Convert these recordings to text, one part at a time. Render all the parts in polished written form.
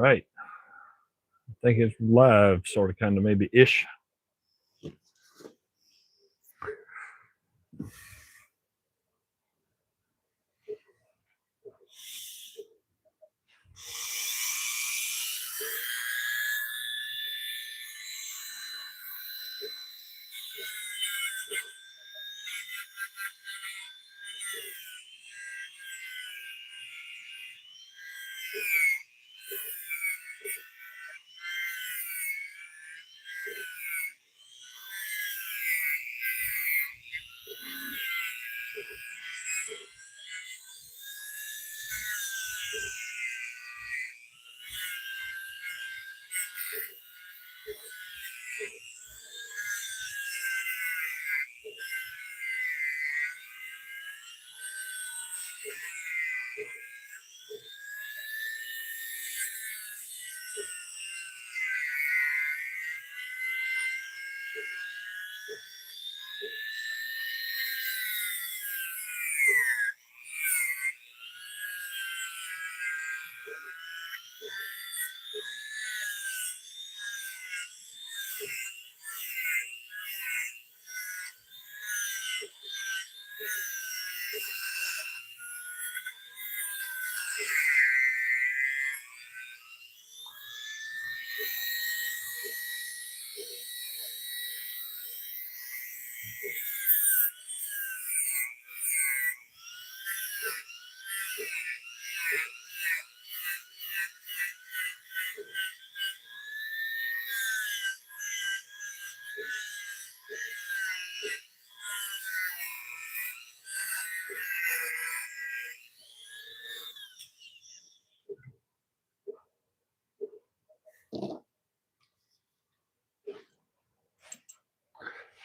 right. I think it's live, sort of, kind of, maybe ish.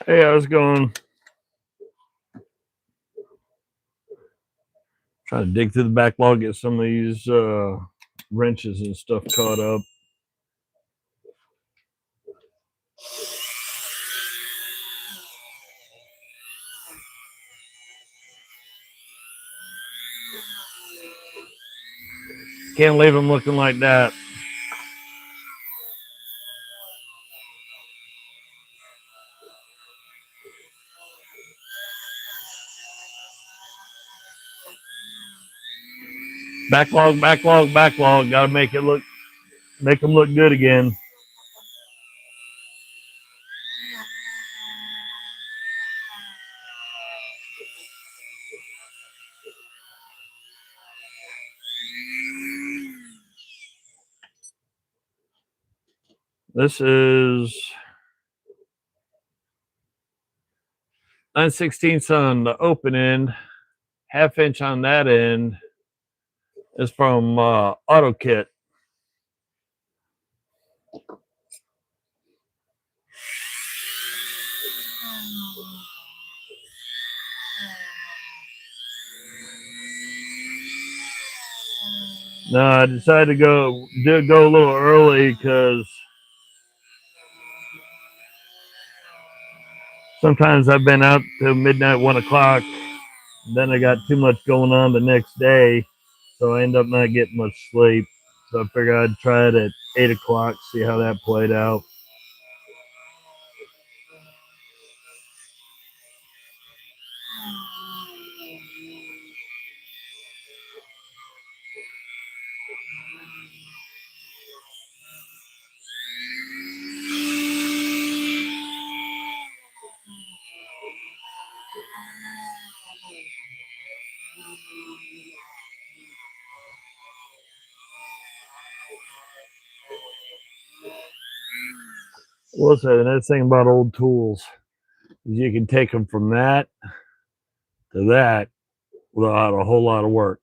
Hey, how's it going? Trying to dig through the backlog, get some of these wrenches and stuff caught up. Can't leave them looking like that. Backlog. Got to make them look good again. This is 9/16 on the open end, 1/2 inch on that end. Is from Auto Kit. No, I decided to go a little early because sometimes I've been out till midnight, 1 o'clock. Then I got too much going on the next day, so I end up not getting much sleep. So I figured I'd try it at 8 o'clock, see how that played out. We'll say the nice thing about old tools is you can take them from that to that without a whole lot of work.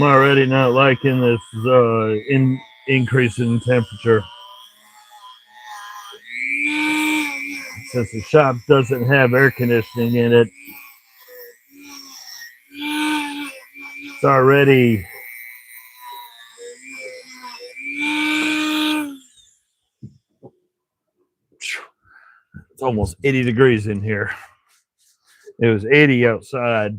I'm already not liking this increase in temperature. Since the shop doesn't have air conditioning in it, it's already it's almost 80 degrees in here. It was 80 outside.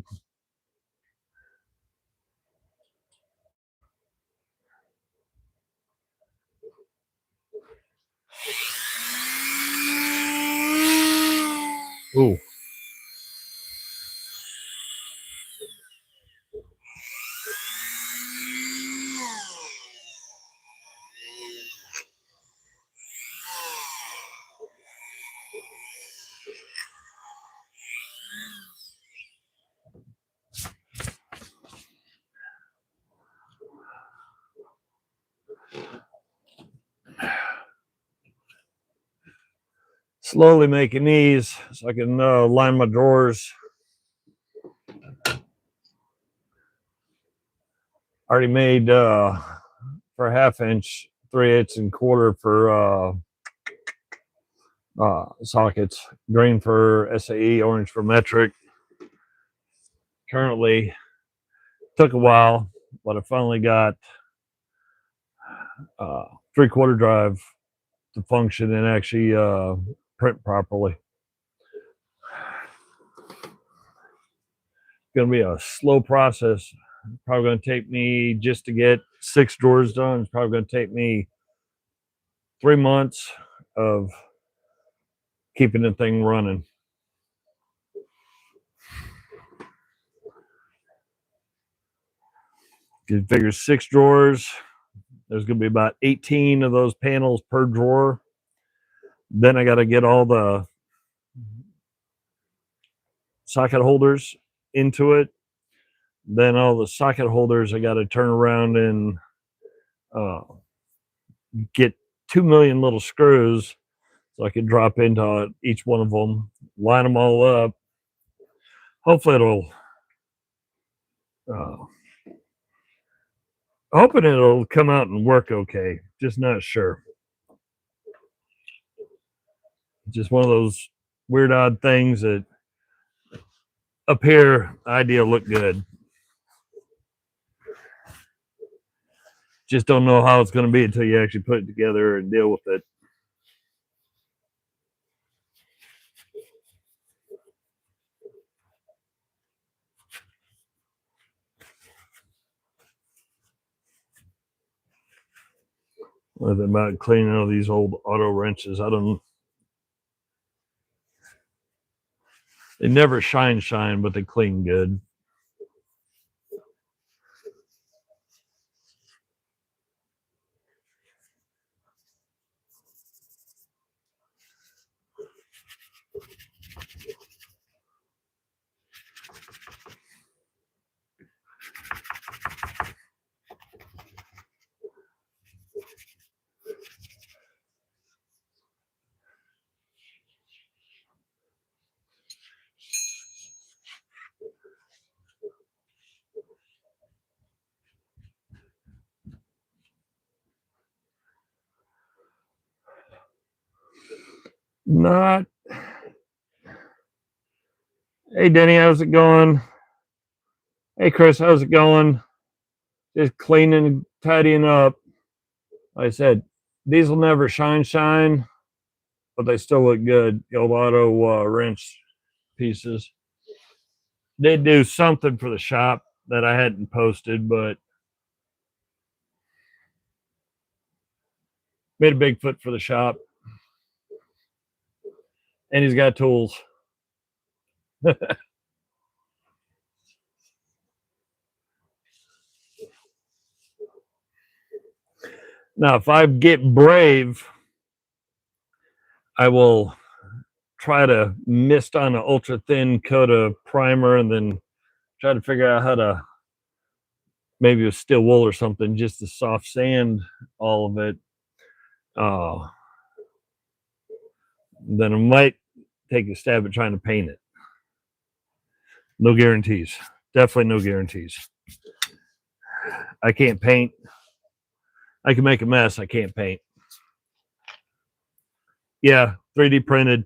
Ooh. Slowly making these so I can line my drawers. Already made for a 1/2 inch, 3/8 and quarter for sockets. Green for SAE, orange for metric. Currently, took a while, but I finally got 3/4 drive to function and actually print properly. It's going to be a slow process. Probably going to take me, just to get 6 drawers done, it's probably going to take me 3 months of keeping the thing running. You figure 6 drawers, there's going to be about 18 of those panels per drawer. Then I got to get all the socket holders into it. Then all the socket holders I got to turn around and get 2 million little screws so I can drop into each one of them, line them all up. Hopefully it'll hoping it'll come out and work okay. Just not sure. Just one of those weird odd things that appear idea look good. Just don't know how it's going to be until you actually put it together and deal with it. What about cleaning all these old auto wrenches? I don't. They never shine, but they clean good. Not. Hey, Denny, how's it going? Hey, Chris, how's it going? Just cleaning, tidying up. Like I said, these will never shine, but they still look good. The old auto wrench pieces. They do something for the shop that I hadn't posted, but made a Bigfoot for the shop. And he's got tools. Now, if I get brave, I will try to mist on an ultra thin coat of primer and then try to figure out how to, maybe with steel wool or something, just to soft sand all of it. Then I might take a stab at trying to paint it. No guarantees. Definitely no guarantees. I can't paint. I can make a mess. I can't paint. Yeah, 3D printed.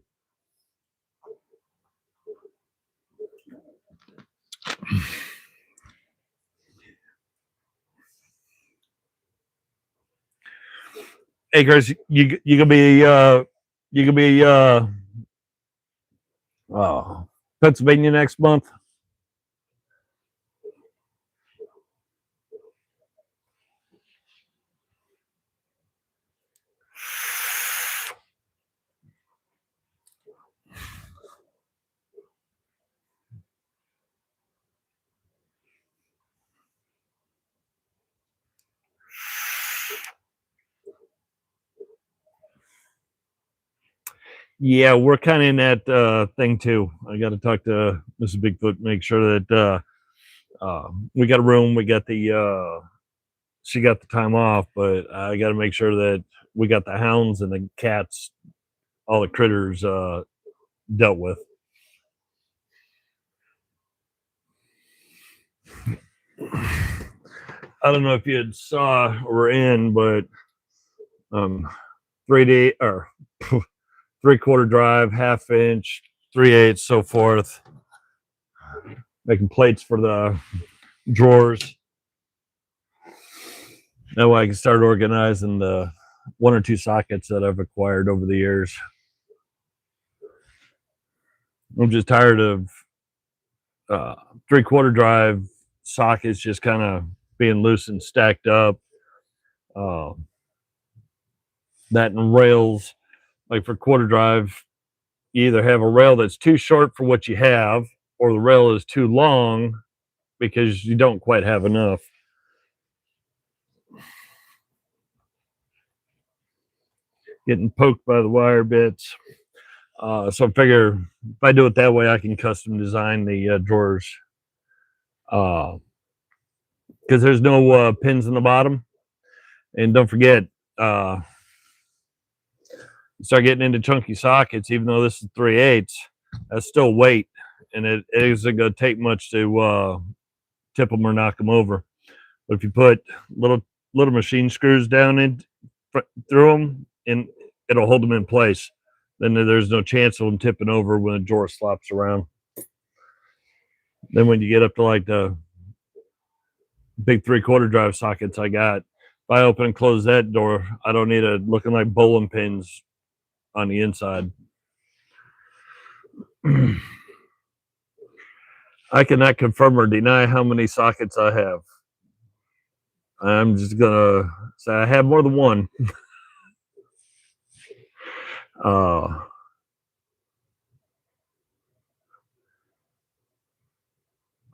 Hey, Chris, you gonna be Pennsylvania next month? Yeah, we're kind of in that thing too. I got to talk to Mrs. Bigfoot, make sure that we got a room, we got the she got the time off, but I got to make sure that we got the hounds and the cats, all the critters dealt with. I don't know if you saw or were in, but 3D or 3/4 drive, 1/2 inch, 3/8, so forth. Making plates for the drawers. That way I can start organizing the 1 or 2 sockets that I've acquired over the years. I'm just tired of 3/4 drive sockets just kind of being loose and stacked up. Uh, that and rails, like for quarter drive, you either have a rail that's too short for what you have, or the rail is too long because you don't quite have enough. Getting poked by the wire bits. So I figure if I do it that way, I can custom design the drawers. Because there's no pins in the bottom. And don't forget, uh, you start getting into chunky sockets, even though this is 3/8, that's still weight. And it isn't going to take much to tip them or knock them over. But if you put little machine screws down in through them, and it'll hold them in place, then there's no chance of them tipping over when the drawer slops around. Then when you get up to like the big 3/4 drive sockets I got, if I open and close that door, I don't need it looking like bowling pins on the inside. I cannot confirm or deny how many sockets I have. I'm just gonna say I have more than one. uh,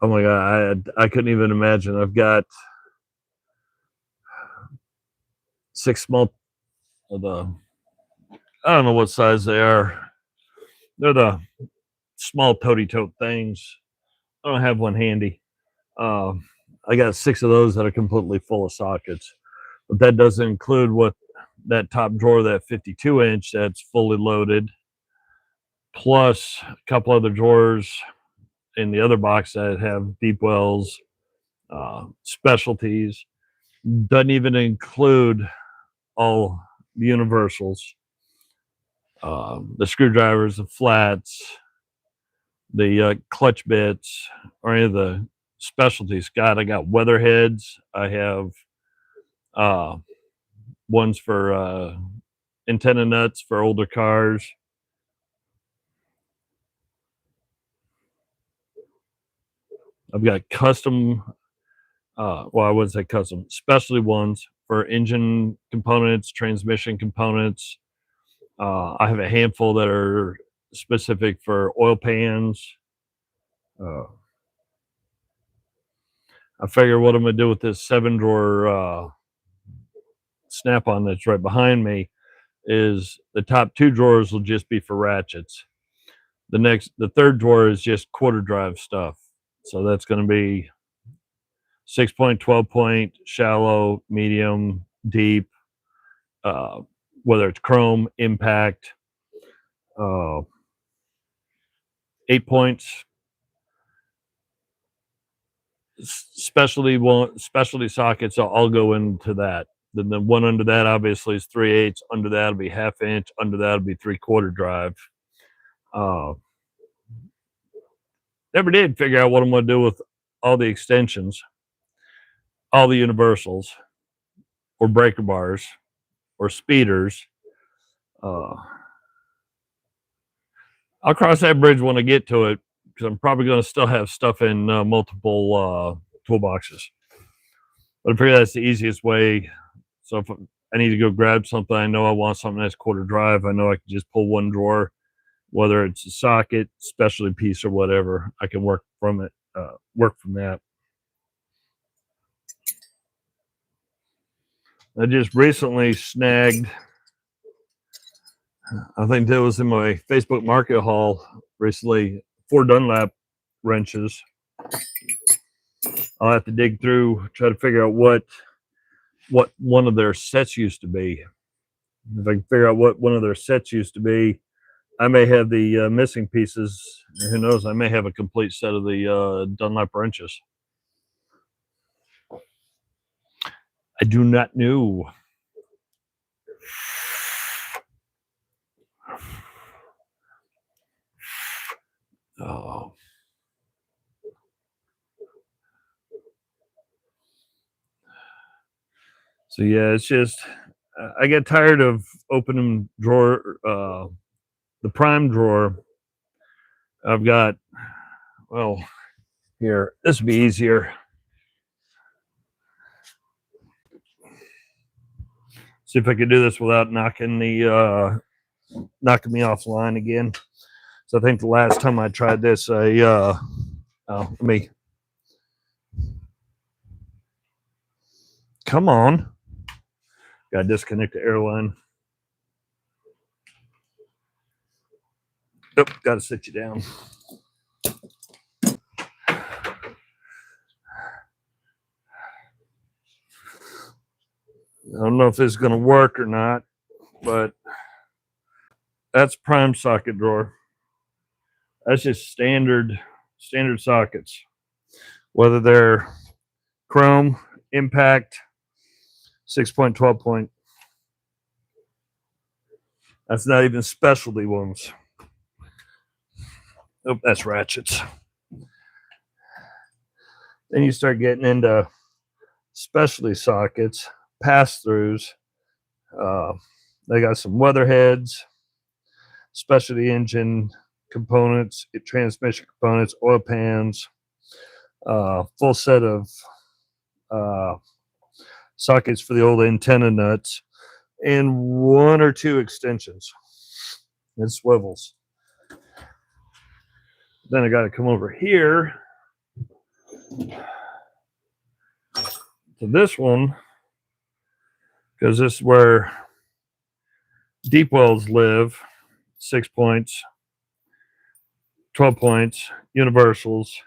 oh my god, I couldn't even imagine. I've got 6 small of the, I don't know what size they are. They're the small toady tote things. I don't have one handy. I got 6 of those that are completely full of sockets, but that doesn't include what that top drawer, that 52-inch that's fully loaded, plus a couple other drawers in the other box that have deep wells, specialties. Doesn't even include all the universals, the screwdrivers, the flats, the clutch bits, or any of the specialties. God, I got weather heads. I have uh, ones for antenna nuts for older cars. I've got custom, well, I wouldn't say custom, specialty ones for engine components, transmission components. I have a handful that are specific for oil pans. I figure what I'm going to do with this 7-drawer snap on that's right behind me is the top 2 drawers will just be for ratchets. The 3rd drawer is just quarter drive stuff. So that's going to be 6-point, 12-point, shallow, medium, deep, whether it's chrome, impact, 8 points, specialty sockets will all go into that. Then the one under that obviously is 3/8. Under that will be 1/2 inch. Under that will be 3/4 drive. Never did figure out what I'm going to do with all the extensions, all the universals, or breaker bars, or speeders. I'll cross that bridge when I get to it, because I'm probably going to still have stuff in multiple toolboxes. But I figure that's the easiest way. So if I need to go grab something, I know I want something that's 1/4 drive, I know I can just pull one drawer, whether it's a socket, specialty piece, or whatever. I can work from it, work from that. I just recently snagged, I think that was in my Facebook market haul recently, 4 Dunlap wrenches. I'll have to dig through, try to figure out what one of their sets used to be. If I can figure out what one of their sets used to be, I may have the missing pieces. Who knows? I may have a complete set of the Dunlap wrenches. I do not know. Oh. So yeah, it's just I get tired of opening drawer, the prime drawer. I've got, well, here, this would be easier. See if I could do this without knocking me offline again. So I think the last time I tried this, let me, come on. Got to disconnect the airline. Oh, got to sit you down. I don't know if this is going to work or not, but that's prime socket drawer. That's just standard sockets, whether they're chrome, impact, 6-point, 12-point. That's not even specialty ones. Oh, that's ratchets. Then you start getting into specialty sockets, pass-throughs. They got some weatherheads, specialty engine components, transmission components, oil pans, full set of sockets for the old antenna nuts, and 1 or 2 extensions and swivels. Then I got to come over here to this one, because this is where deep wells live. 6 points, 12 points, universals,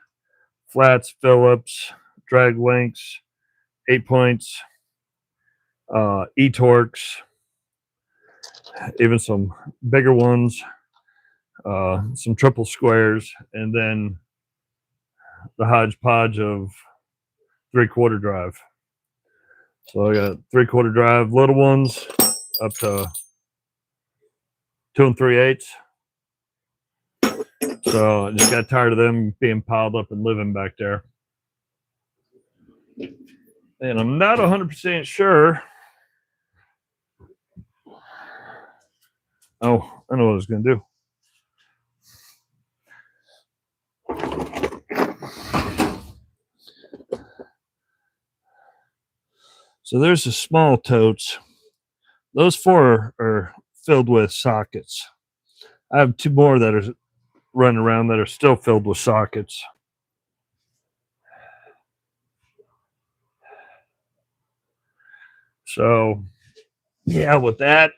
flats, Phillips, drag links, 8 points, e-torques, even some bigger ones, some triple squares, and then the hodgepodge of 3/4 drive. So I got 3/4 drive little ones up to 2 3/8. So I just got tired of them being piled up and living back there. And I'm not 100% sure. Oh, I know what I was going to do. So there's the small totes. Those 4 are filled with sockets. I have 2 more that are running around that are still filled with sockets. So, yeah, with that,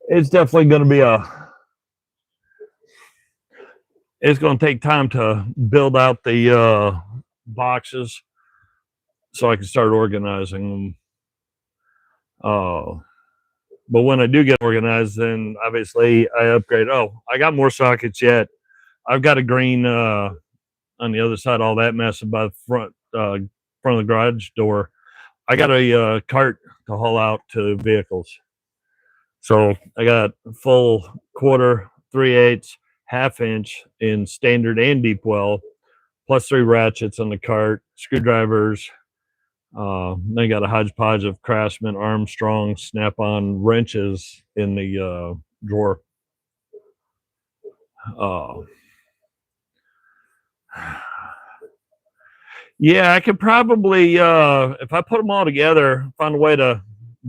it's definitely going to be it's going to take time to build out the boxes so I can start organizing them. But when I do get organized, then obviously I upgrade. Oh, I got more sockets yet. I've got a green on the other side of all that mess by the front of the garage door, I got a cart to haul out to vehicles. So I got full quarter, 3/8, half-inch in standard and deep well, plus 3 ratchets on the cart, screwdrivers. Then I got a hodgepodge of Craftsman, Armstrong, Snap-on wrenches in the drawer. Yeah, I could probably, if I put them all together, find a way to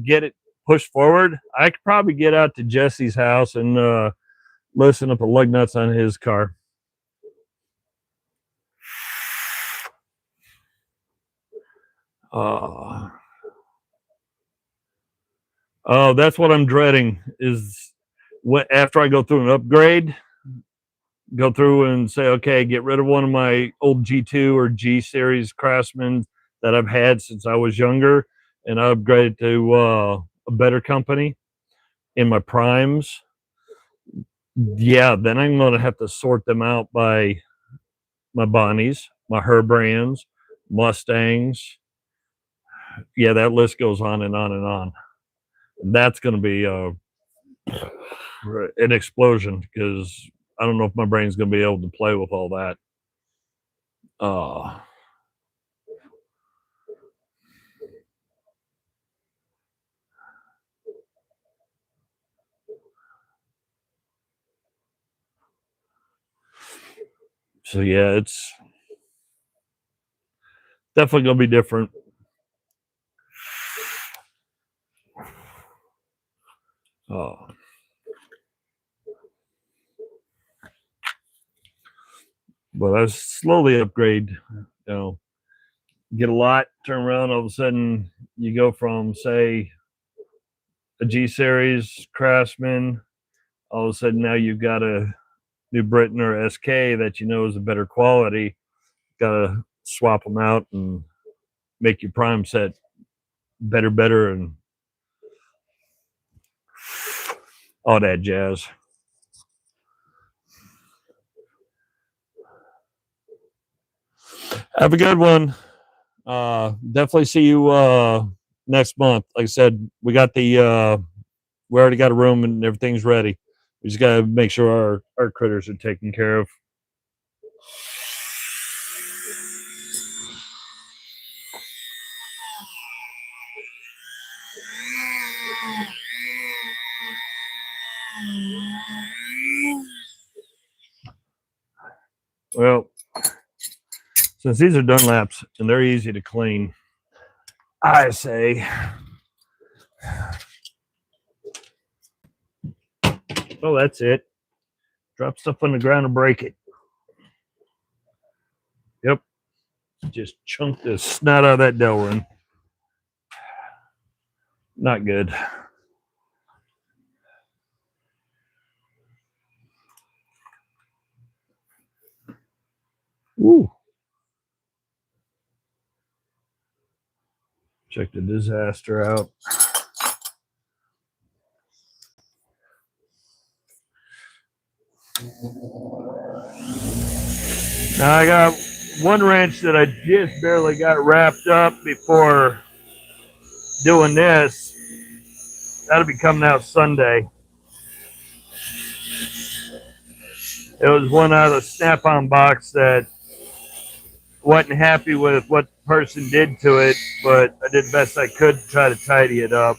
get it pushed forward, I could probably get out to Jesse's house and loosen up a lug nuts on his car. Oh, that's what I'm dreading is what after I go through an upgrade, go through and say, okay, get rid of one of my old G2 or G series Craftsman that I've had since I was younger and upgrade to a better company in my primes. Yeah, then I'm going to have to sort them out by my Bonnies, my Herbrands, Mustangs. Yeah, that list goes on and on and on. That's going to be an explosion because I don't know if my brain's going to be able to play with all that. So yeah, it's definitely going to be different. But I slowly upgrade, get a lot, turn around, all of a sudden you go from, say, a G series Craftsman, all of a sudden now you've got a New Britain or SK that you know is a better quality. Got to swap them out and make your prime set better, and all that jazz. Have a good one. Definitely see you next month. Like I said, we already got a room and everything's ready. We just got to make sure our critters are taken care of. Well, since these are Dunlaps and they're easy to clean, I say, oh, that's it. Drop stuff on the ground and break it. Yep. Just chunk the snot out of that Delrin. Not good. Ooh. Check the disaster out. Now I got one wrench that I just barely got wrapped up before doing this. That'll be coming out Sunday. It was one out of the Snap-on box that wasn't happy with what the person did to it, but I did the best I could to try to tidy it up.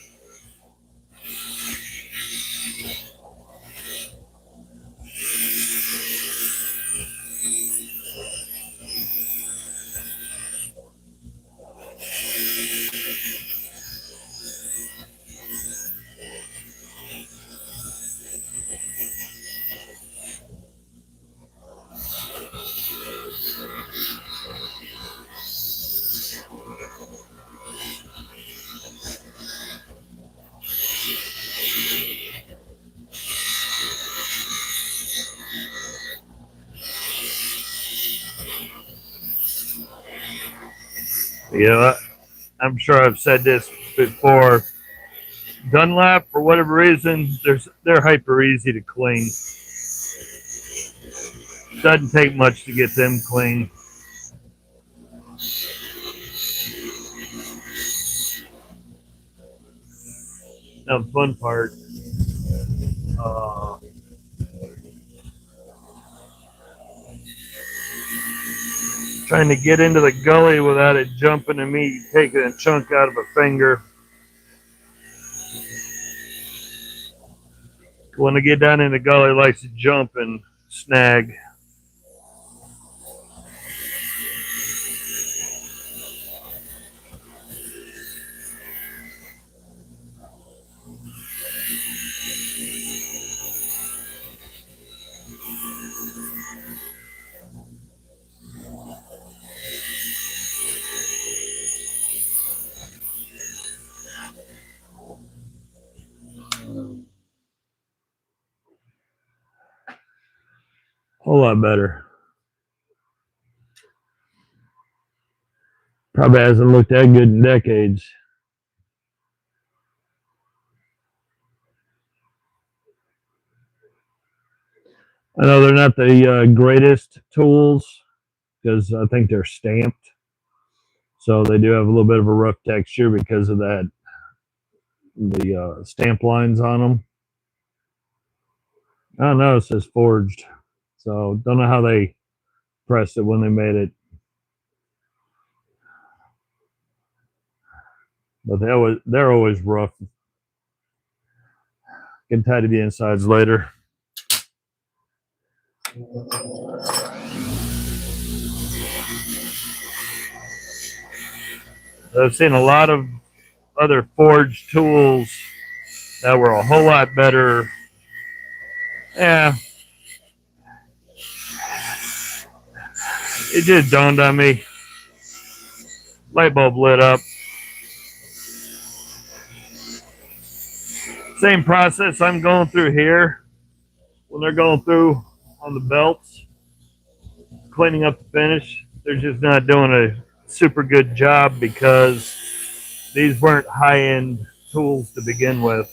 Yeah, I'm sure I've said this before. Dunlap, for whatever reason, they're hyper easy to clean. Doesn't take much to get them clean. Now the fun part, uh, trying to get into the gully without it jumping at me, taking a chunk out of a finger. When I get down in the gully, it likes to jump and snag. Whole lot better. Probably hasn't looked that good in decades. I know they're not the greatest tools because I think they're stamped. So they do have a little bit of a rough texture because of that, the stamp lines on them. I don't know, it says forged. So don't know how they pressed it when they made it. But they're always rough. Get tied to the insides later. I've seen a lot of other forged tools that were a whole lot better. Yeah, it just dawned on me. Light bulb lit up. Same process I'm going through here when they're going through on the belts, cleaning up the finish. They're just not doing a super good job because these weren't high-end tools to begin with.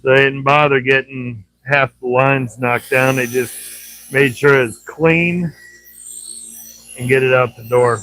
So they didn't bother getting half the lines knocked down. They just made sure it's clean and get it out the door.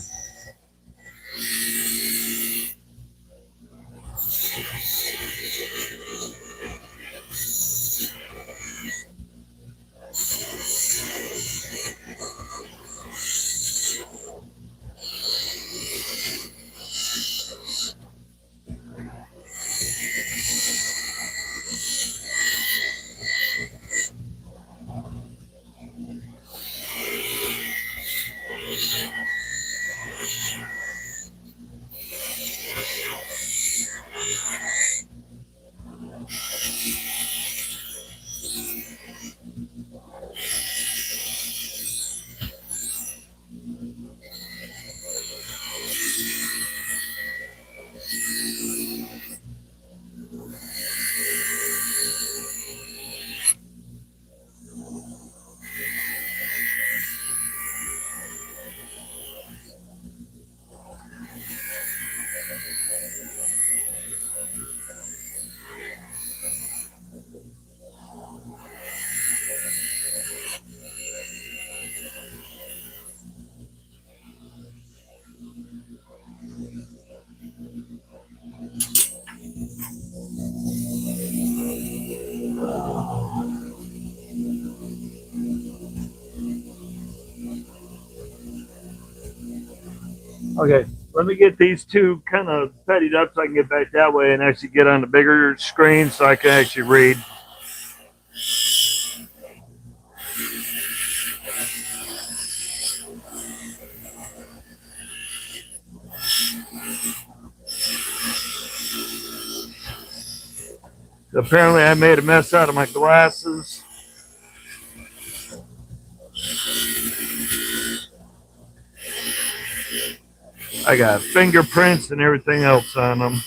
Okay, let me get these two kind of pettied up so I can get back that way and actually get on the bigger screen so I can actually read. Apparently I made a mess out of my glasses. I got fingerprints and everything else on them.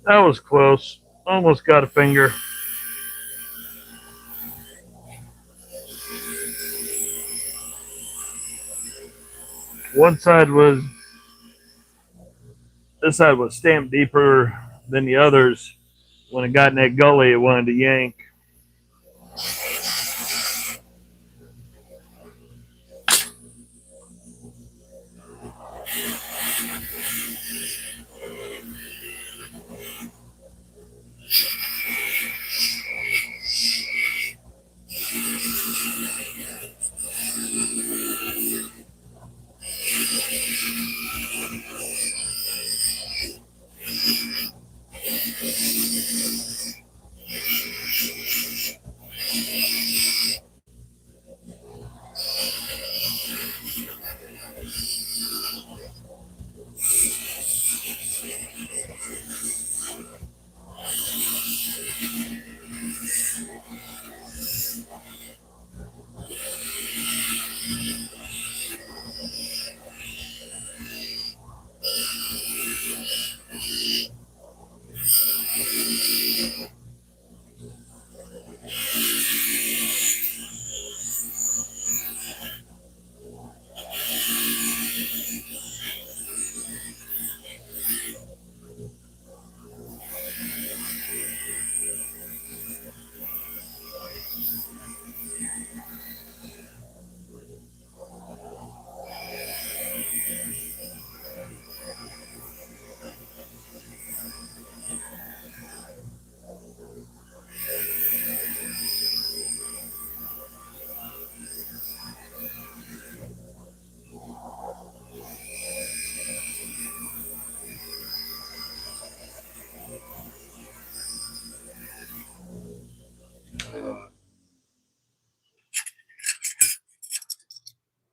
That was close. Almost got a finger. One side was, this side was stamped deeper than the others. When it got in that gully, it wanted to yank.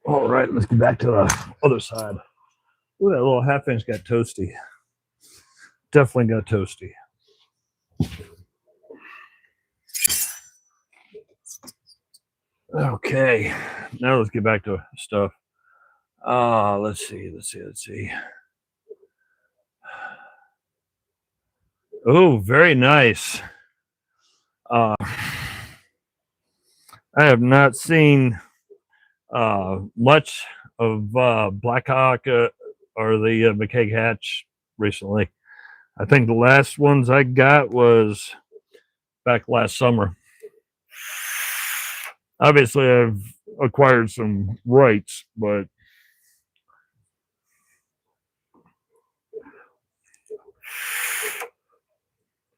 All right, let's get back to the other side. Ooh, that little half inch got toasty. Definitely got toasty. Okay, now let's get back to stuff. Let's see. Oh, very nice. I have not seen much of Blackhawk or the McKay Hatch recently. I think the last ones I got was back last summer. Obviously, I've acquired some rights, but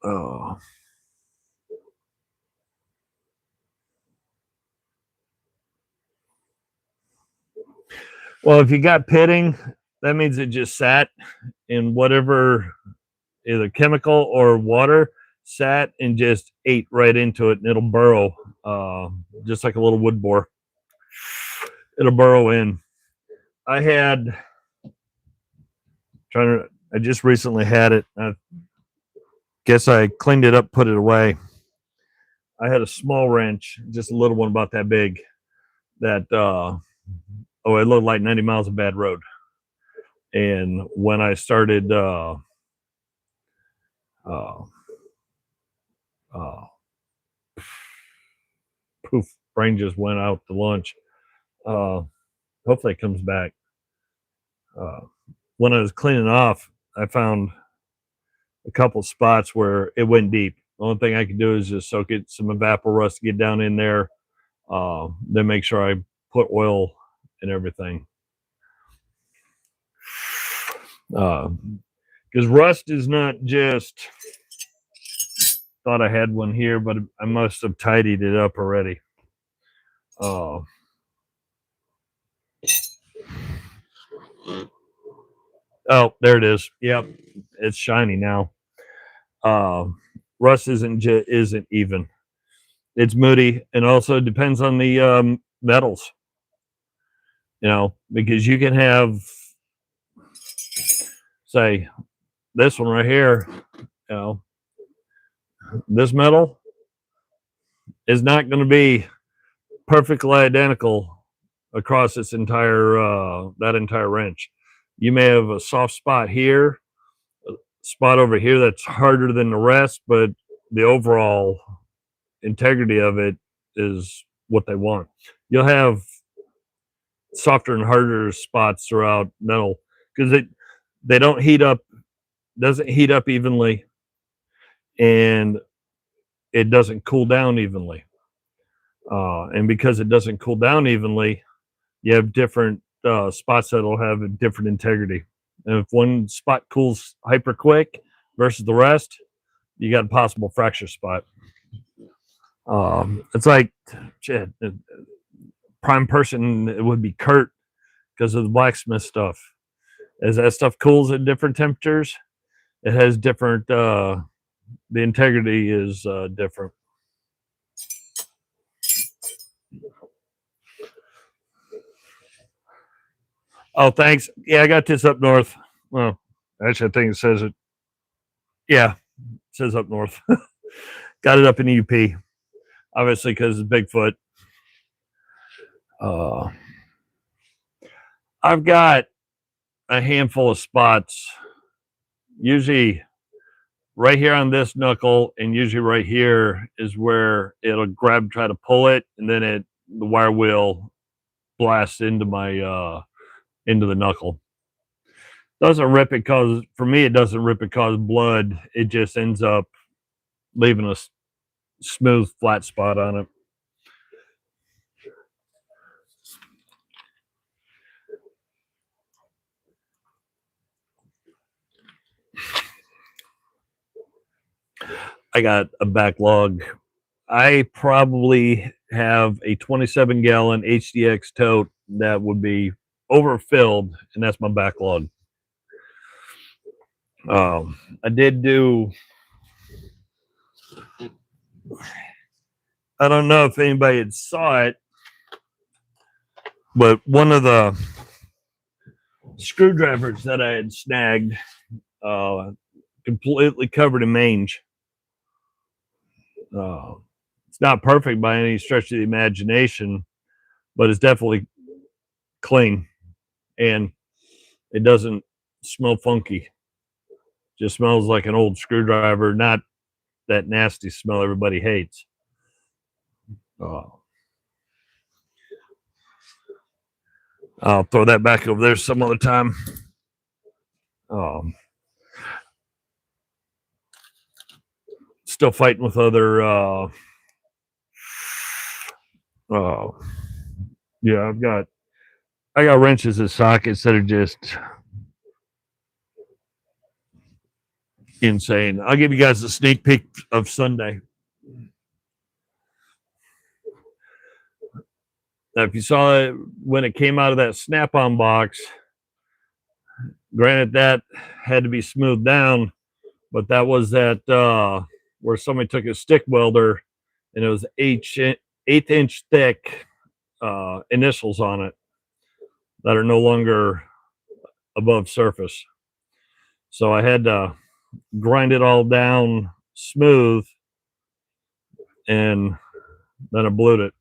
oh. Well, if you got pitting, that means it just sat in whatever, either chemical or water, sat and just ate right into it, and it'll burrow, just like a little wood boar. It'll burrow in. I had I just recently had it. I guess I cleaned it up, put it away. I had a small wrench, just a little one about that big, that it looked like 90 miles of bad road. And when I started poof, brain just went out to lunch. Hopefully it comes back. When I was cleaning off, I found a couple spots where it went deep. The only thing I could do is just soak it some evapor rust to get down in there. Then make sure I put oil and everything. Because rust is not just, thought I had one here, but I must have tidied it up already. Oh, there it is. Yep, it's shiny now. Rust isn't even. It's moody, and also depends on the metals. Because you can have, say, this one right here. You know, this metal is not going to be perfectly identical across its entire that entire wrench. You may have a soft spot here, a spot over here that's harder than the rest, but the overall integrity of it is what they want. You'll have softer and harder spots throughout metal because they don't heat up, doesn't heat up evenly, and it doesn't cool down evenly. And because it doesn't cool down evenly, you have different spots that'll have a different integrity. And if one spot cools hyper quick versus the rest, you got a possible fracture spot. It's like, shit, prime person, it would be Kurt because of the blacksmith stuff. As that stuff cools at different temperatures, it has different, the integrity is different. Oh, thanks. Yeah, I got this up north. Well, actually, I think it says it. Yeah, it says up north. Got it up in the UP, obviously, because it's Bigfoot. I've got a handful of spots, usually right here on this knuckle, and usually right here is where it'll grab, try to pull it, and then the wire wheel blasts into my into the knuckle. Doesn't rip it cause, for me, it doesn't rip it cause blood. It just ends up leaving a smooth, flat spot on it. I got a backlog. I probably have a 27-gallon HDX tote that would be overfilled, and that's my backlog. I did do, I don't know if anybody had saw it, but one of the screwdrivers that I had snagged, completely covered in mange. It's not perfect by any stretch of the imagination, but it's definitely clean, and it doesn't smell funky. Just smells like an old screwdriver, not that nasty smell everybody hates. I'll throw that back over there some other time. Still fighting with other. Yeah, I got wrenches and sockets that are just insane. I'll give you guys a sneak peek of Sunday. Now, if you saw it when it came out of that Snap-on box, granted that had to be smoothed down, but that was that where somebody took a stick welder and it was eighth inch thick initials on it that are no longer above surface. So I had to grind it all down smooth, and then I blued it.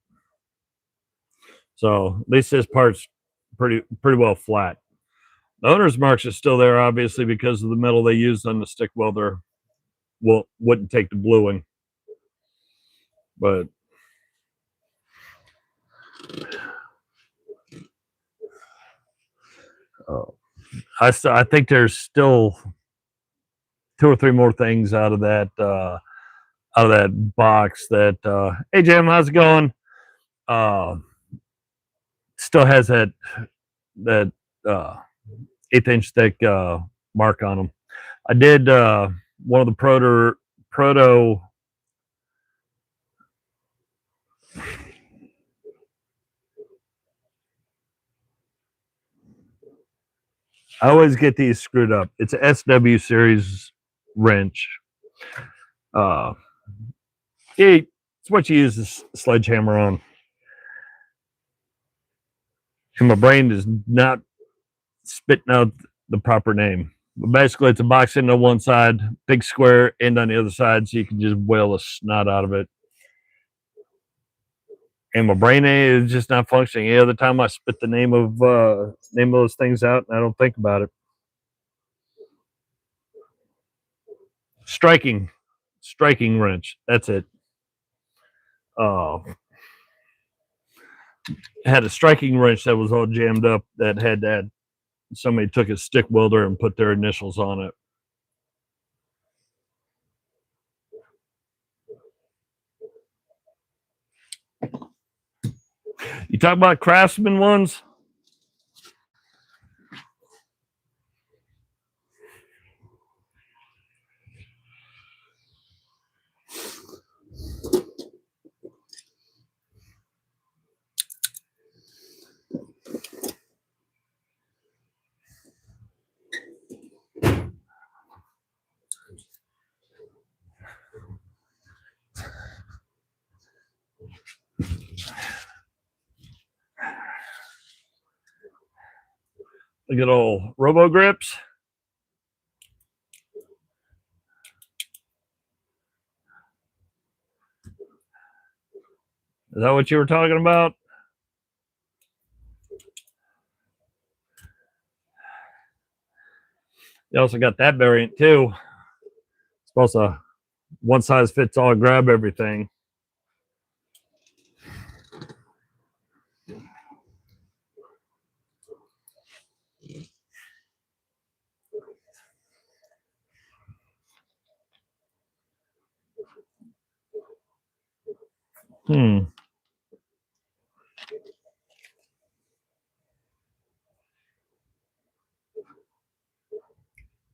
So at least this part's pretty well flat. The owner's marks are still there, obviously, because of the metal they used on the stick welder wouldn't take the bluing. But I think there's still 2 or 3 more things out of that box that hey Jim, how's it going? Still has that 1/8 inch thick mark on them. I did one of the proto I always get these screwed up. It's a SW series wrench. It's what you use this sledgehammer on. And my brain is not spitting out the proper name. But basically, it's a box end on one side, big square end on the other side, so you can just boil the snot out of it. And my brain is just not functioning. The other time I spit the name of those things out, and I don't think about it. Striking wrench. That's it. Had a striking wrench that was all jammed up. That had that. Somebody took a stick welder and put their initials on it. You talk about Craftsman ones? Look at old Robo Grips. Is that what you were talking about? You also got that variant too. It's supposed to one size fits all, grab everything.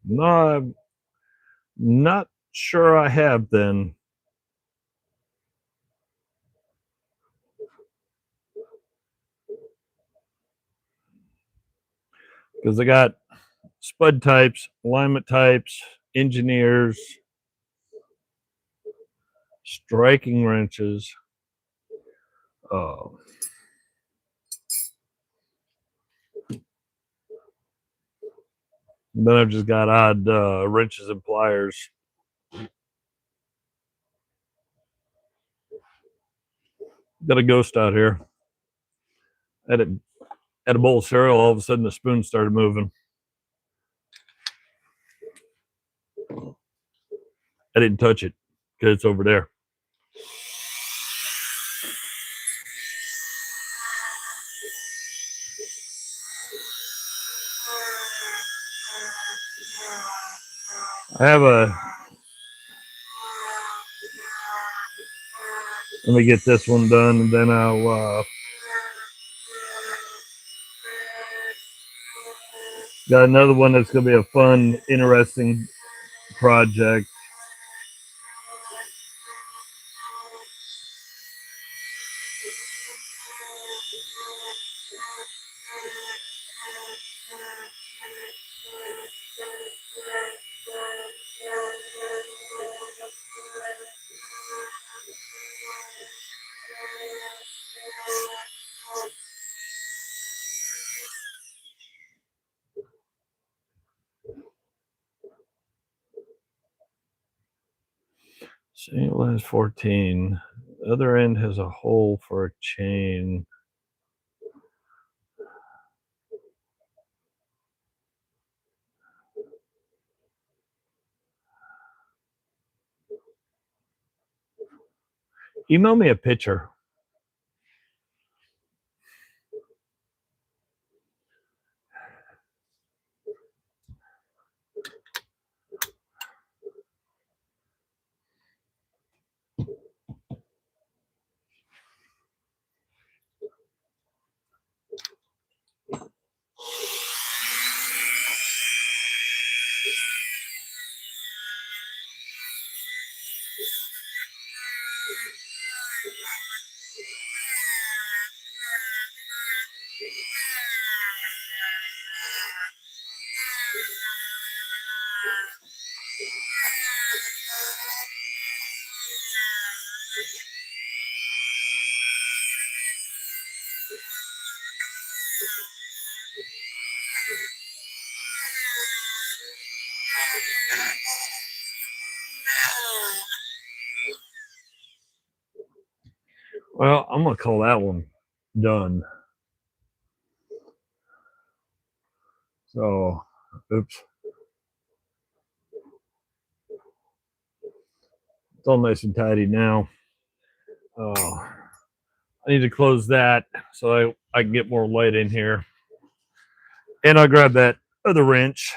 No, I'm not sure I have then. Because I got spud types, alignment types, engineers, striking wrenches. Then I've just got odd wrenches and pliers. Got a ghost out here. Had a bowl of cereal. All of a sudden, the spoon started moving. I didn't touch it because it's over there. I have a. Let me get this one done, and then I'll. Got another one that's going to be a fun, interesting project. Single has 14. The other end has a hole for a chain. Email me a picture. Well, I'm gonna call that one done. So, oops. It's all nice and tidy now. Oh, I need to close that so I can get more light in here. And I'll grab that other wrench.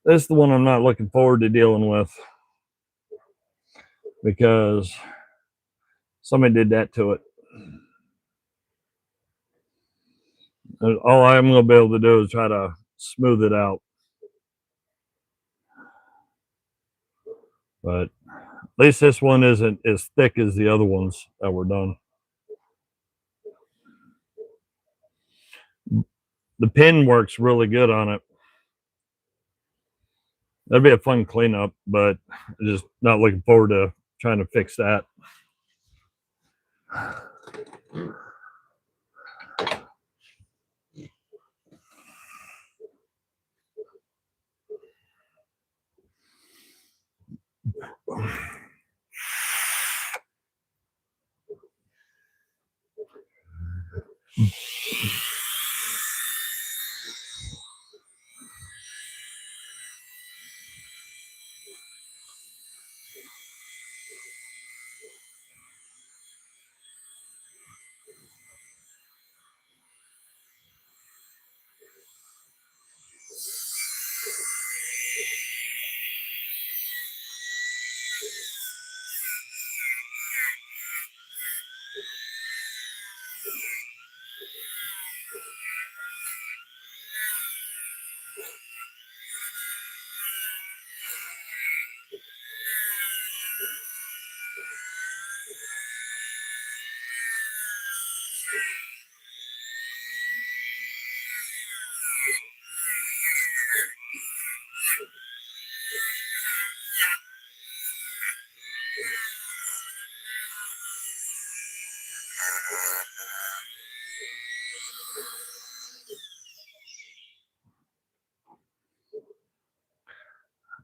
This is the one I'm not looking forward to dealing with because somebody did that to it. All I'm going to be able to do is try to smooth it out. But at least this one isn't as thick as the other ones that were done. The pin works really good on it. That'd be a fun cleanup, but I'm just not looking forward to trying to fix that.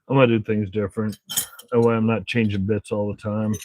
I'm gonna do things different. That way I'm not changing bits all the time.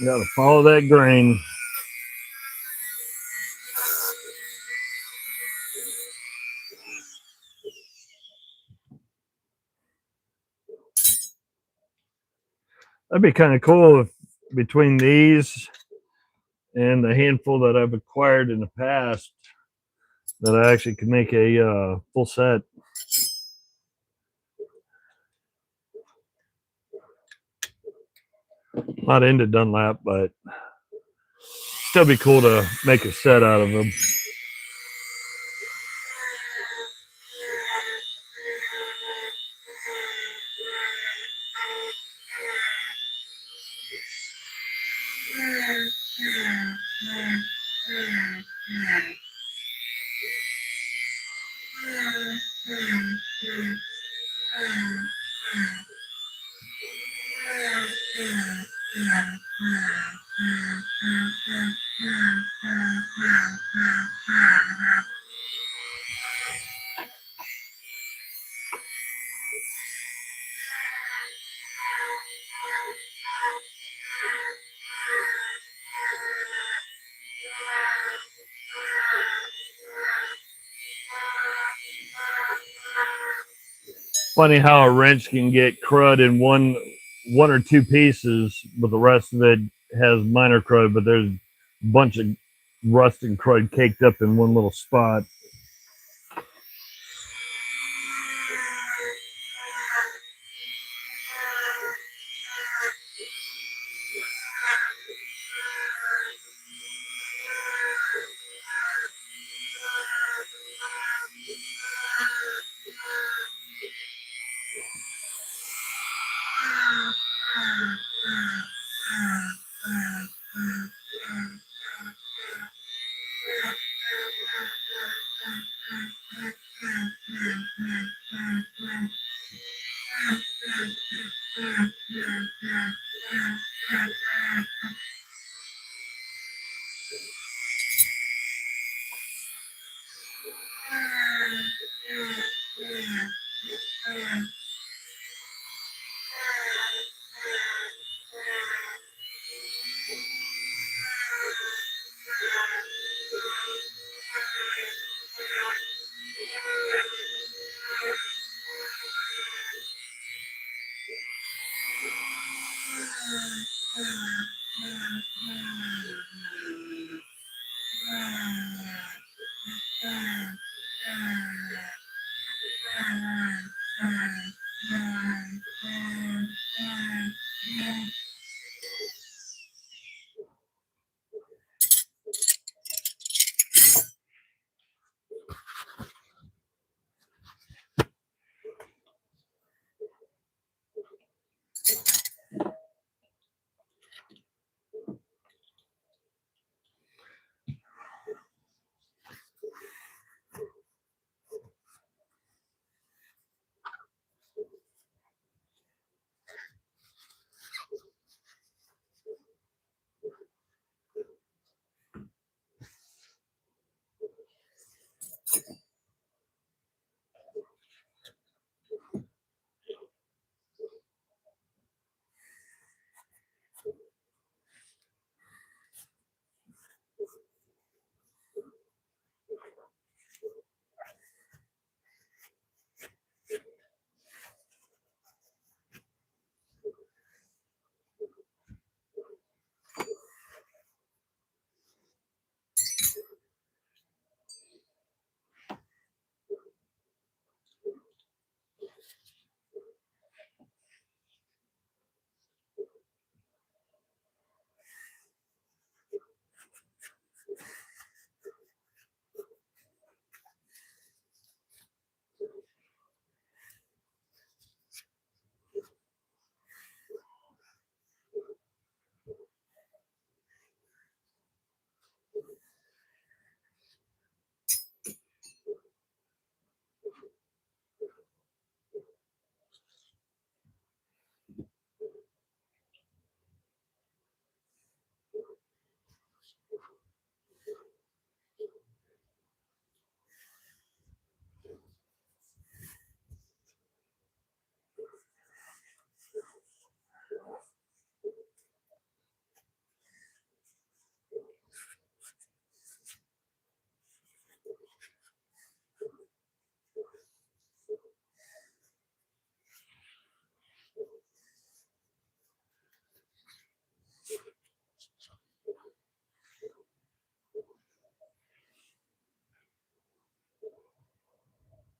You gotta follow that grain. That'd be kind of cool if between these and the handful that I've acquired in the past that I actually could make a full set. Not into Dunlap, but still be cool to make a set out of them. Funny how a wrench can get crud in one or two pieces, but the rest of it has minor crud, but there's a bunch of rust and crud caked up in one little spot.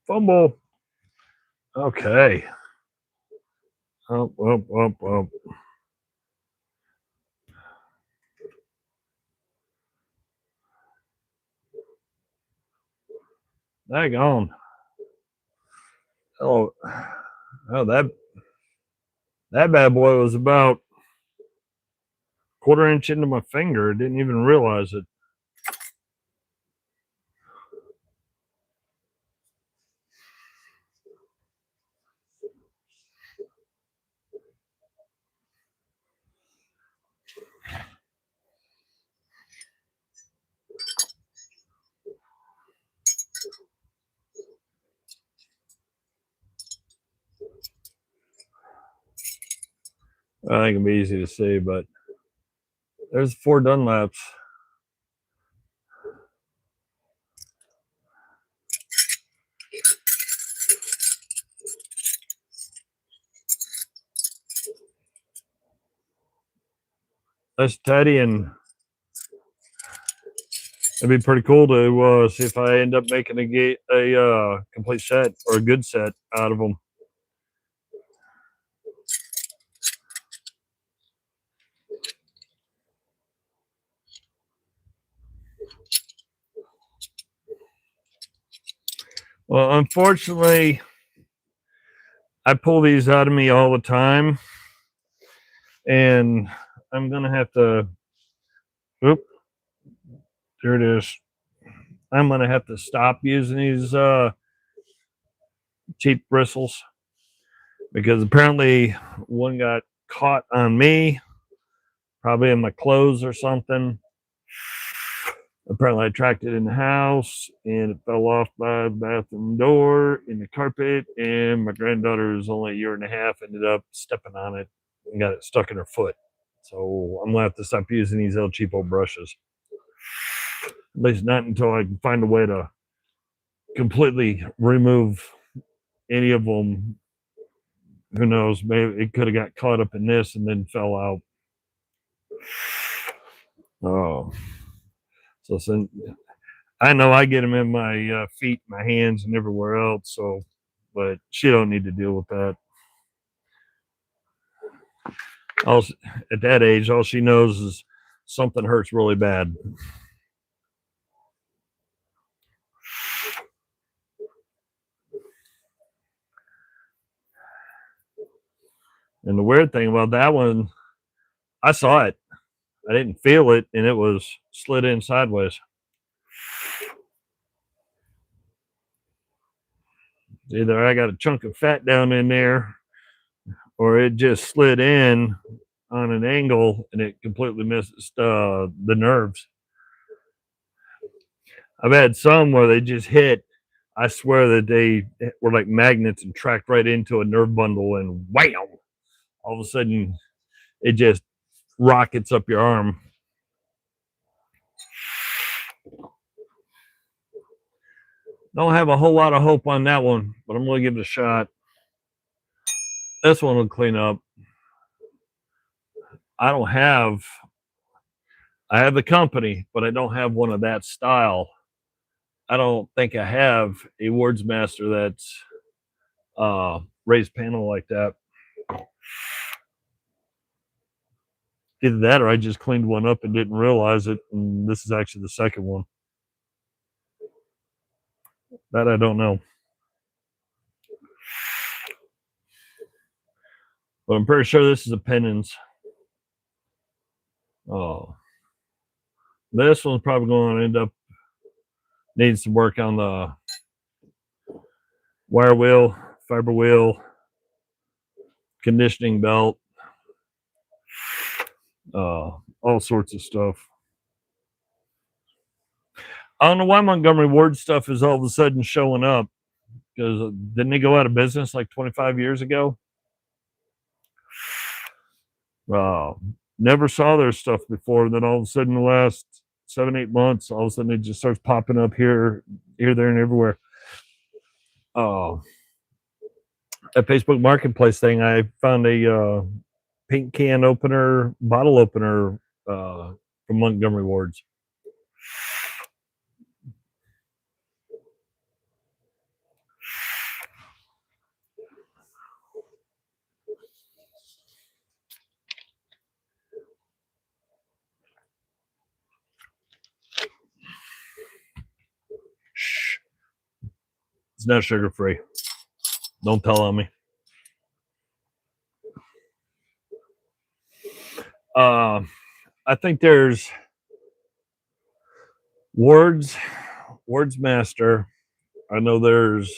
Fumble. Okay. Up, up, up, up. Dang on. Oh, that bad boy was about quarter-inch into my finger. Didn't even realize it. I think it'll be easy to see, but there's 4 Dunlaps. That's Teddy, and it'd be pretty cool to see if I end up making a complete set or a good set out of them. Well, unfortunately, I pull these out of me all the time, and I'm gonna have to. Oop, there it is. I'm gonna have to stop using these cheap bristles because apparently one got caught on me, probably in my clothes or something. Apparently, I tracked it in the house and it fell off by the bathroom door in the carpet. And my granddaughter, who's only a year and a half, ended up stepping on it and got it stuck in her foot. So I'm gonna have to stop using these El Cheapo brushes. At least not until I can find a way to completely remove any of them. Who knows? Maybe it could have got caught up in this and then fell out. Oh, so I know I get them in my feet, my hands, and everywhere else. So, but she don't need to deal with that. At that age, all she knows is something hurts really bad. And the weird thing about that one, I saw it. I didn't feel it, and it was slid in sideways. Either I got a chunk of fat down in there, or it just slid in on an angle and it completely missed the nerves. I've had some where they just hit. I swear that they were like magnets and tracked right into a nerve bundle, and wham! All of a sudden, it just rockets up your arm. Don't have a whole lot of hope on that one, but I'm going to give it a shot. This one will clean up. I have the company, but I don't have one of that style. I don't think I have a Wards Master that's raised panel like that. Either that or I just cleaned one up and didn't realize it, and this is actually the second one. That I don't know. But I'm pretty sure this is a Pennons. Oh. This one's probably going to end up needs to work on the wire wheel, fiber wheel, conditioning belt, all sorts of stuff. I don't know why Montgomery Ward stuff is all of a sudden showing up, because didn't they go out of business like 25 years ago? Never saw their stuff before. And then all of a sudden, the last 7-8 months, all of a sudden it just starts popping up here, there, and everywhere. That Facebook Marketplace thing, I found a paint can opener, bottle opener from Montgomery Ward's. Shh. It's not sugar free. Don't tell on me. I think there's Wards Master. I know there's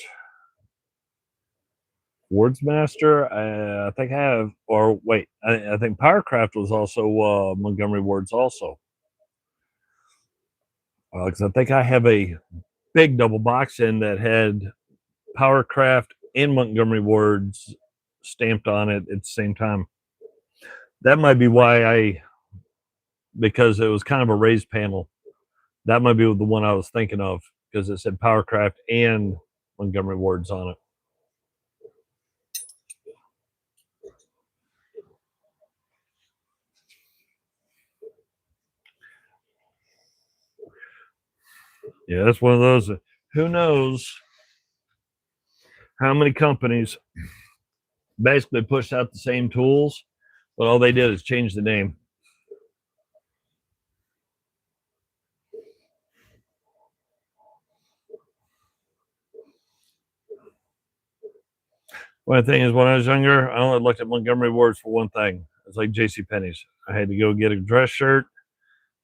Wards Master. I think I have, or wait, I think Powercraft was also Montgomery Ward's also. Because I think I have a big double box in that had Powercraft and Montgomery Ward's stamped on it at the same time. That might be why because it was kind of a raised panel. That might be the one I was thinking of because it said Powercraft and Montgomery Ward's on it. Yeah, that's one of those. Who knows how many companies basically pushed out the same tools, but all they did is change the name. One thing is, when I was younger, I only looked at Montgomery Ward's for one thing. It's like J.C. Penney's. I had to go get a dress shirt,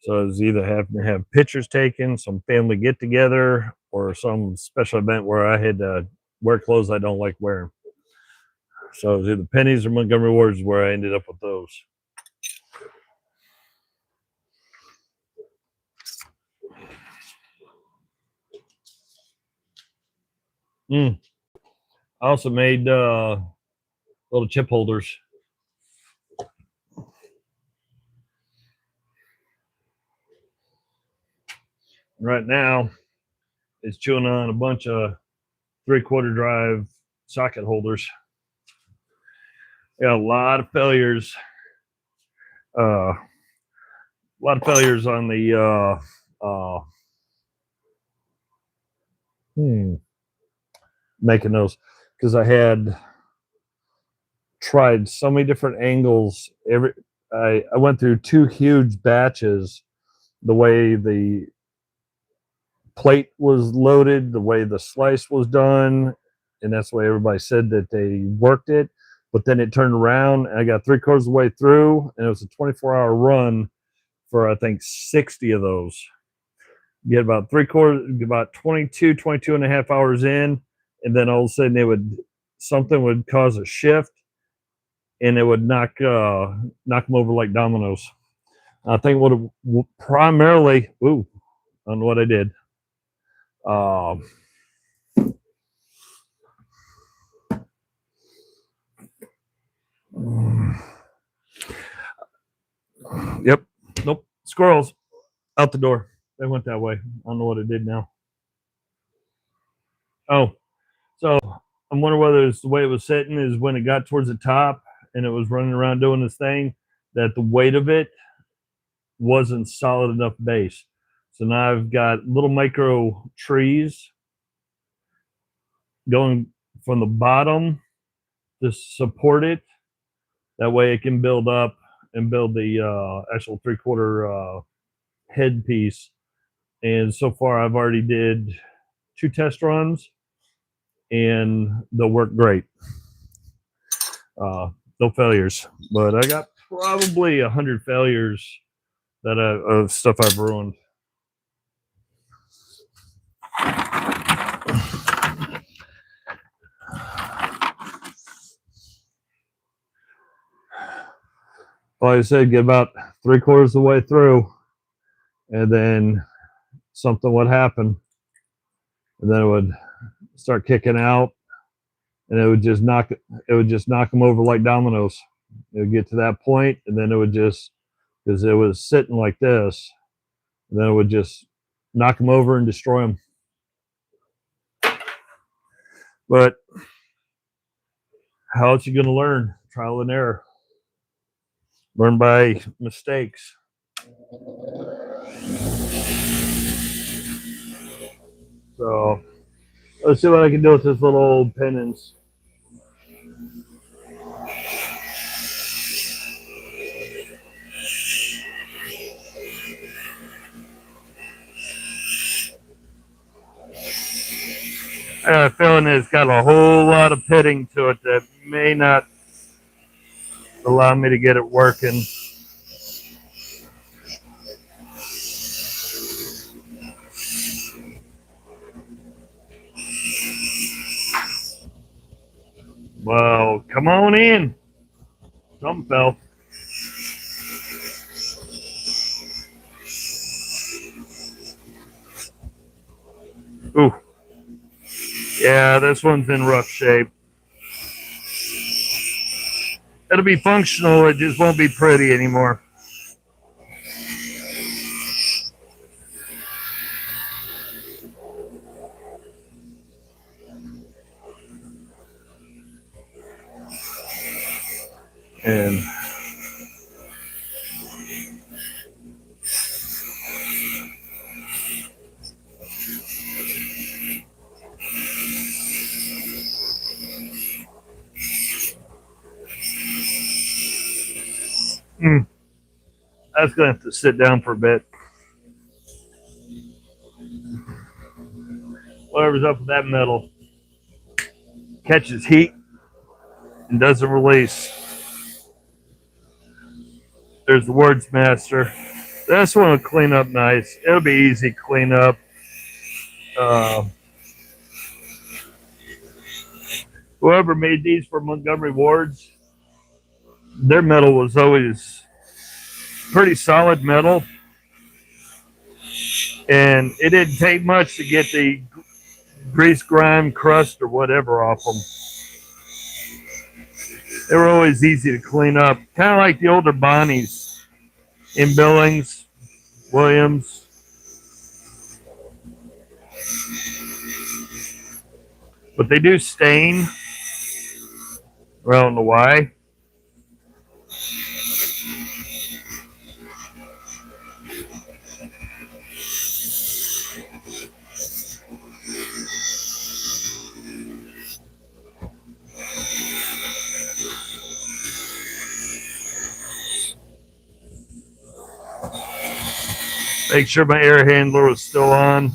so I was either having to have pictures taken, some family get together, or some special event where I had to wear clothes I don't like wearing. So it was either Penny's or Montgomery Ward's where I ended up with those. I also made little chip holders. Right now, it's chewing on a bunch of 3/4 drive socket holders. Got a lot of failures. A lot of failures on the making those because I had tried so many different angles. I went through 2 huge batches. The way the plate was loaded, the way the slice was done, and that's the way everybody said that they worked it. But then it turned around, and I got 3/4 of the way through, and it was a 24-hour run for I think 60 of those. You get about 3/4, about 22 and a half hours in, and then all of a sudden something would cause a shift, and it would knock them over like dominoes. I think what primarily, on what I did. Yep. Nope. Squirrels out the door. They went that way. I don't know what it did now. Oh, so I'm wondering whether it's the way it was sitting is when it got towards the top and it was running around doing this thing, that the weight of it wasn't solid enough base. So now I've got little micro trees going from the bottom to support it. That way it can build up and build the actual 3/4 headpiece. And so far I've already did 2 test runs and they'll work great. No failures, but I got probably 100 failures that of stuff I've ruined. Like I said, get about 3/4 of the way through, and then something would happen, and then it would start kicking out, and it would just knock them over like dominoes. It would get to that point, and then it would just, because it was sitting like this, and then it would just knock them over and destroy them. But how else are you going to learn? Trial and error. Learn by mistakes. So let's see what I can do with this little old penance. I got a feeling it's got a whole lot of pitting to it that may not allow me to get it working. Well, come on in. Something fell. Ooh. Yeah, this one's in rough shape. It'll be functional. It just won't be pretty anymore. And I was going to have to sit down for a bit. Whatever's up with that metal catches heat and doesn't release. There's the words master. This one will clean up nice. It'll be easy to clean up. Uh, Whoever made these for Montgomery Wards, their metal was always pretty solid metal, and it didn't take much to get the grease, grime, crust, or whatever off them. They were always easy to clean up, kind of like the older Bonnies in Billings, Williams. But they do stain. I don't know why. Make sure my air handler was still on.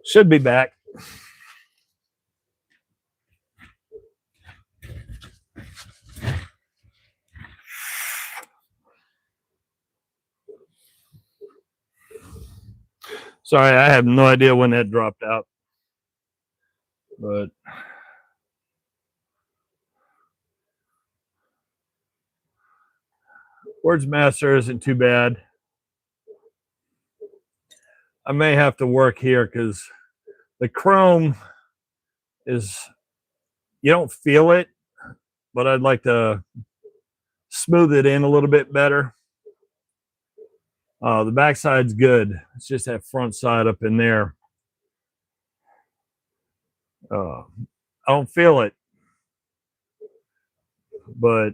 Should be back. Sorry, I have no idea when that dropped out. But Words Master isn't too bad. I may have to work here because the chrome is, you don't feel it, but I'd like to smooth it in a little bit better. The backside's good. It's just that front side up in there. I don't feel it, but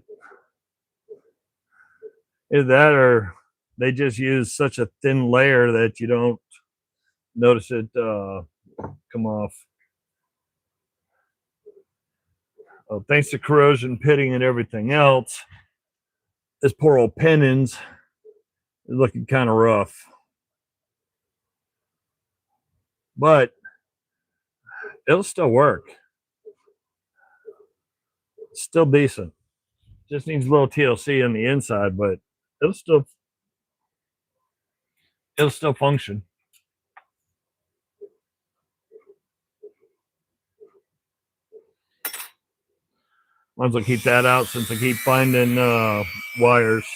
either that or they just use such a thin layer that you don't notice it come off. Thanks to corrosion, pitting, and everything else, this poor old pennons is looking kind of rough. But it'll still work. It's still decent. Just needs a little TLC on the inside, but it'll still function. Might as well keep that out since I keep finding wires.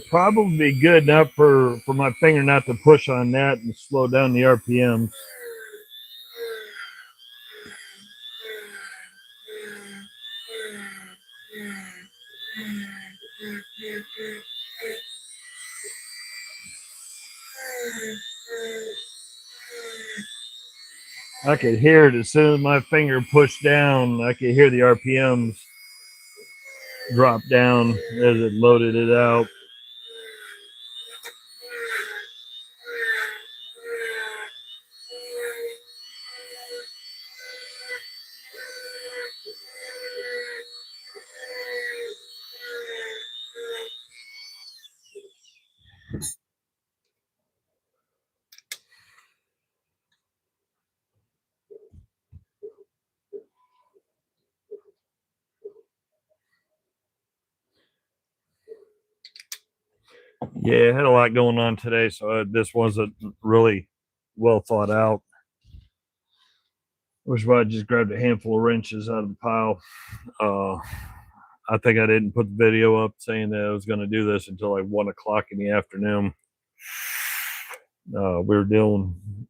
Probably be good enough for my finger not to push on that and slow down the RPM. I could hear it as soon as my finger pushed down. I could hear the RPMs drop down as it loaded it out. Yeah, I had a lot going on today, so this wasn't really well thought out. Wish I just grabbed a handful of wrenches out of the pile. I think I didn't put the video up saying that I was going to do this until like 1 o'clock in the afternoon. We were dealing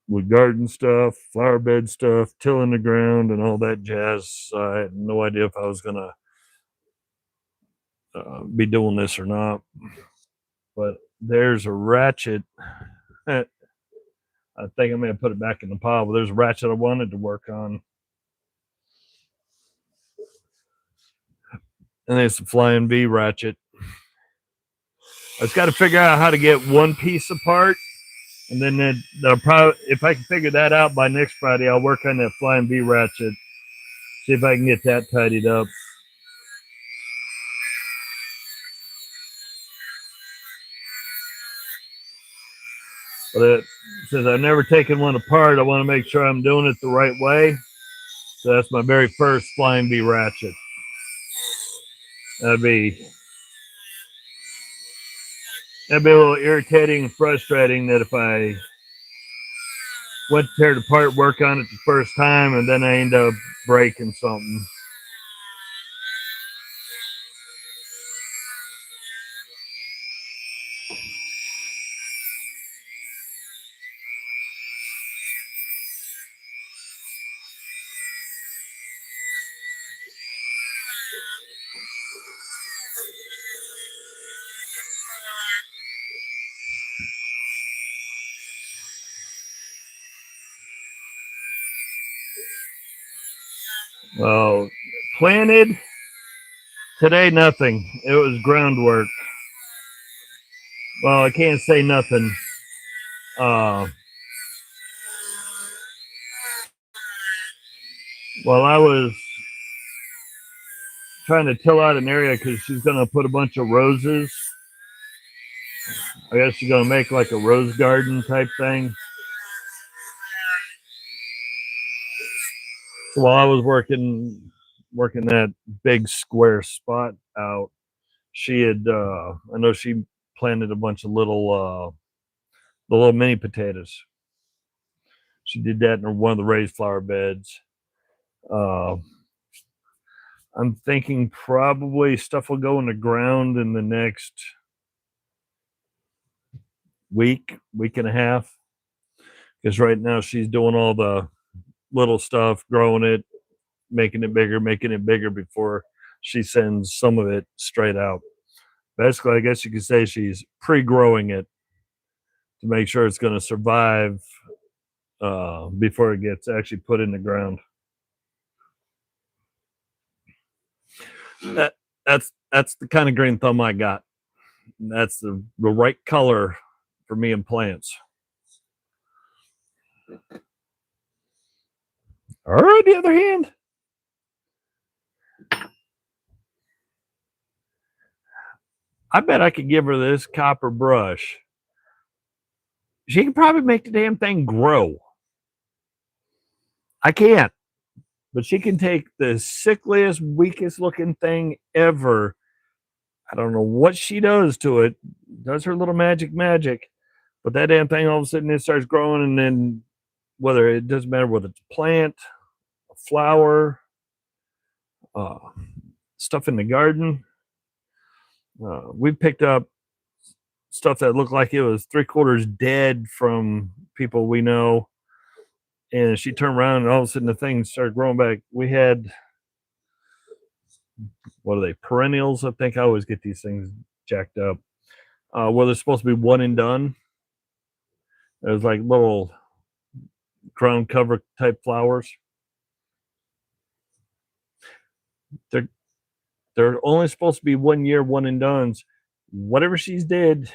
with garden stuff, flower bed stuff, tilling the ground, and all that jazz. So I had no idea if I was gonna be doing this or not. But there's a ratchet. I think I'm gonna put it back in the pile. But there's a ratchet I wanted to work on, and it's a flying V ratchet. I just got to figure out how to get one piece apart, and then they'll probably, if I can figure that out by next Friday, I'll work on that flying V ratchet. See if I can get that tidied up. But since I've never taken one apart, I want to make sure I'm doing it the right way. So that's my very first flying V ratchet. That'd be a little irritating and frustrating that if I went to tear it apart, work on it the first time, and then I end up breaking something. Well, planted today, nothing. It was groundwork. Well, I can't say nothing. Well, I was trying to till out an area because she's going to put a bunch of roses. I guess she's going to make like a rose garden type thing. So while I was working that big square spot out, she had I know she planted a bunch of the little mini potatoes. She did that in one of the raised flower beds. I'm thinking probably stuff will go in the ground in the next week and a half, because right now she's doing all the little stuff, growing it, making it bigger before she sends some of it straight out. Basically, I guess you could say she's pre-growing it to make sure it's going to survive before it gets actually put in the ground. That's the kind of green thumb I got. That's the right color for me and plants. Or on the other hand, I bet I could give her this copper brush. She can probably make the damn thing grow. I can't. But she can take the sickliest, weakest looking thing ever. I don't know what she does to it. Does her little magic. But that damn thing all of a sudden it starts growing, and then whether it doesn't matter whether it's a plant, a flower, uh, stuff in the garden. We picked up stuff that looked like it was 3/4 dead from people we know. And she turned around and all of a sudden the thing started growing back. We had, what are they, perennials? I think I always get these things jacked up. Where they're supposed to be one and done. There's like little ground cover type flowers. They're only supposed to be 1 year, one and done's. Whatever she's did,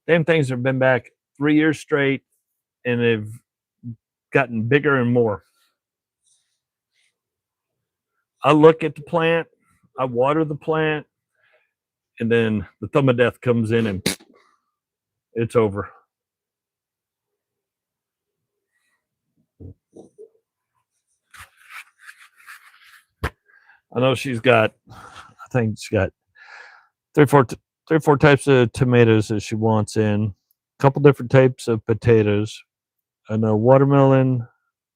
damn things have been back 3 years straight, and they've gotten bigger and more. I look at the plant, I water the plant, and then the thumb of death comes in and it's over. I know she's got, I think she's got three or four types of tomatoes that she wants in, a couple different types of potatoes. I know watermelon,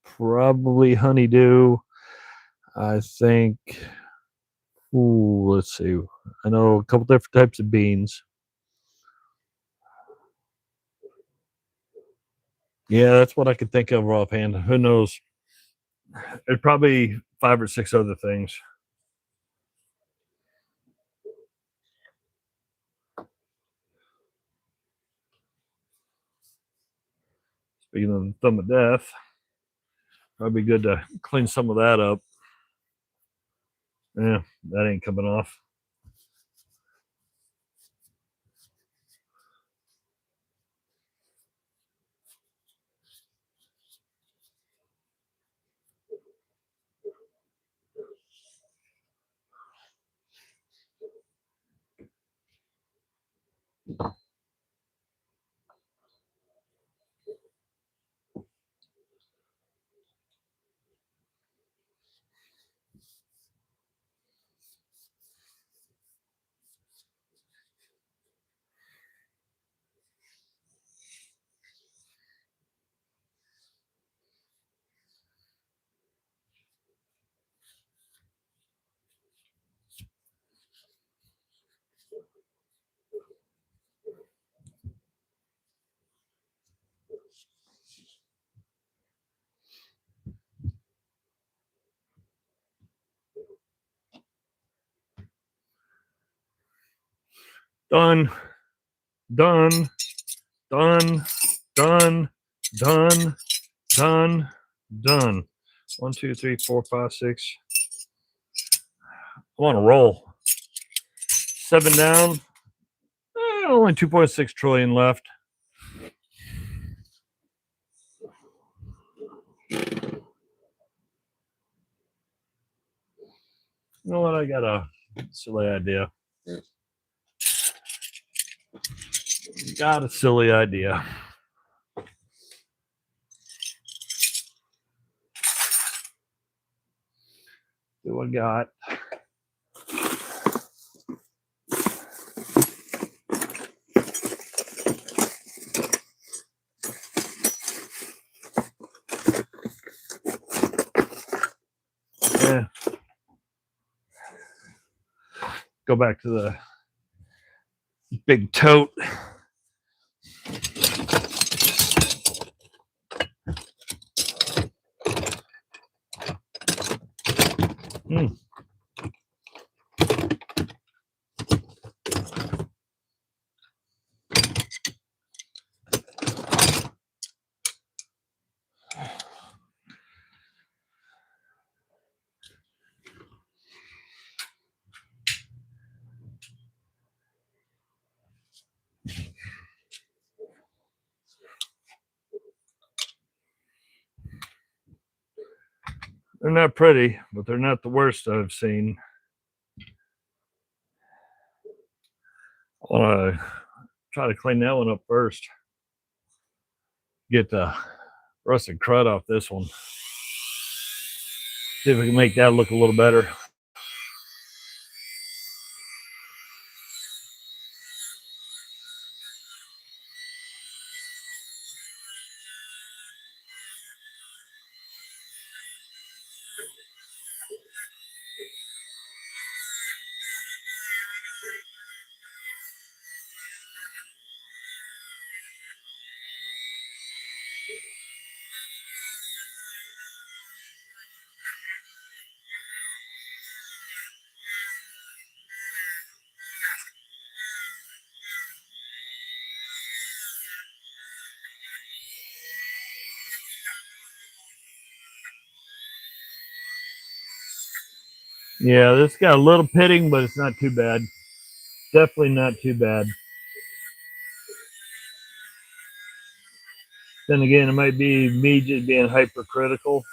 probably honeydew. I think, let's see. I know a couple different types of beans. Yeah, that's what I could think of offhand. Who knows? There's probably 5 or 6 other things. Speaking of the thumb of death, probably good to clean some of that up. Yeah, that ain't coming off. Done, done, done, done, done, done, done. 1, 2, 3, 4, 5, 6. I'm on a roll. 7 down. Only 2.6 trillion left. You know what? I got a silly idea. Got a silly idea. Do I got? Yeah. Go back to the big tote. Mm. They're not pretty, but they're not the worst I've seen. I want to try to clean that one up first. Get the rusted crud off this one. See if we can make that look a little better. Yeah, this got a little pitting, but it's not too bad. Definitely not too bad. Then again, it might be me just being hypercritical.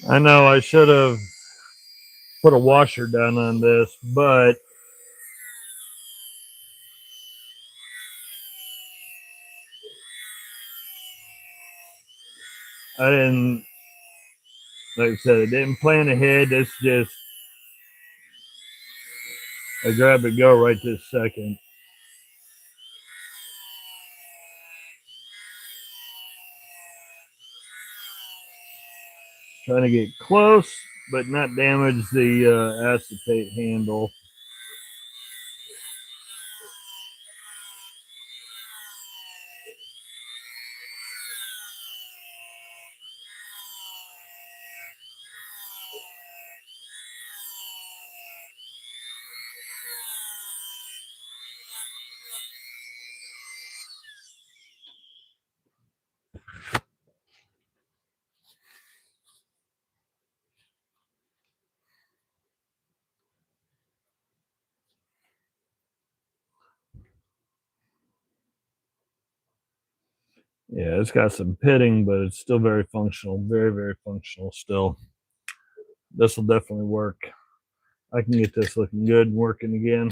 I know I should have put a washer down on this, but I didn't, like I said, I didn't plan ahead. It's just I grab and go right this second. Trying to get close, but not damage the acetate handle. Yeah, it's got some pitting, but it's still very functional. Very, very functional still. This will definitely work. I can get this looking good and working again.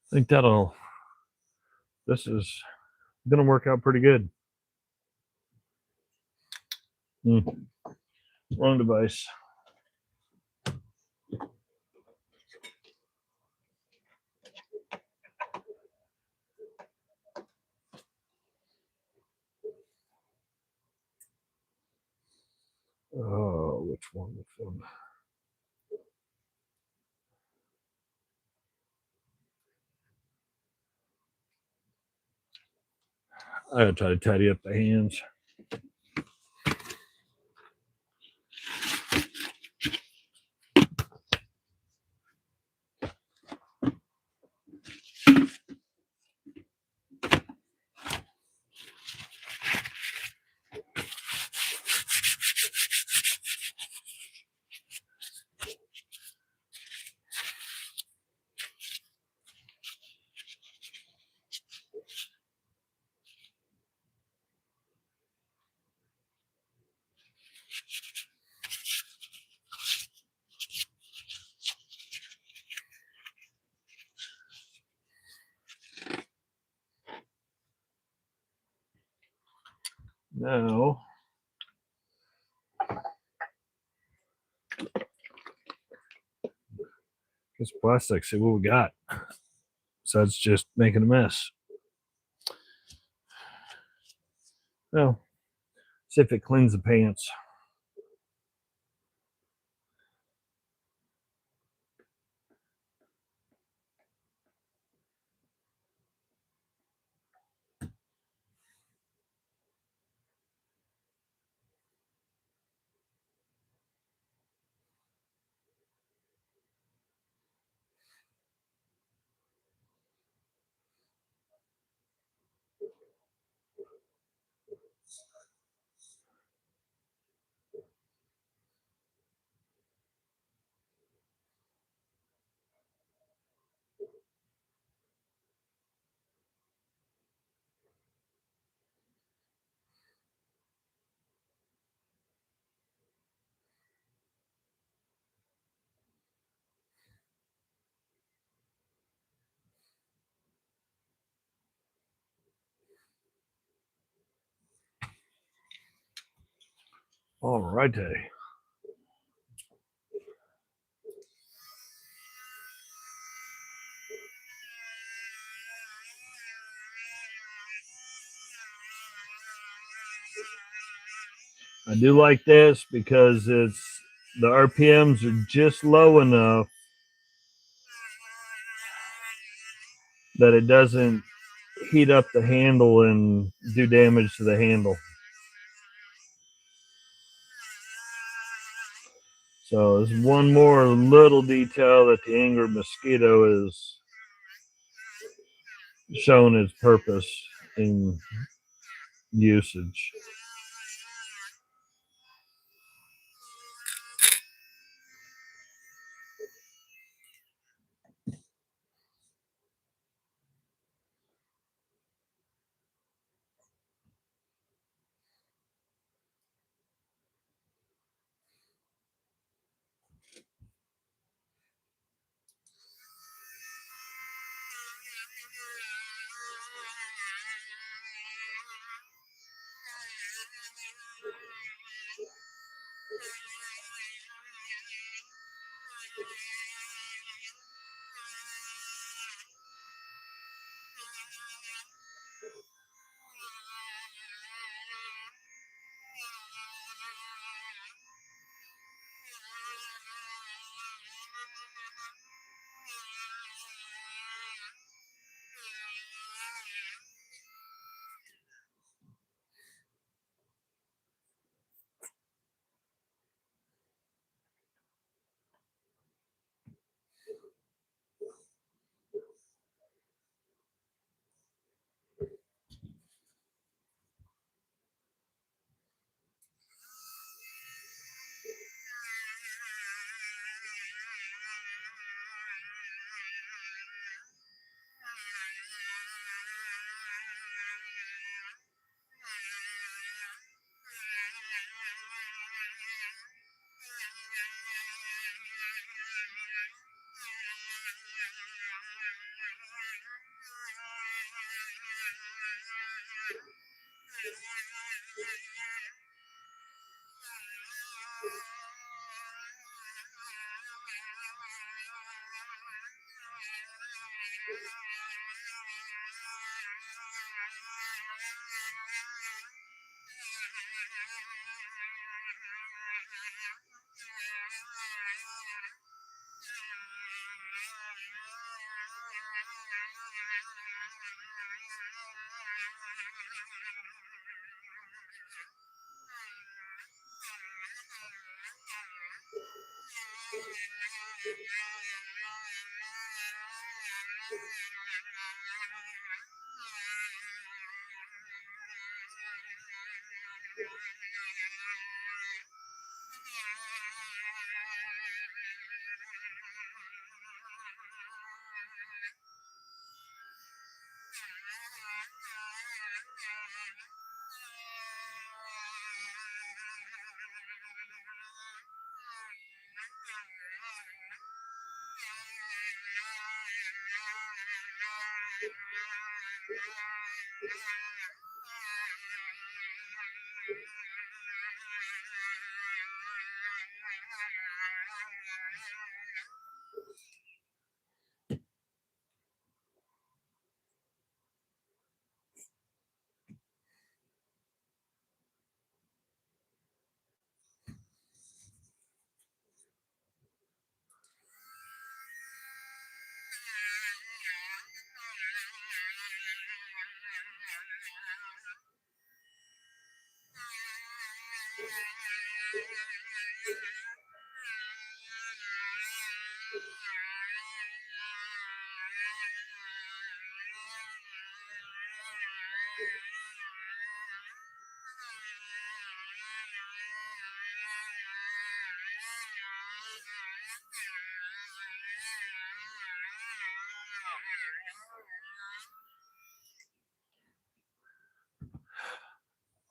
I think this is going to work out pretty good. Wrong device. Oh, which one? I gotta try to tidy up the hands. Now, this plastic, see what we got. So it's just making a mess. Well, see if it cleans the pants. All righty. I do like this because it's the RPMs are just low enough that it doesn't heat up the handle and do damage to the handle. So there's one more little detail that the angry mosquito is shown its purpose in usage.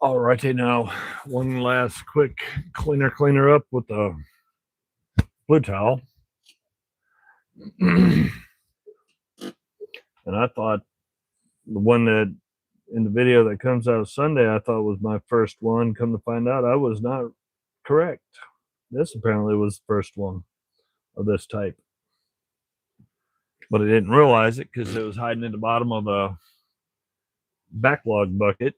All righty, now one last quick cleaner up with the blue towel. And I thought the one that in the video that comes out Sunday, I thought was my first one. Come to find out, I was not correct. This apparently was the first one of this type, but I didn't realize it because it was hiding at the bottom of a backlog bucket.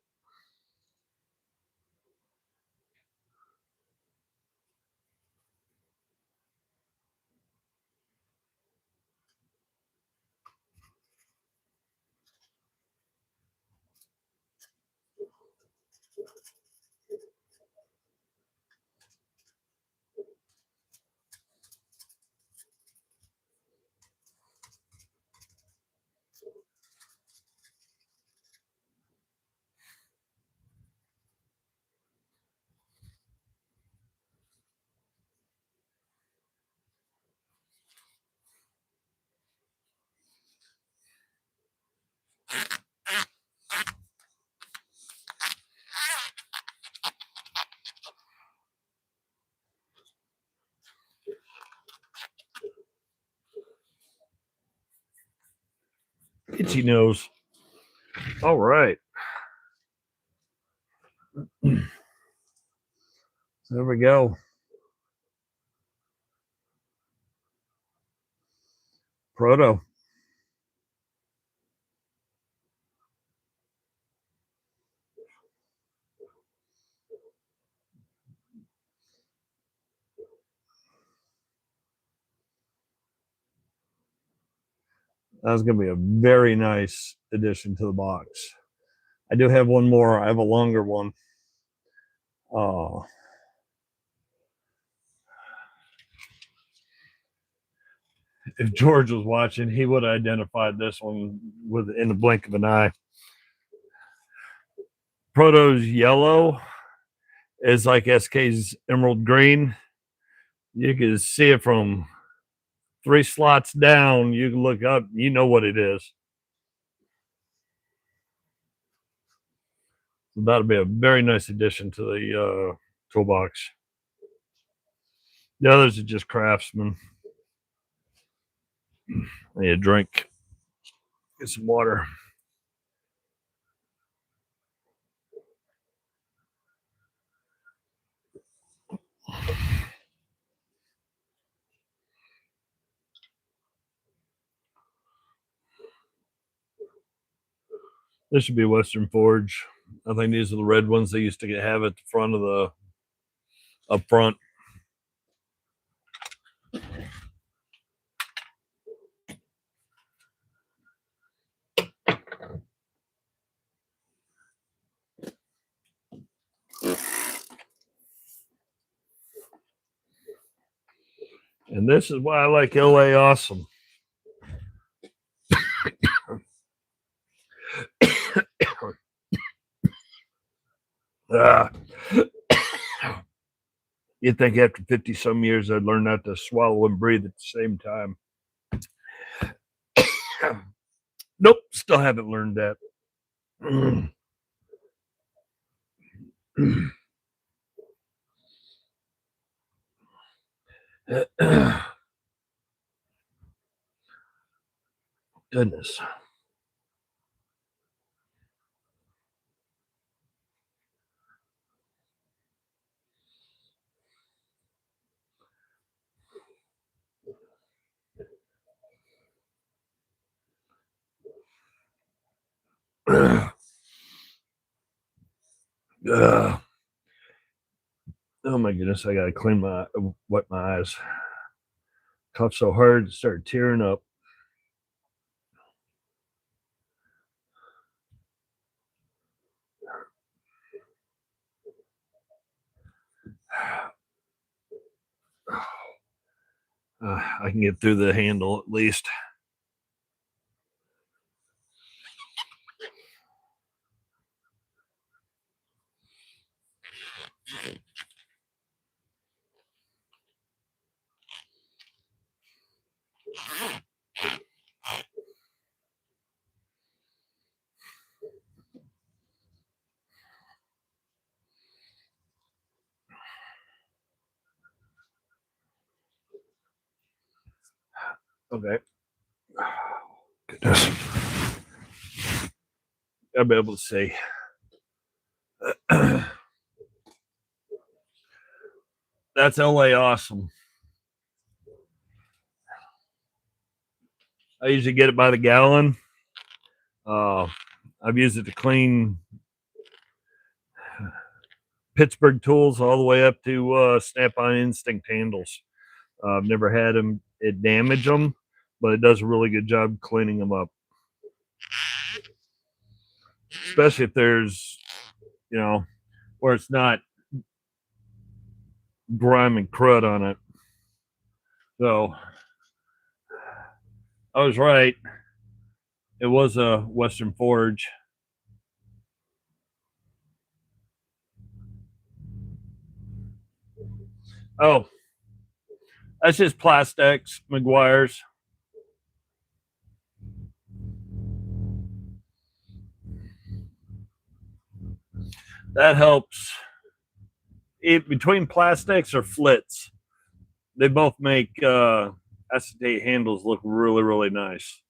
Itchy nose. All right. There we go. Proto. That's going to be a very nice addition to the box. I do have one more. I have a longer one. If George was watching, he would have identified this one in the blink of an eye. Proto's yellow is like SK's emerald green. You can see it from 3 slots down. You can look up, you know what it is. So that'll be a very nice addition to the toolbox. The others are just craftsmen. I need a drink. Get some water. This should be Western Forge. I think these are the red ones they used to have at the front of the up front. And this is why I like LA Awesome. You'd think after 50 some years I'd learn not to swallow and breathe at the same time. Nope, still haven't learned that. Goodness. Oh my goodness, I gotta wet my eyes. Coughed so hard, started tearing up. I can get through the handle at least. Okay. Goodness. I'll be able to see. That's LA Awesome. I usually get it by the gallon. I've used it to clean Pittsburgh tools all the way up to Snap-on Instinct handles. I've never had it damage them, but it does a really good job cleaning them up. Especially if there's, where it's not grime and crud on it. So I was right. It was a Western Forge. Oh, that's just plastics, McGuire's. That helps. Between plastics or flits, they both make acetate handles look really, really nice.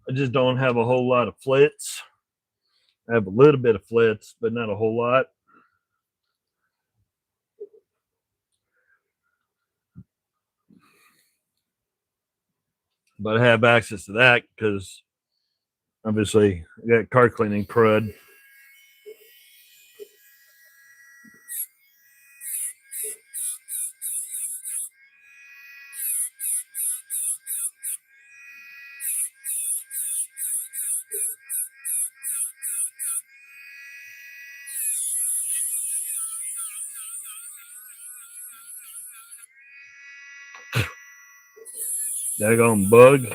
I just don't have a whole lot of flits. I have a little bit of flits, but not a whole lot. But I have access to that because obviously I got car cleaning crud. Daggone bug.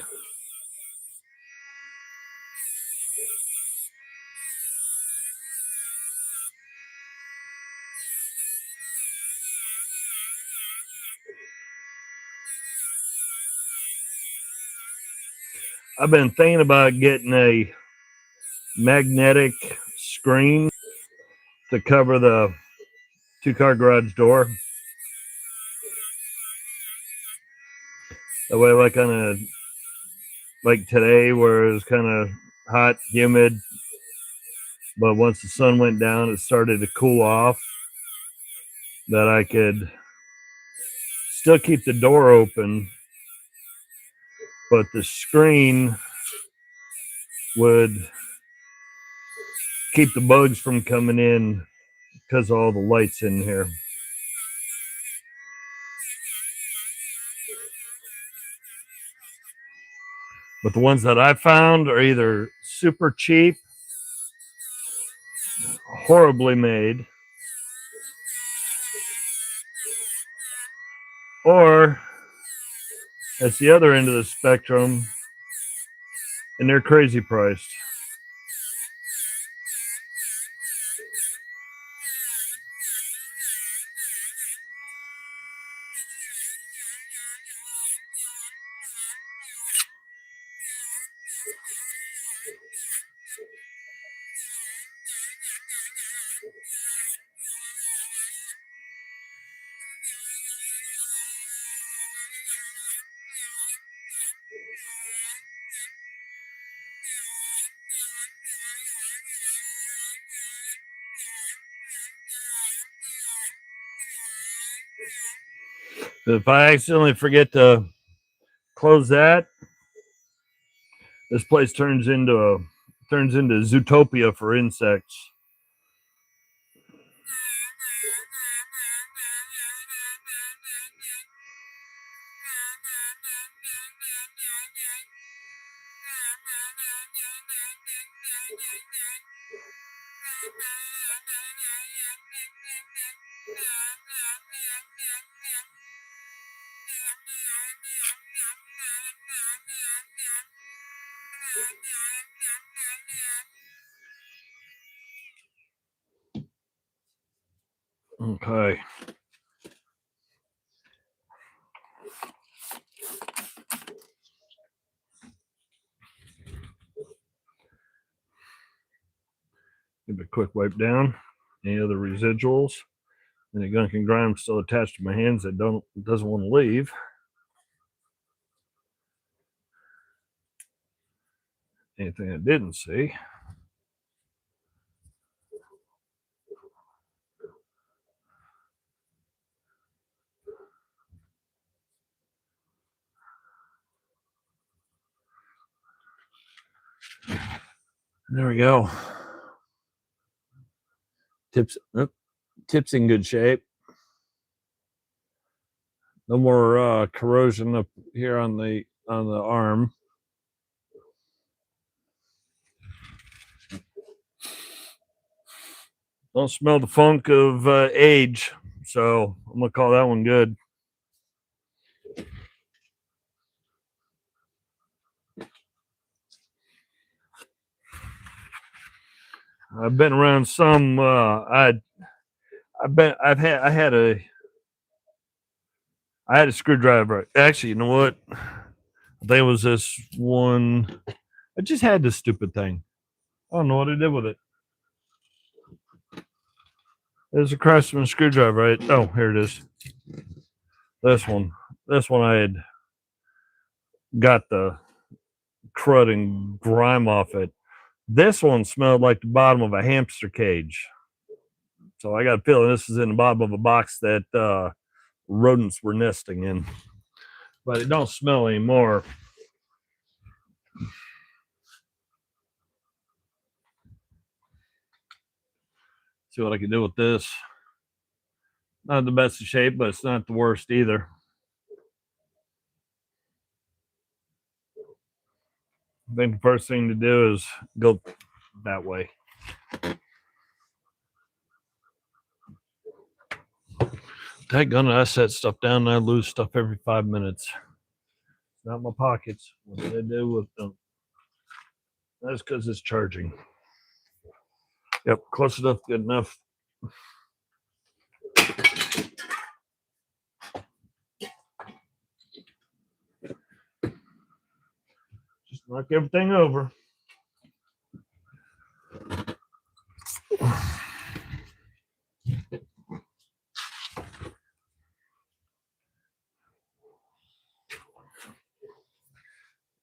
I've been thinking about getting a magnetic screen to cover the 2-car garage door. That way, like on a like today, where it was kind of hot, humid, but once the sun went down, it started to cool off. That I could still keep the door open, but the screen would keep the bugs from coming in because of all the lights in here. But the ones that I found are either super cheap, horribly made, or it's the other end of the spectrum and they're crazy priced. If I accidentally forget to close that, this place turns into Zootopia for insects. Okay. Give it a quick wipe down. Any other residuals? Any gunk and grime still attached to my hands that doesn't want to leave. Anything I didn't see. There we go. Tip's in good shape. No more corrosion up here on the arm. Don't smell the funk of age, so I'm gonna call that one good. I've been around some. I had a screwdriver. Actually, you know what? I think it was this one. I just had this stupid thing. I don't know what I did with it. There's a Craftsman screwdriver, right? Oh, here it is. This one. I had got the crud and grime off it. This one smelled like the bottom of a hamster cage. So I got a feeling this is in the bottom of a box that rodents were nesting in. But it don't smell anymore. See what I can do with this. Not the best of shape, but it's not the worst either. I think the first thing to do is go that way. Daggone it, I set stuff down and I lose stuff every 5 minutes. It's not my pockets. What did I do with them? That's because it's charging. Yep, close enough, good enough. Just knock everything over.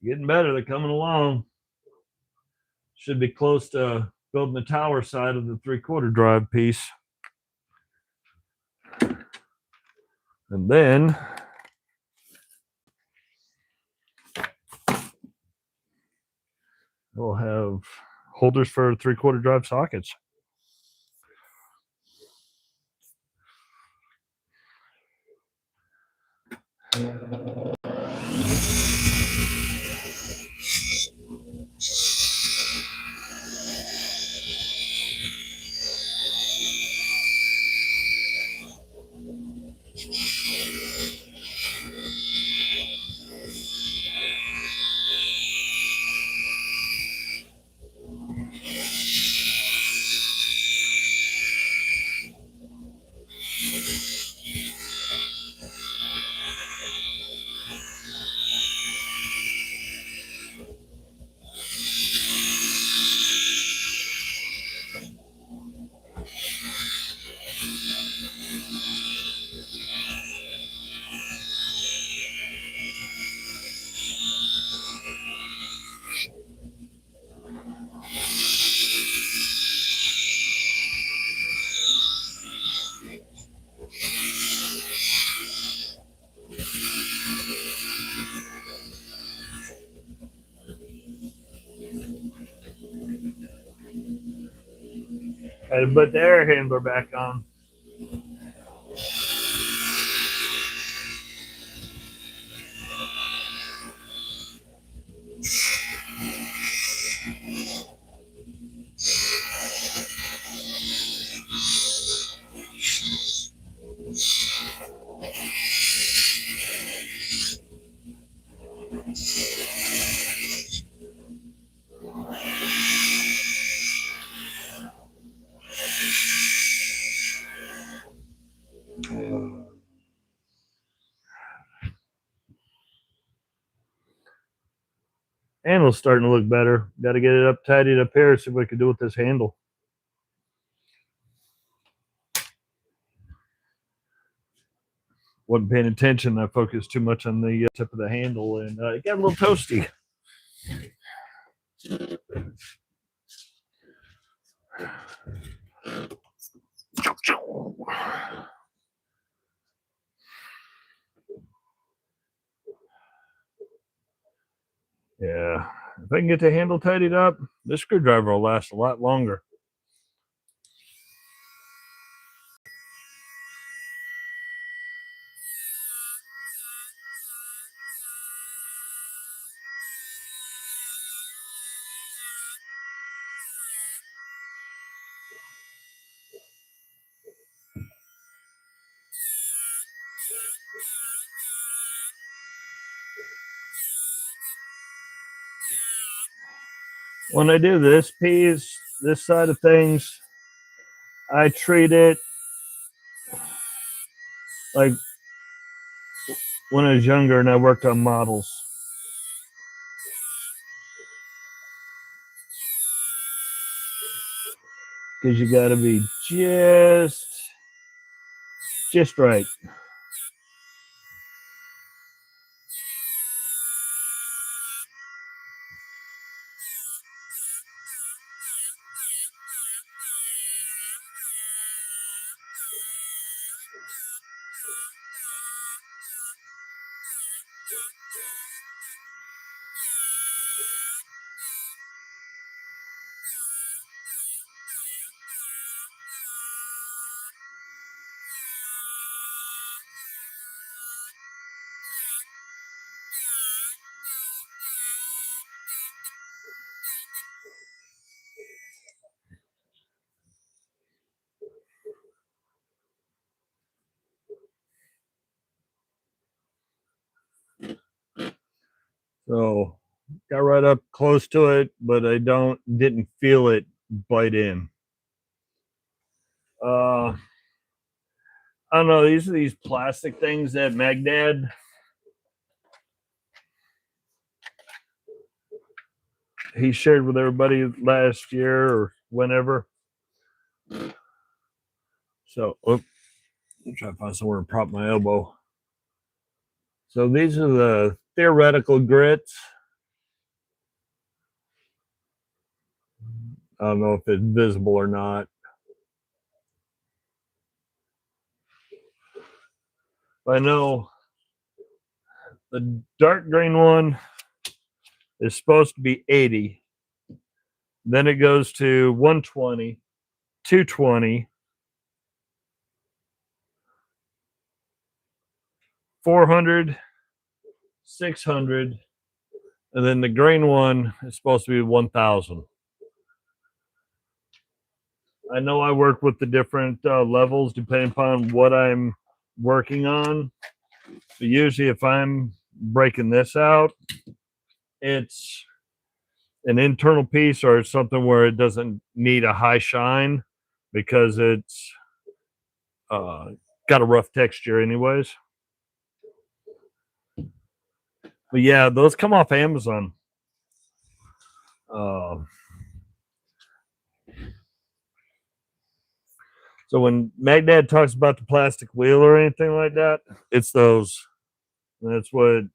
Getting better, they're coming along. Should be close to building the tower side of the 3/4 drive piece. And then we'll have holders for 3/4 drive sockets. Had to put the air handler back on. Handle's starting to look better. Got to get it up, tidied up here, see what we can do with this handle. Wasn't paying attention. I focused too much on the tip of the handle, and it got a little toasty. Yeah, if I can get the handle tidied up, this screwdriver will last a lot longer. When I do this piece, this side of things, I treat it like when I was younger and I worked on models. Because you got to be just right. So got right up close to it, but I didn't feel it bite in. I don't know. These are these plastic things that Magdad he shared with everybody last year or whenever. So, I'm trying to find somewhere to prop my elbow. So these are the theoretical grits. I don't know if it's visible or not. But I know the dark green one is supposed to be 80. Then it goes to 120, 220, 400, 600, and then the green one is supposed to be 1,000. I know I work with the different levels depending upon what I'm working on. But usually, if I'm breaking this out, it's an internal piece or it's something where it doesn't need a high shine because it's uh, got a rough texture, anyways. But yeah, those come off Amazon. So when Magdad talks about the plastic wheel or anything like that, it's those. That's what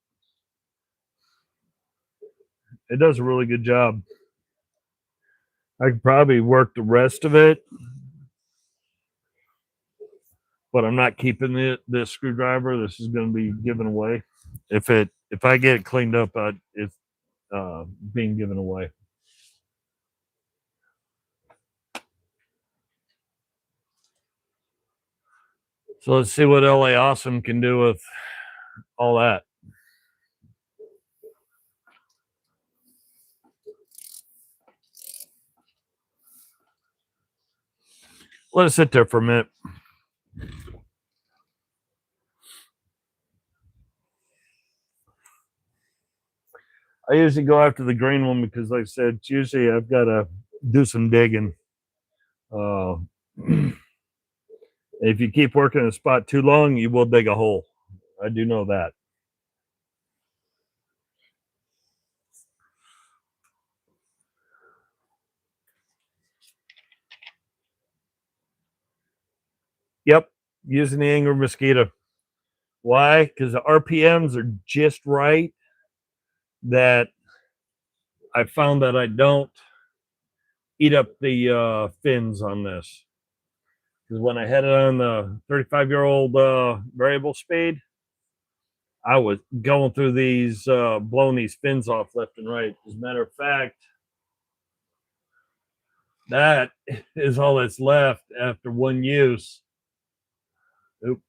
it does a really good job. I could probably work the rest of it, but I'm not keeping this screwdriver. This is going to be given away. If I get it cleaned up, it's being given away. So let's see what LA Awesome can do with all that. Let it sit there for a minute. I usually go after the green one because, like I said, usually I've got to do some digging. If you keep working a spot too long, you will dig a hole. I do know that. Yep, using the angry mosquito. Why? Because the RPMs are just right. That I found that I don't eat up the fins on this. Because when I had it on the 35-year-old variable speed, I was going through these, blowing these fins off left and right. As a matter of fact, that is all that's left after one use. Oop.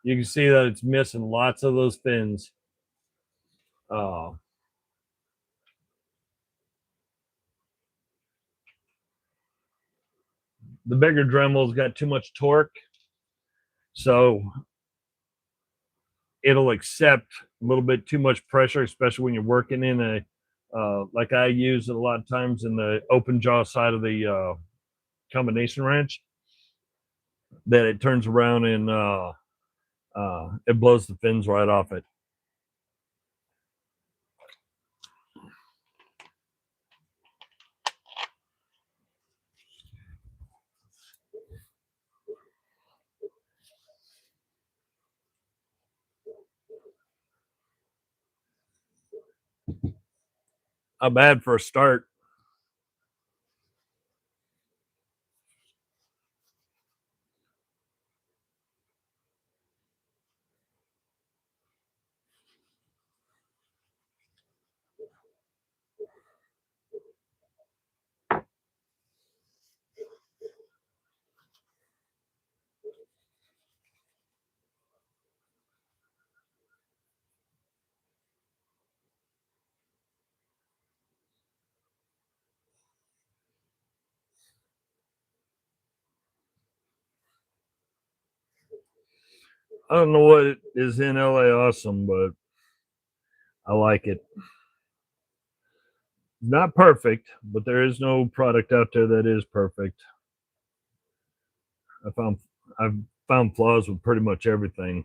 You can see that it's missing lots of those fins. Uh, the bigger Dremel's got too much torque, so it'll accept a little bit too much pressure, especially when you're working in a like I use it a lot of times in the open jaw side of the combination wrench. That it turns around and it blows the fins right off it. Not bad for a start. I don't know what is in LA Awesome, but I like it. Not perfect, but there is no product out there that is perfect. I found I've found flaws with pretty much everything.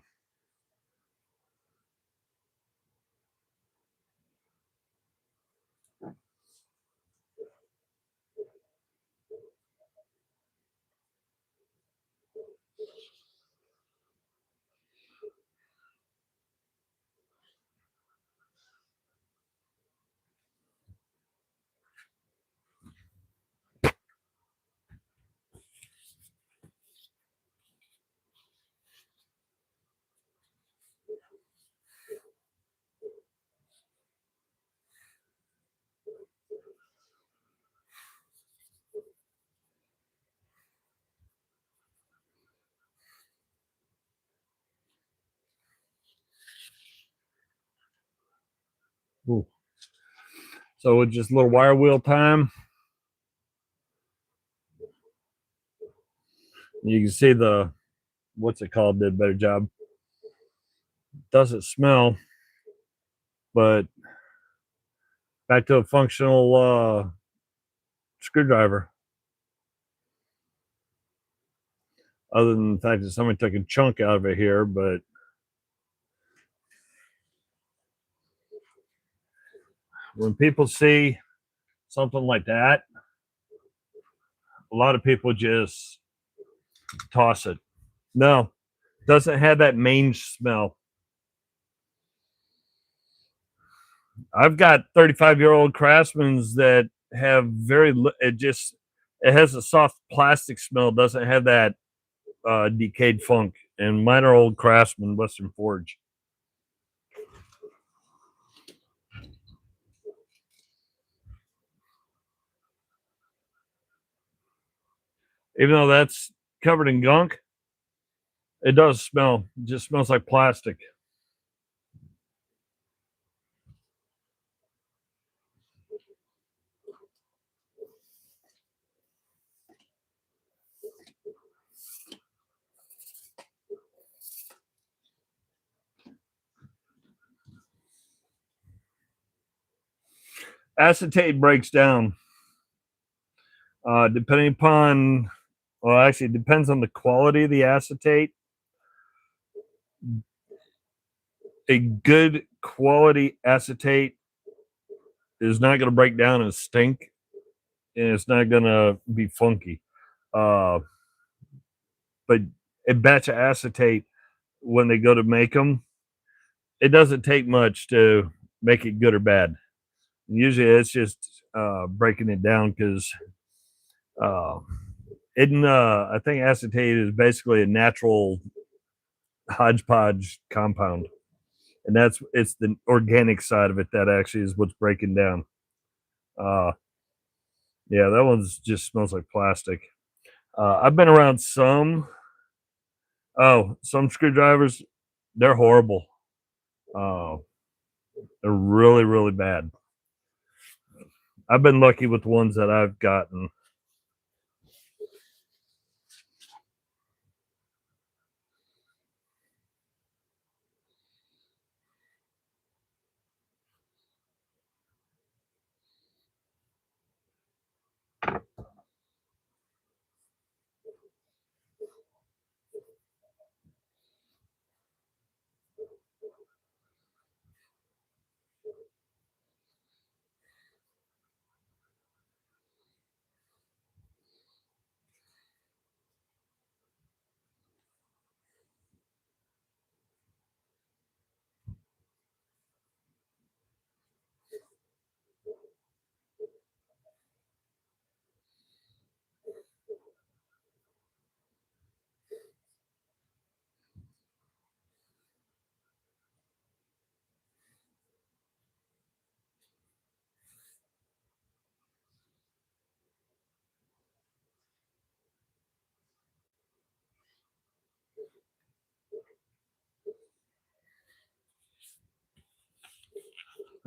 Ooh. So with just a little wire wheel time, you can see the what's it called did a better job. Doesn't smell, but back to a functional screwdriver. Other than the fact that somebody took a chunk out of it here, but when people see something like that, a lot of people just toss it. No, doesn't have that mange smell. I've got 35-year-old Craftsmans that have it has a soft plastic smell, doesn't have that decayed funk. And mine are old Craftsman Western Forge. Even though that's covered in gunk, it does smell. It just smells like plastic. Acetate breaks down depending upon, well, actually, it depends on the quality of the acetate. A good quality acetate is not going to break down and stink, and it's not going to be funky. Uh, but a batch of acetate, when they go to make them, it doesn't take much to make it good or bad. Usually, it's just breaking it down because uh, I think acetate is basically a natural hodgepodge compound, and it's the organic side of it that actually is what's breaking down. Uh, yeah, that one's just smells like plastic. I've been around some screwdrivers. They're horrible. Uh, they're really, really bad. I've been lucky with the ones that I've gotten.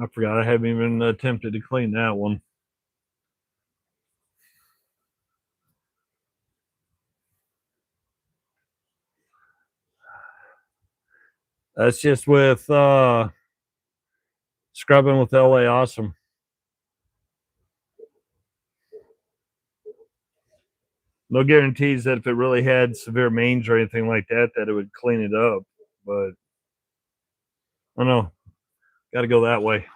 I forgot I haven't even attempted to clean that one. That's just with scrubbing with LA Awesome. No guarantees that if it really had severe mange or anything like that, that it would clean it up. But I don't know. Got to go that way.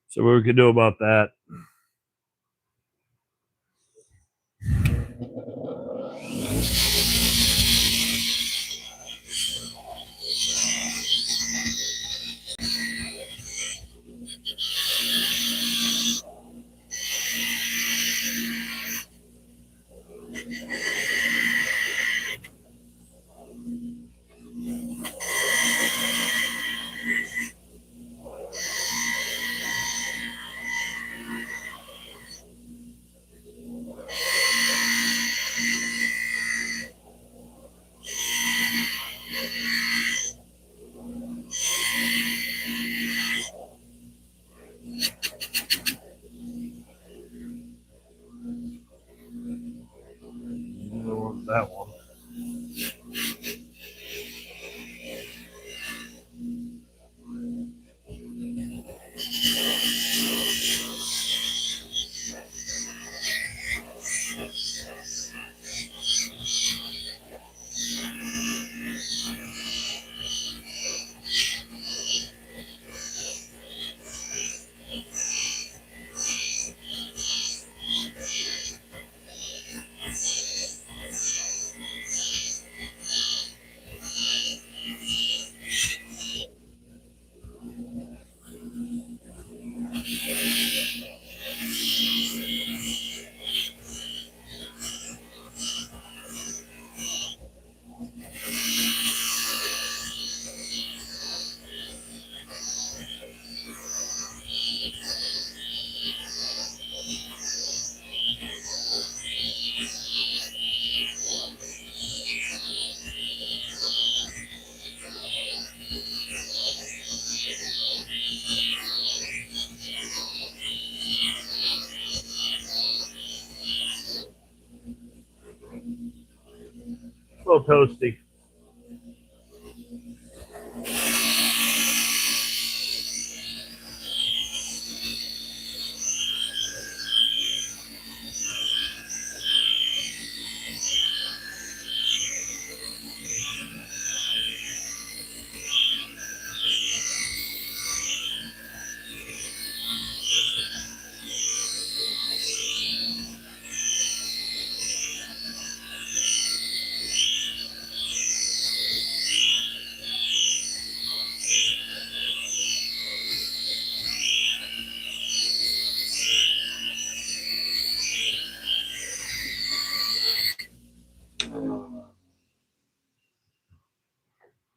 So what we could do about that? That one. A little toasty.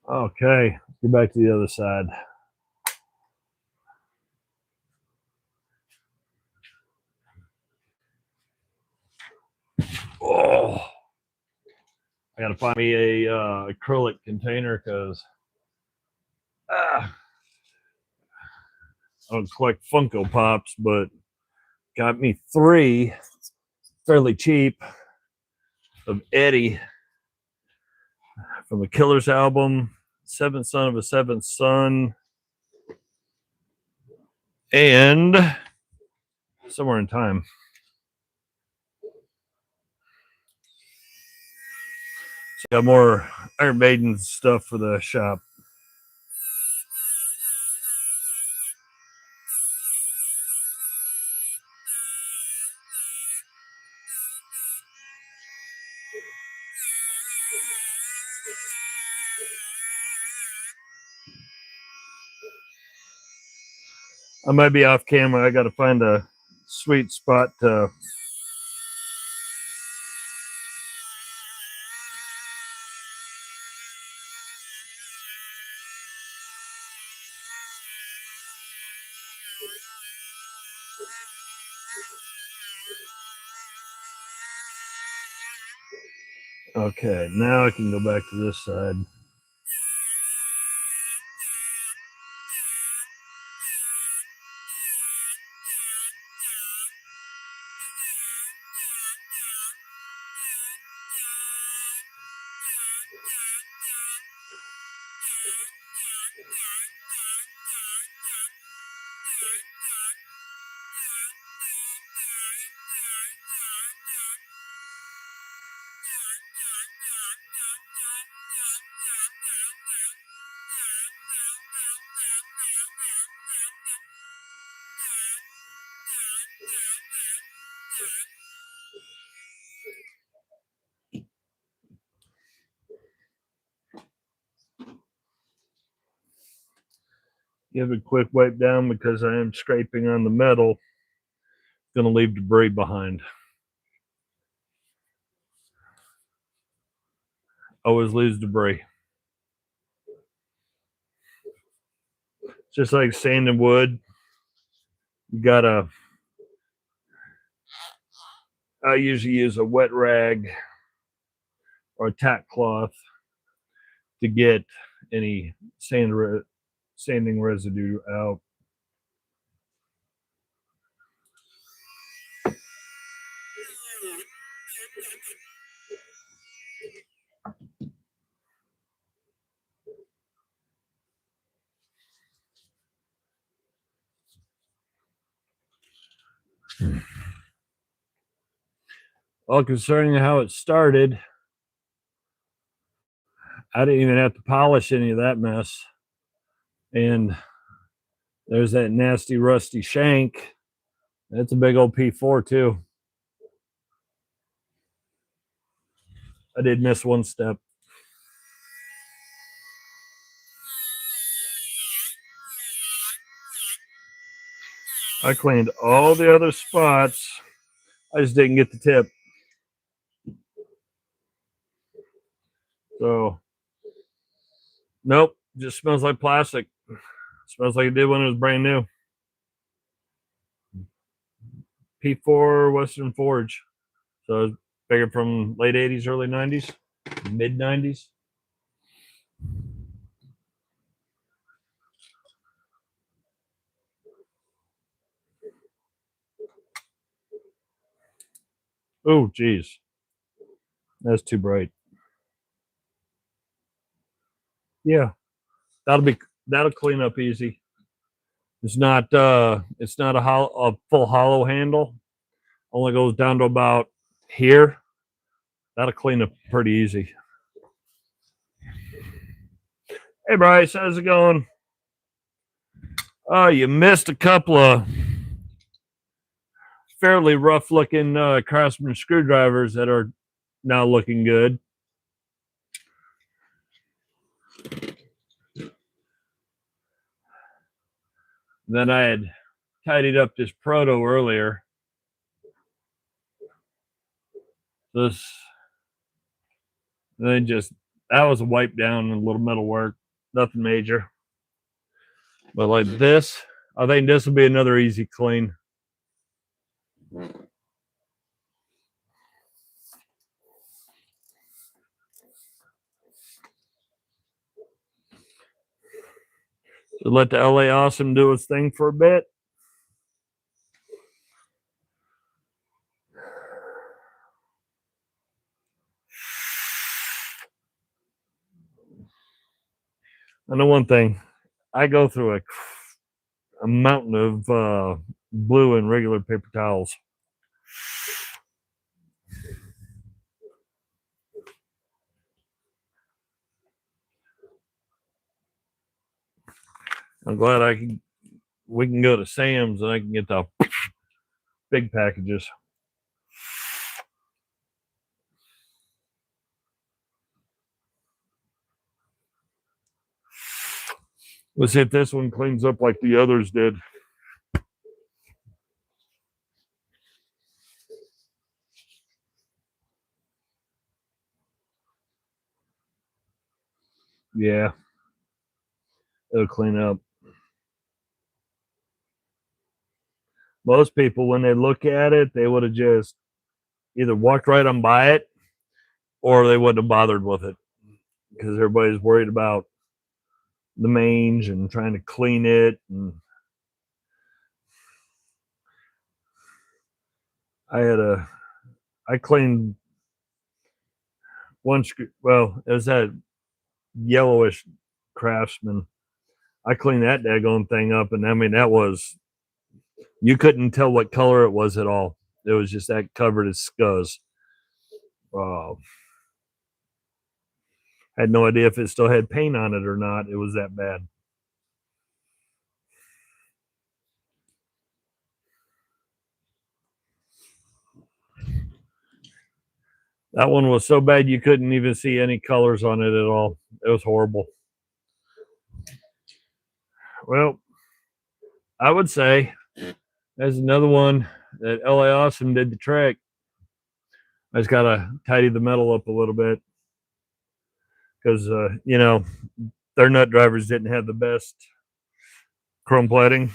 Okay, let's get back to the other side. Oh, I gotta find me a acrylic container because I don't collect Funko Pops, but got me 3 fairly cheap of Eddie from the Killers album, Seventh Son of a Seventh Son, and Somewhere in Time. So got more Iron Maiden stuff for the shop. I might be off camera. I got to find a sweet spot to. Okay, now I can go back to this side. Give it a quick wipe down because I am scraping on the metal. Going to leave debris behind. Always leaves debris. Just like sanding wood, you gotta. I usually use a wet rag or a tack cloth to get any sanding residue out. Well, concerning how it started, I didn't even have to polish any of that mess. And there's that nasty rusty shank. That's a big old P4 too. I did miss one step. I cleaned all the other spots. I just didn't get the tip. So, nope, just smells like plastic. Smells like it did when it was brand new. P4 Western Forge. So it's bigger from late 80s, early 90s, mid 90s. Oh, geez. That's too bright. Yeah, that'll clean up easy. It's not a full hollow handle. Only goes down to about here. That'll clean up pretty easy. Hey Bryce, how's it going? Oh, you missed a couple of fairly rough looking Craftsman screwdrivers that are now looking good. Then I had tidied up this proto earlier. This, then just, that was a wipe down and a little metal work, nothing major. But like this, I think this will be another easy clean. So let the LA Awesome do its thing for a bit. I know one thing. I go through a mountain of blue and regular paper towels. I'm glad we can go to Sam's and I can get the big packages. Let's see if this one cleans up like the others did. Yeah, it'll clean up. Most people, when they look at it, they would have just either walked right on by it or they wouldn't have bothered with it because everybody's worried about the mange and trying to clean it. And I cleaned one screw. Well, it was that yellowish Craftsman. I cleaned that daggone thing up, and I mean that was, you couldn't tell what color it was at all. It was just that covered as scuzz. Had no idea if it still had paint on it or not. It was that bad. That one was so bad you couldn't even see any colors on it at all. It was horrible. Well, I would say there's another one that LA Awesome did the trick. I just gotta tidy the metal up a little bit because their nut drivers didn't have the best chrome plating.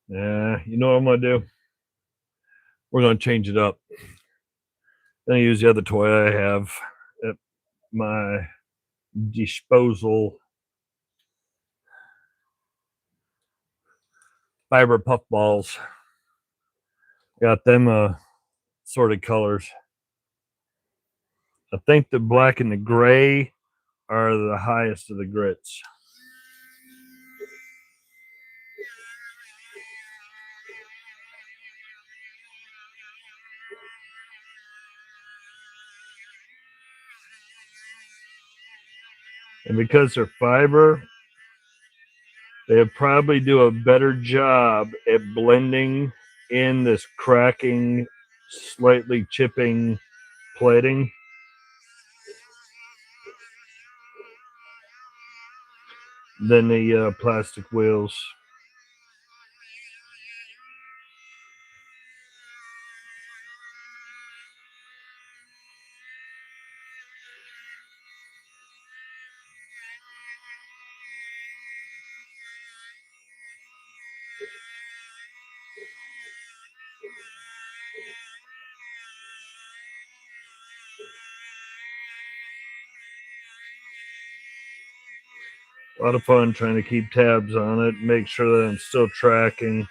Yeah, you know what I'm gonna do? We're gonna change it up. I'm gonna use the other toy I have at my disposal. Fiber puff balls. Got them sorted colors. I think the black and the gray are the highest of the grits. And because they're fiber, they probably do a better job at blending in this cracking, slightly chipping plating than the plastic wheels. A lot of fun trying to keep tabs on it, make sure that I'm still tracking.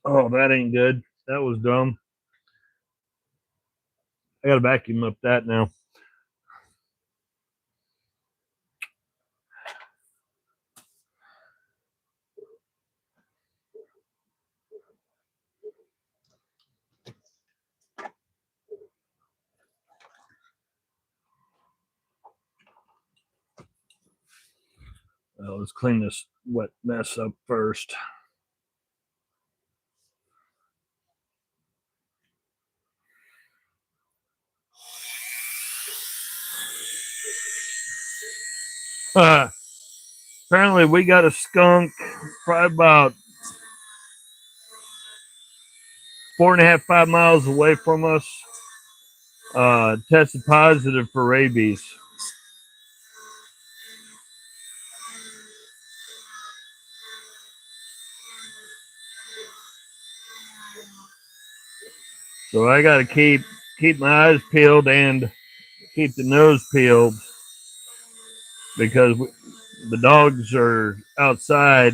Oh, that ain't good. That was dumb. I gotta vacuum up that now. Let's clean this wet mess up first. Apparently, we got a skunk probably about 4.5, 5 miles away from us. Tested positive for rabies. So I got to keep my eyes peeled and keep the nose peeled because the dogs are outside.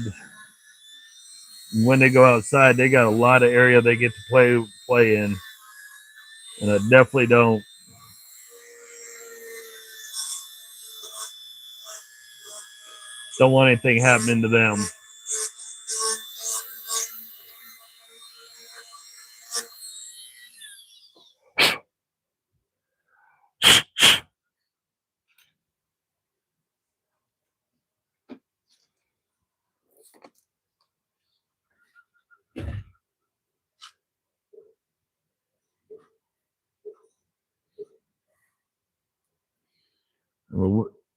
When they go outside, they got a lot of area they get to play in, and I definitely don't want anything happening to them.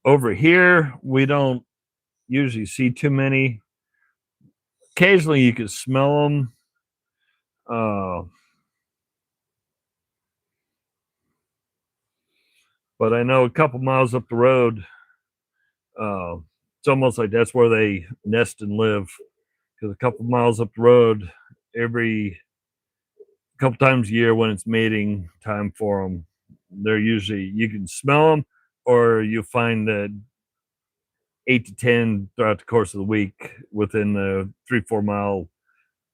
Over here, we don't usually see too many. Occasionally, you can smell them. But I know a couple miles up the road, it's almost like that's where they nest and live. Because a couple miles up the road, every couple times a year when it's mating time for them, they're usually, you can smell them, or you find that 8 to 10 throughout the course of the week within the 3-4 mile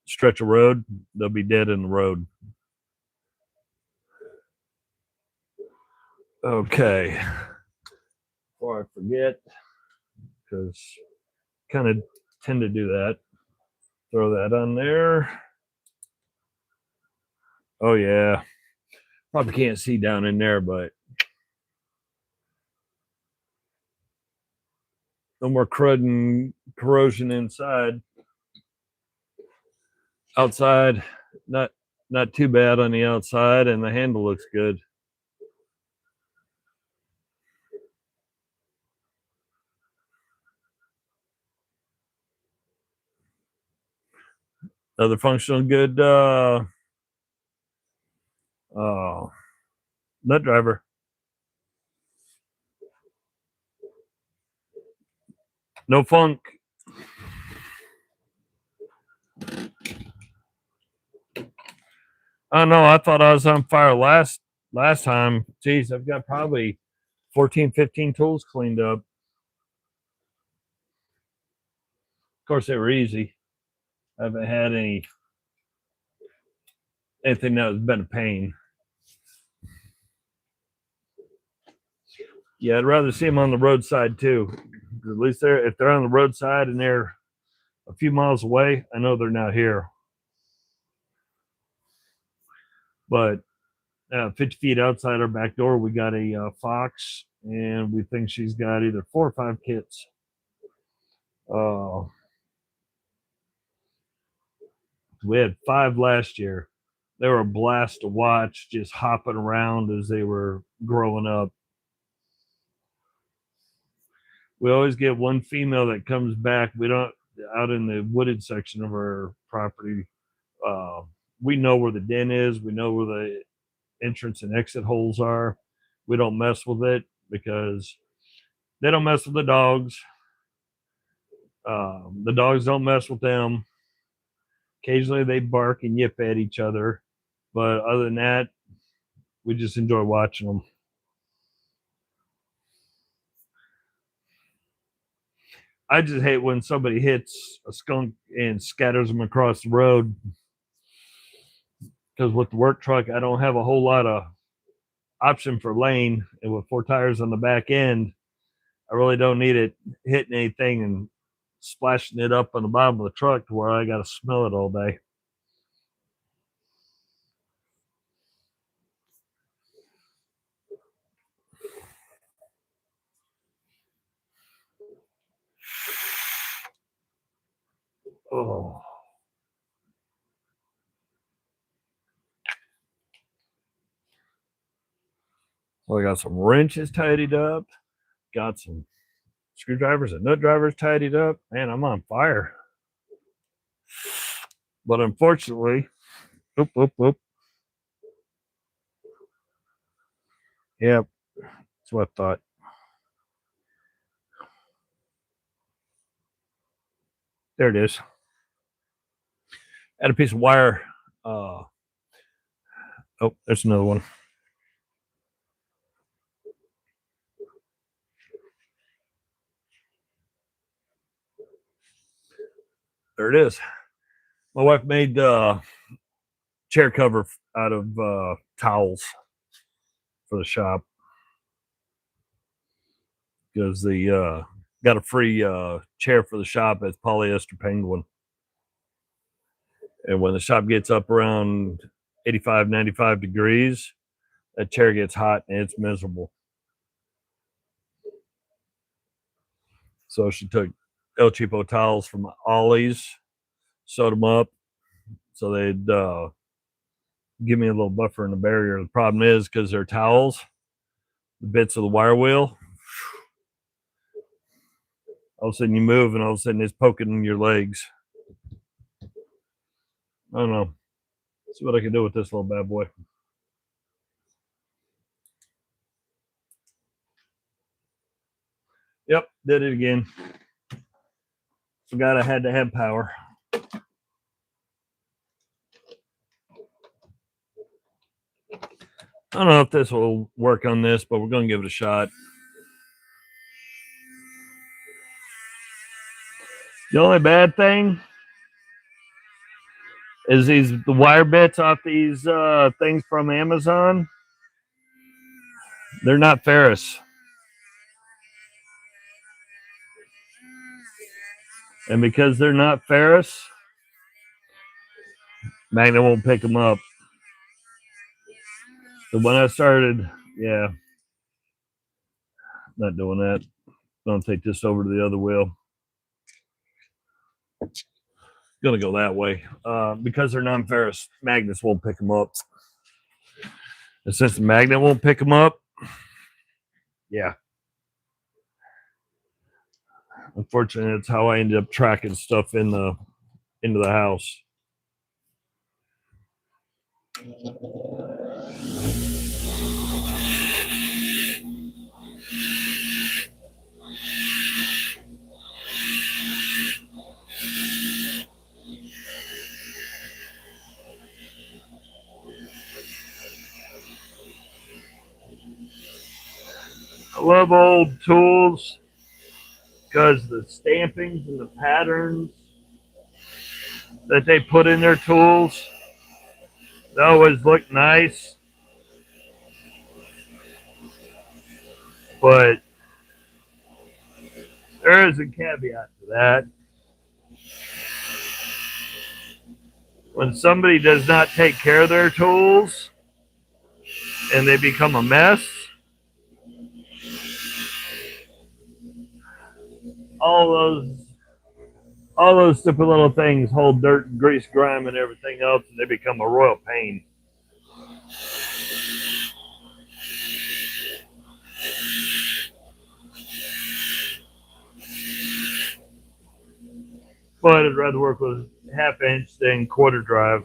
stretch of road, they'll be dead in the road. Okay, before I forget, because kind of tend to do that, throw that on there. Oh yeah, probably can't see down in there, but no more crud and corrosion inside. Outside, not too bad on the outside, and the handle looks good. Another functional good nut driver. No funk. Oh no, I thought I was on fire last time. Geez, I've got probably 14, 15 tools cleaned up. Of course, they were easy. I haven't had anything that has been a pain. Yeah, I'd rather see them on the roadside too. At least if they're on the roadside and they're a few miles away, I know they're not here. But 50 feet outside our back door, we got a fox, and we think she's got either 4 or 5 kits. We had 5 last year. They were a blast to watch, just hopping around as they were growing up. We always get one female that comes back. We don't, out in the wooded section of our property. We know where the den is. We know where the entrance and exit holes are. We don't mess with it because they don't mess with the dogs. The dogs don't mess with them. Occasionally they bark and yip at each other, but other than that, we just enjoy watching them. I just hate when somebody hits a skunk and scatters them across the road, because with the work truck, I don't have a whole lot of option for lane, and with 4 tires on the back end, I really don't need it hitting anything and splashing it up on the bottom of the truck to where I got to smell it all day. Oh. Well, I got some wrenches tidied up, got some screwdrivers and nut drivers tidied up. Man, I'm on fire. But unfortunately, oop, oop, oop. Yep, that's what I thought. There it is. Add a piece of wire. Oh, there's another one. There it is. My wife made chair cover out of towels for the shop, because the got a free chair for the shop as polyester penguin. And when the shop gets up around 85, 95 degrees, that chair gets hot and it's miserable. So she took El Cheapo towels from Ollie's, sewed them up so they'd give me a little buffer and a barrier. The problem is, because they're towels, the bits of the wire wheel, All of a sudden you move and all of a sudden it's poking in your legs. I don't know. Let's see what I can do with this little bad boy. Yep, did it again. Forgot I had to have power. I don't know if this will work on this, but we're going to give it a shot. The only bad thing is the wire bits off these things from Amazon. They're not ferrous. And because they're not ferrous, magnet won't pick them up. So when I started, yeah, not doing that. Gonna take this over to the other wheel. Gonna go that way. Because they're non-ferrous, magnets won't pick them up. And since the magnet won't pick them up, yeah. Unfortunately, that's how I ended up tracking stuff into the house. I love old tools because the stampings and the patterns that they put in their tools, they always look nice. But there is a caveat to that. When somebody does not take care of their tools and they become a mess, all those stupid little things hold dirt and grease, grime, and everything else, and they become a royal pain. But I'd rather work with half-inch than quarter drive.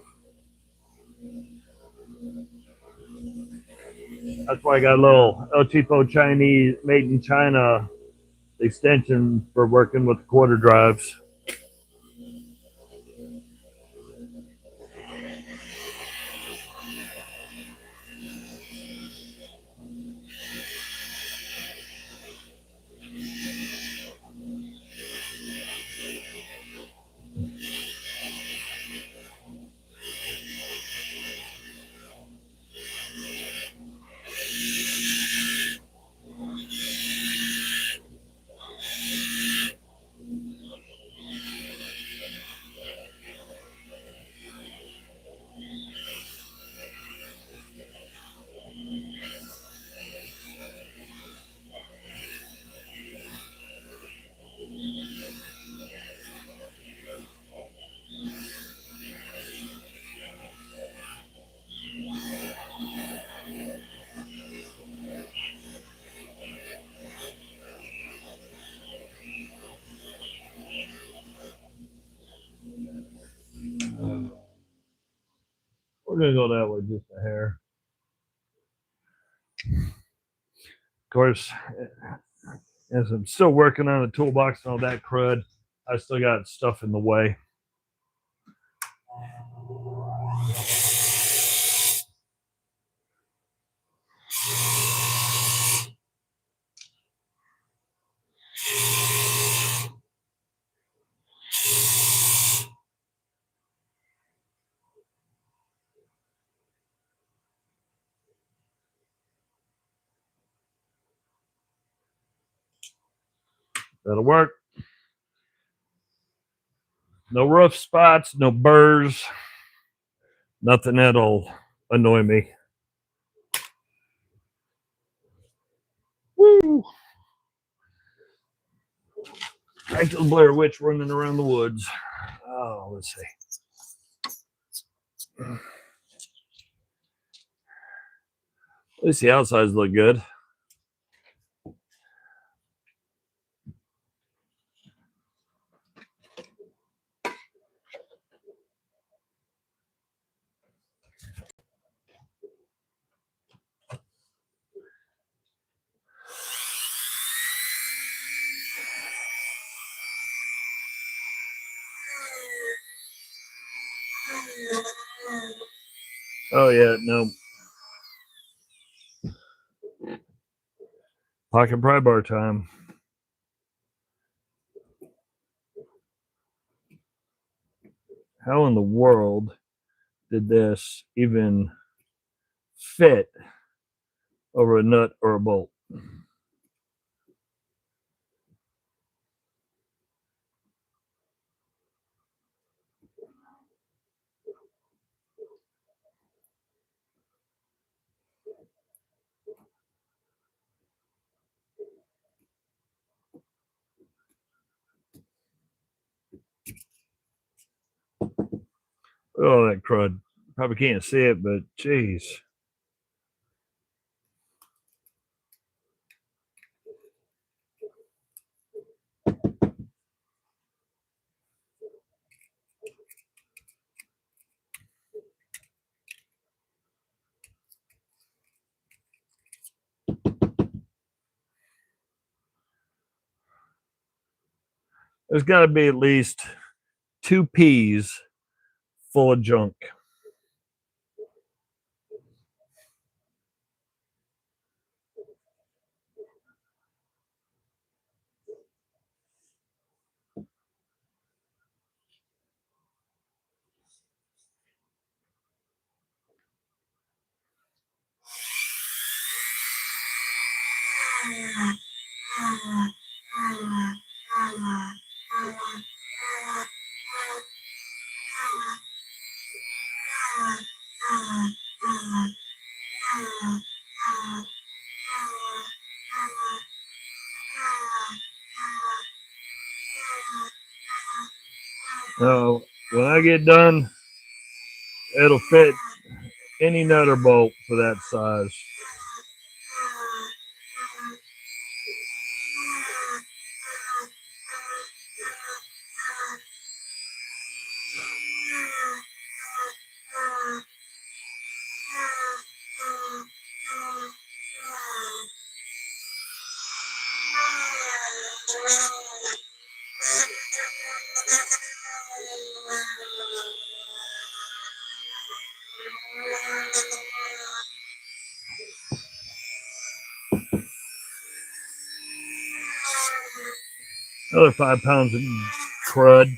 That's why I got a little El Cheapo Chinese made in China extension for working with quarter drives. We're gonna go that way just a hair. Of course, as I'm still working on the toolbox and all that crud, I still got stuff in the way. That'll work. No rough spots, no burrs, nothing that'll annoy me. Woo! Back to the Blair Witch running around the woods. Oh, let's see. At least the outsides look good. Oh yeah, no. Pocket pry bar time. How in the world did this even fit over a nut or a bolt? Oh, that crud. Probably can't see it, but geez. There's got to be at least 2 peas full of junk. So when I get done, it'll fit any nut or bolt for that size. Another 5 pounds of crud.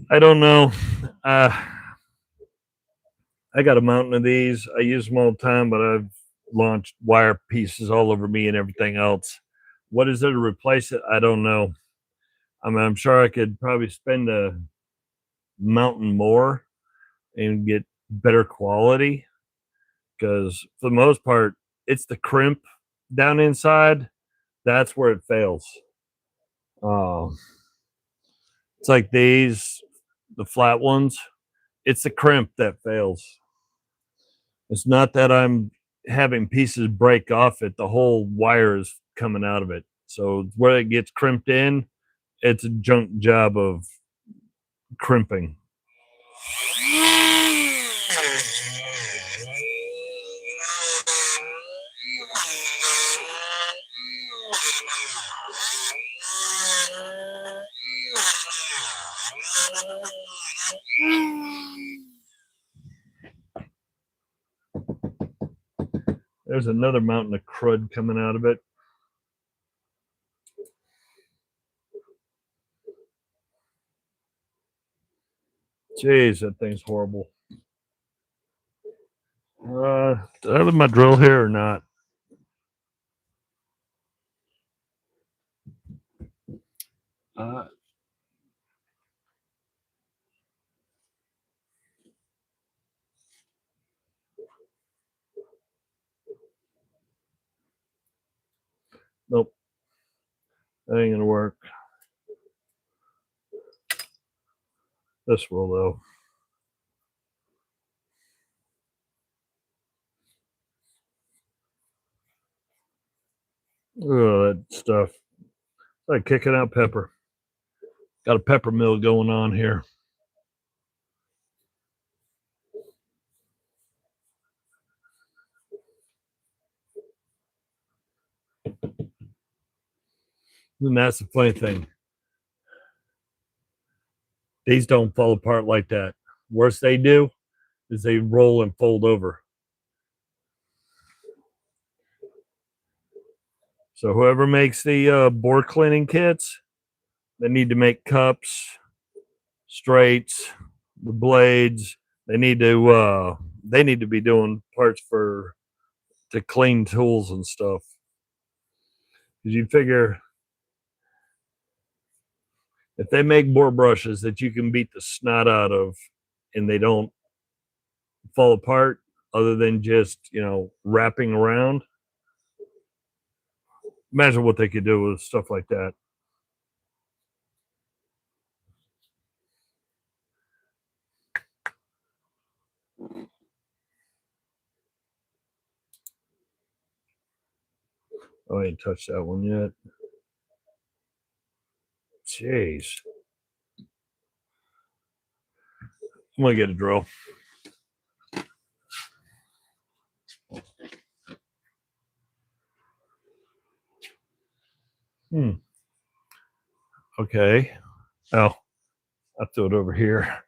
I don't know. Uh, I got a mountain of these. I use them all the time, but I've launched wire pieces all over me and everything else. What is there to replace it? I don't know. I mean, I'm sure I could probably spend a mountain more and get better quality because for the most part, it's the crimp down inside. That's where it fails. Um, it's like these, the flat ones. It's the crimp that fails. It's not that I'm having pieces break off it. The whole wire is coming out of it. So where it gets crimped in, it's a junk job of crimping. There's another mountain of crud coming out of it. Jeez, that thing's horrible. Did I leave my drill here or not? Uh, nope, that ain't gonna work. This will though. Oh, that stuff. It's like kicking out pepper. Got a pepper mill going on here. And that's the funny thing. These don't fall apart like that. Worst they do is they roll and fold over. So whoever makes the board cleaning kits, they need to make cups, straights, the blades. They need to be doing parts for to clean tools and stuff. Because you figure if they make board brushes that you can beat the snot out of and they don't fall apart other than just, wrapping around, imagine what they could do with stuff like that. Oh, I ain't touched that one yet. Jeez. I'm gonna get a drill. Okay. Oh, I'll throw it over here.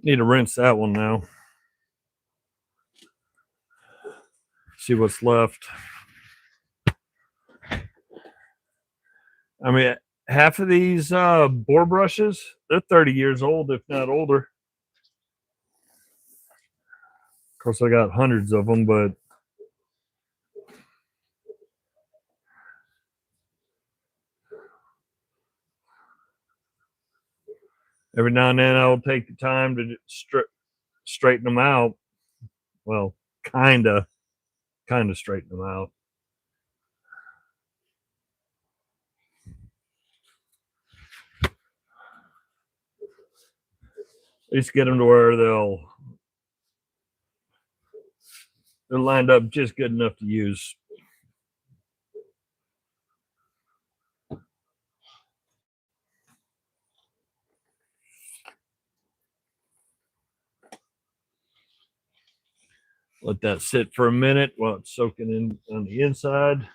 Need to rinse that one now. See what's left. I mean, half of these board brushes, they're 30 years old, if not older. Of course, I got hundreds of them, but every now and then I'll take the time to straighten them out. Well, kinda straighten them out. At least get them to where they're lined up just good enough to use. Let that sit for a minute while it's soaking in on the inside.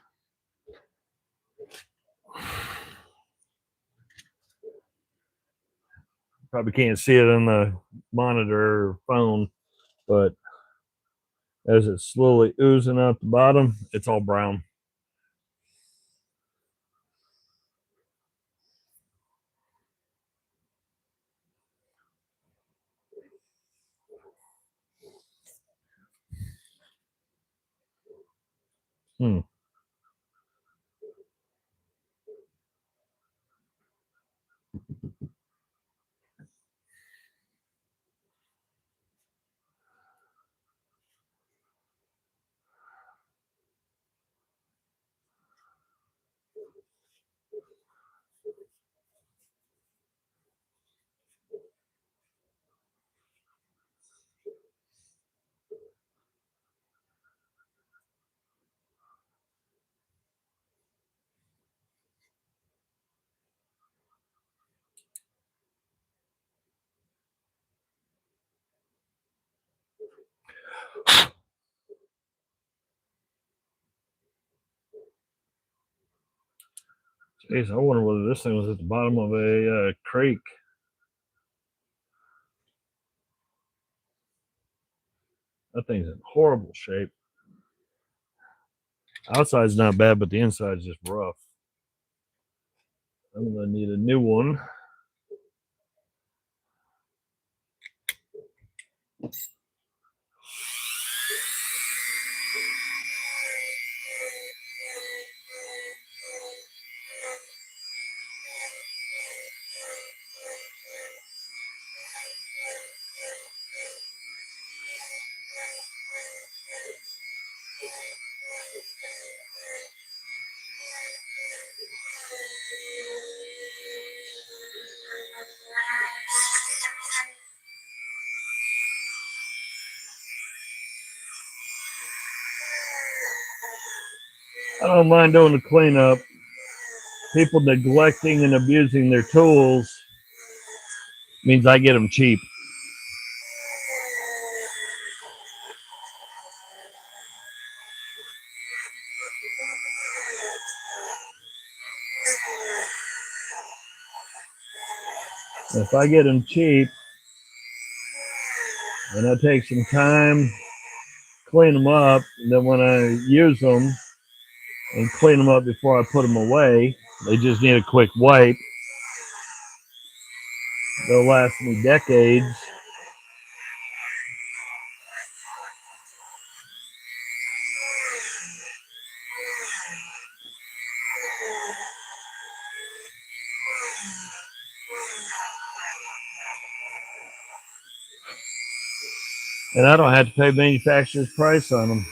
Probably can't see it on the monitor or phone, but as it's slowly oozing out the bottom, it's all brown. Hmm. Jeez, I wonder whether this thing was at the bottom of a creek. That thing's in horrible shape. Outside's not bad, but the inside's just rough. I'm gonna need a new one. I don't mind doing the cleanup. People neglecting and abusing their tools means I get them cheap. If I get them cheap and I take some time, clean them up, and then when I use them and clean them up before I put them away, they just need a quick wipe. They'll last me decades. And I don't have to pay manufacturer's price on them.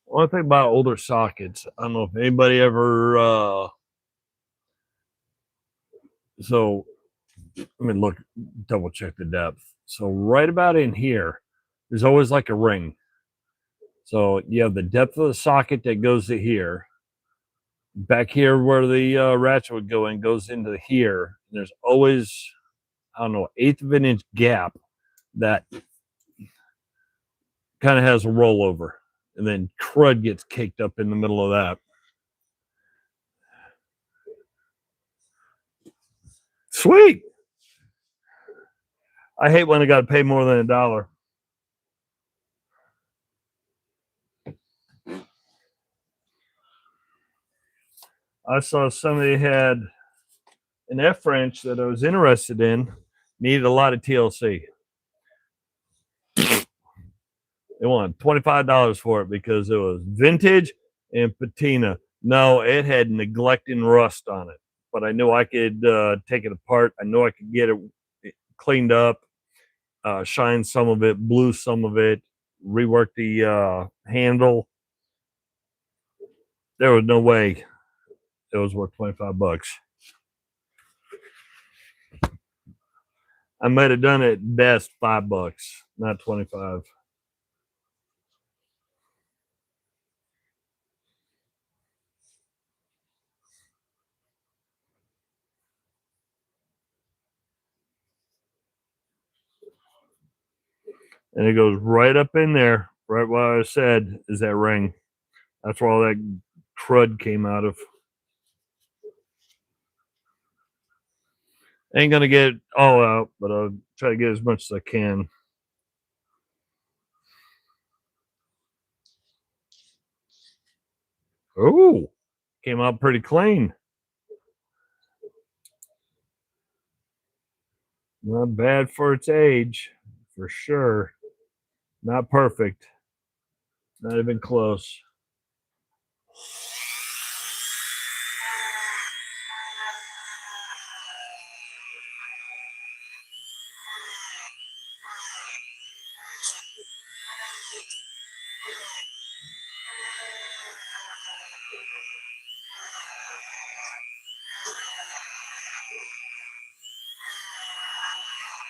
One thing about older sockets, I don't know if anybody ever so let me look, double check the depth. So right about in here, there's always like a ring. So you have the depth of the socket that goes to here. Back here where the ratchet would go in goes into here. There's always, I don't know, 1/8 of an inch gap that kind of has a rollover. And then crud gets caked up in the middle of that. Sweet. I hate when I got to pay more than $1. I saw somebody had an F wrench that I was interested in, needed a lot of TLC. They wanted $25 for it because it was vintage and patina. No, it had neglect and rust on it, but I knew I could take it apart. I knew I could get it cleaned up, shine some of it, blue some of it, rework the handle. There was no way it was worth $25. I might have done it at best $5, not 25. And it goes right up in there, right where I said is that ring. That's where all that crud came out of. Ain't gonna get it all out, but I'll try to get as much as I can. Oh, came out pretty clean. Not bad for its age, for sure. Not perfect. Not even close.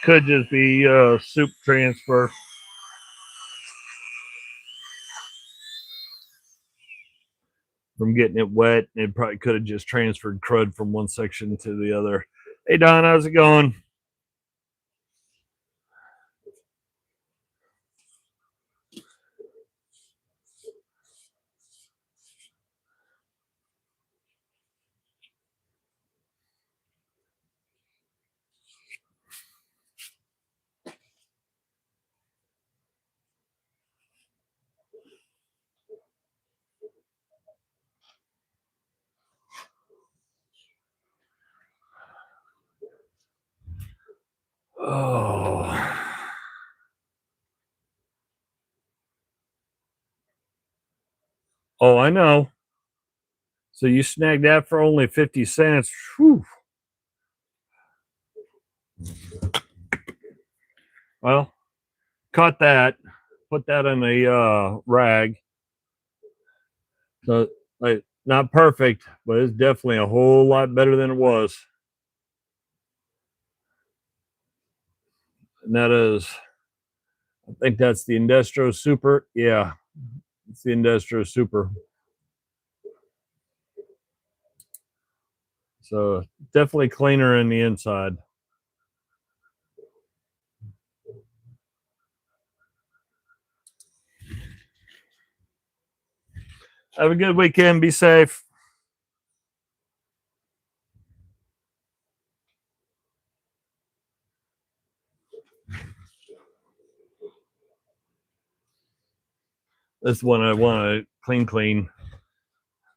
Could just be soup transfer. From getting it wet. It probably could have just transferred crud from one section to the other. Hey, Don, how's it going? Oh. Oh, I know. So you snagged that for only 50 cents. Whew. Well, caught that. Put that in a rag. So, like, not perfect, but it's definitely a whole lot better than it was. And that is, I think that's the Industro Super. Yeah, it's the Industro Super. So definitely cleaner in the inside. Have a good weekend. Be safe. This one I want to clean,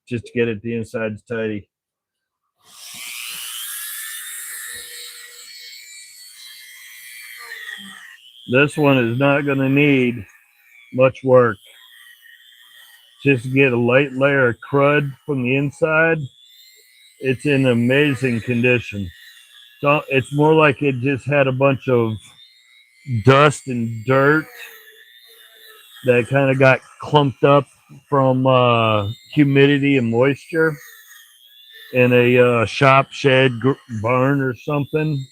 just to get it the insides tidy. This one is not going to need much work. Just get a light layer of crud from the inside. It's in amazing condition. So it's more like it just had a bunch of dust and dirt that kind of got clumped up from humidity and moisture in a shop, shed, barn, or something.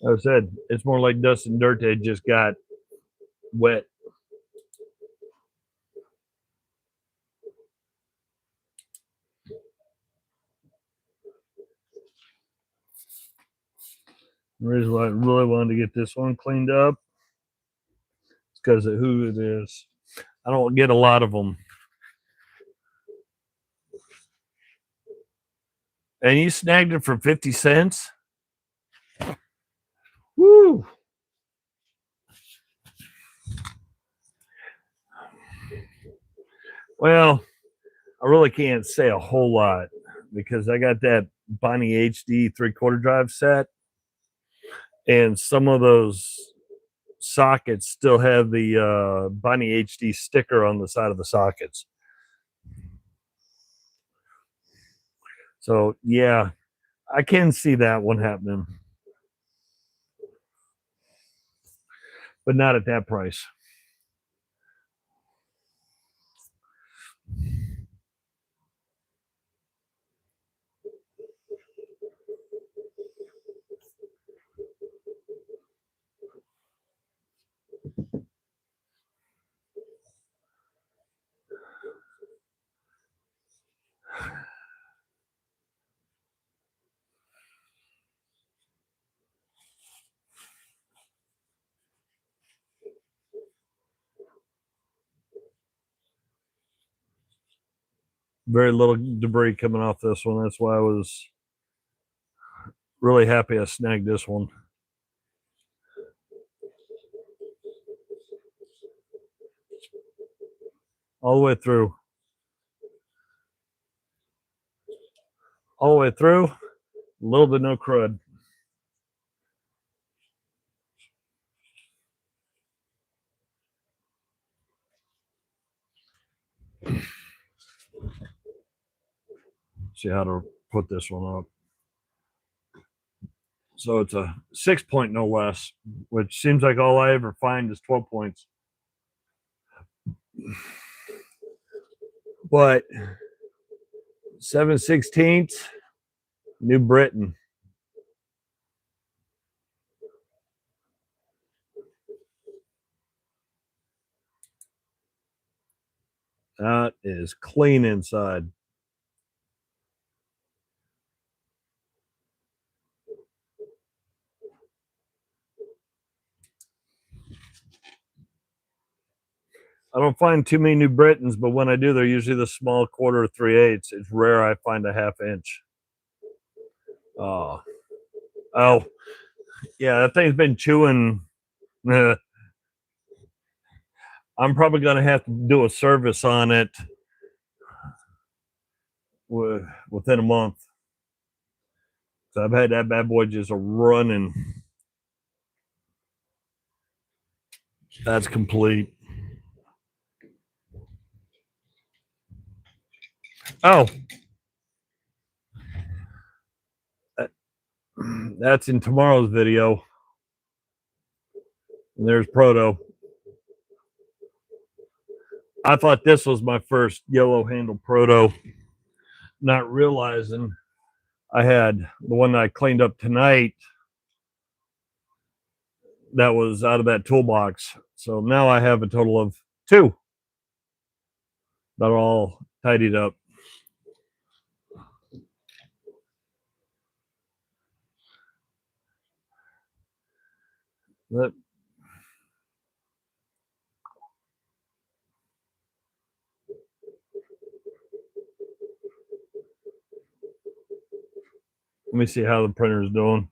Like I said, it's more like dust and dirt that just got wet. The reason why I really wanted to get this one cleaned up is because of who it is. I don't get a lot of them. And you snagged it for 50 cents? Woo! Well, I really can't say a whole lot because I got that Bonnie HD 3/4 drive set, and some of those sockets still have the Bonnie HD sticker on the side of the sockets. So, yeah, I can see that one happening, but not at that price. Very little debris coming off this one. That's why I was really happy I snagged this one. All the way through. All the way through. A little bit no crud. See how to put this one up. So it's a 6 point, no less, which seems like all I ever find is 12 points. But 7/16, New Britain. That is clean inside. I don't find too many New Britons, but when I do, they're usually the small 1/4 or 3/8. It's rare I find a 1/2 inch. Oh, yeah, that thing's been chewing. I'm probably going to have to do a service on it within a month. So I've had that bad boy just running. That's complete. Oh, that's in tomorrow's video. And there's Proto. I thought this was my first yellow handle Proto, not realizing I had the one that I cleaned up tonight that was out of that toolbox. So now I have a total of 2 that are all tidied up. Let me see how the printer is doing.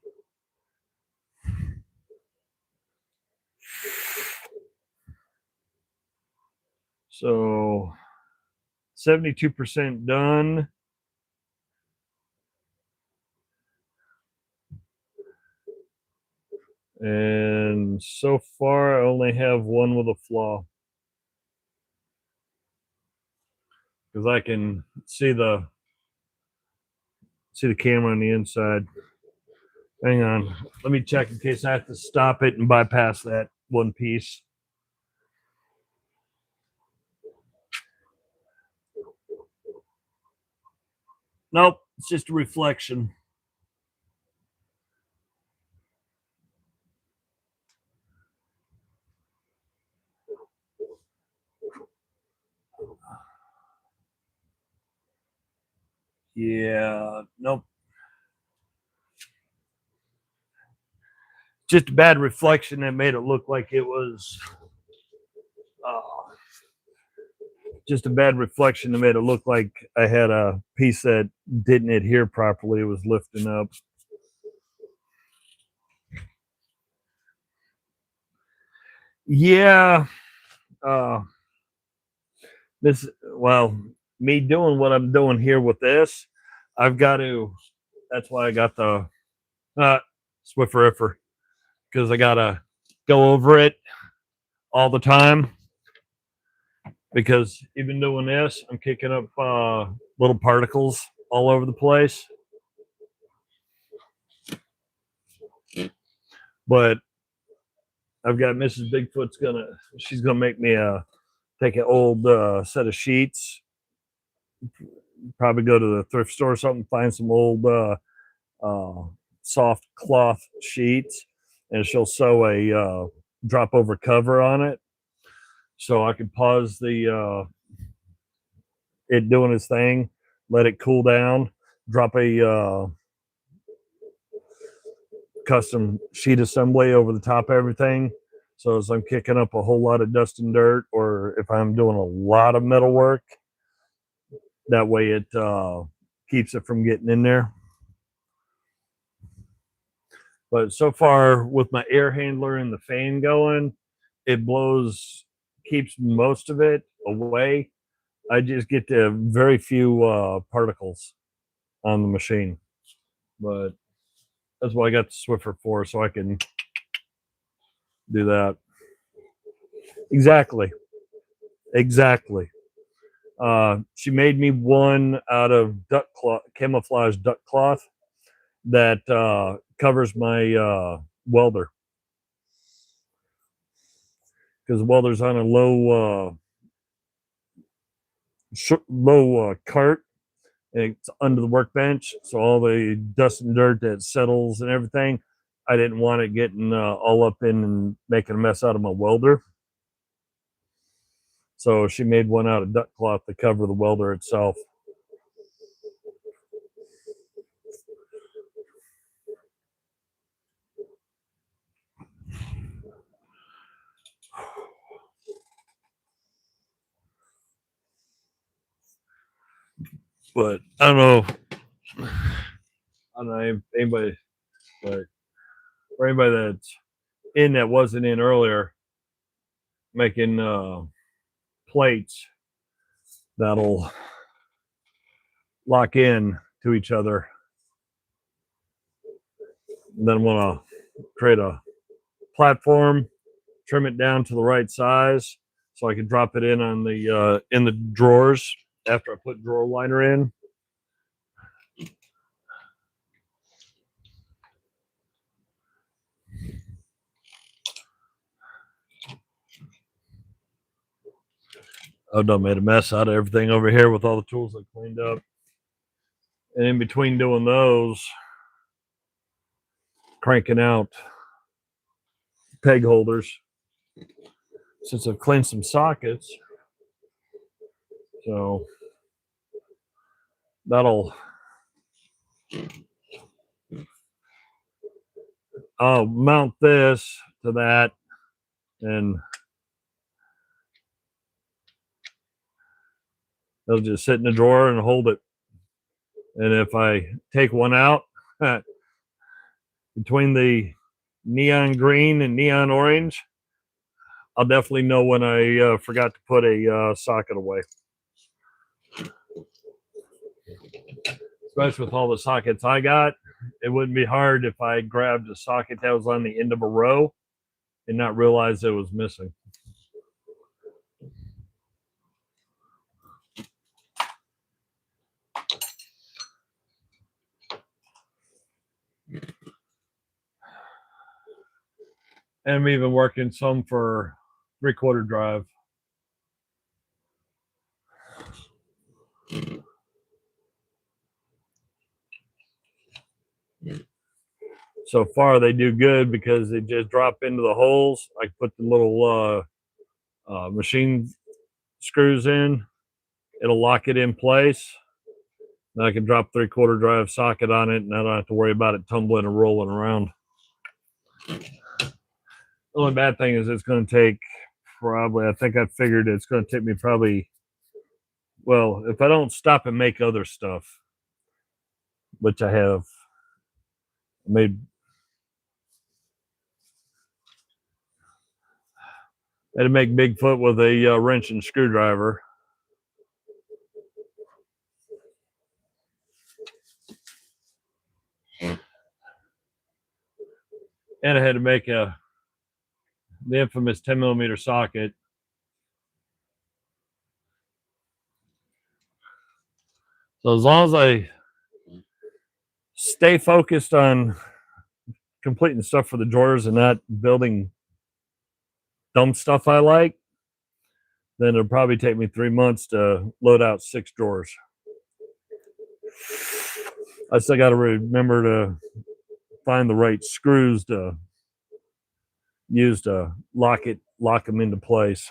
So 72% done. And so far, I only have one with a flaw. Because I can see the camera on the inside. Hang on. Let me check in case I have to stop it and bypass that one piece. Nope, it's just a reflection. Yeah, nope. Just a bad reflection that made it look like it was just a bad reflection that made it look like I had a piece that didn't adhere properly. It was lifting up. Yeah. Me doing what I'm doing here with this, I've got to, that's why I got the Swiffer, because I got to go over it all the time. Because even doing this, I'm kicking up little particles all over the place. But I've got Mrs. Bigfoot's she's gonna make me take an old set of sheets. Probably go to the thrift store or something, find some old soft cloth sheets, and she'll sew a drop over cover on it, so I can pause the it doing its thing, let it cool down, drop a custom sheet assembly over the top of everything. So as I'm kicking up a whole lot of dust and dirt, or if I'm doing a lot of metal work, That way it keeps it from getting in there. But so far with my air handler and the fan going, it blows, keeps most of it away. I just get the very few particles on the machine. But that's what I got the Swiffer for, so I can do that. Exactly. She made me one out of duck cloth, camouflage duck cloth that covers my welder, because the welder's on a low cart, and it's under the workbench, so all the dust and dirt that settles and everything, I didn't want it getting all up in and making a mess out of my welder. So she made one out of duck cloth to cover the welder itself. But I don't know if anybody, but for anybody that's in that wasn't in earlier, making plates that'll lock in to each other. And then want to create a platform, trim it down to the right size, so I can drop it in the drawers after I put drawer liner in. I've done made a mess out of everything over here with all the tools I cleaned up. And in between doing those, cranking out peg holders, since I've cleaned some sockets. So I'll mount this to that, and they'll just sit in the drawer and hold it. And if I take one out, between the neon green and neon orange, I'll definitely know when I forgot to put a socket away. Especially with all the sockets I got, it wouldn't be hard if I grabbed a socket that was on the end of a row and not realize it was missing. And I'm even working some for 3/4 drive. So far, they do good because they just drop into the holes. I put the little machine screws in. It'll lock it in place. Then I can drop 3/4 drive socket on it, and I don't have to worry about it tumbling and rolling around. The only bad thing is it's going to take I think I figured it's going to take me probably, well, if I don't stop and make other stuff, which I have made. I had to make Bigfoot with a wrench and screwdriver. And I had to make the infamous 10mm socket. So as long as I stay focused on completing stuff for the drawers and not building dumb stuff I like, then it'll probably take me 3 months to load out 6 drawers. I still got to remember to find the right screws to use to lock them into place.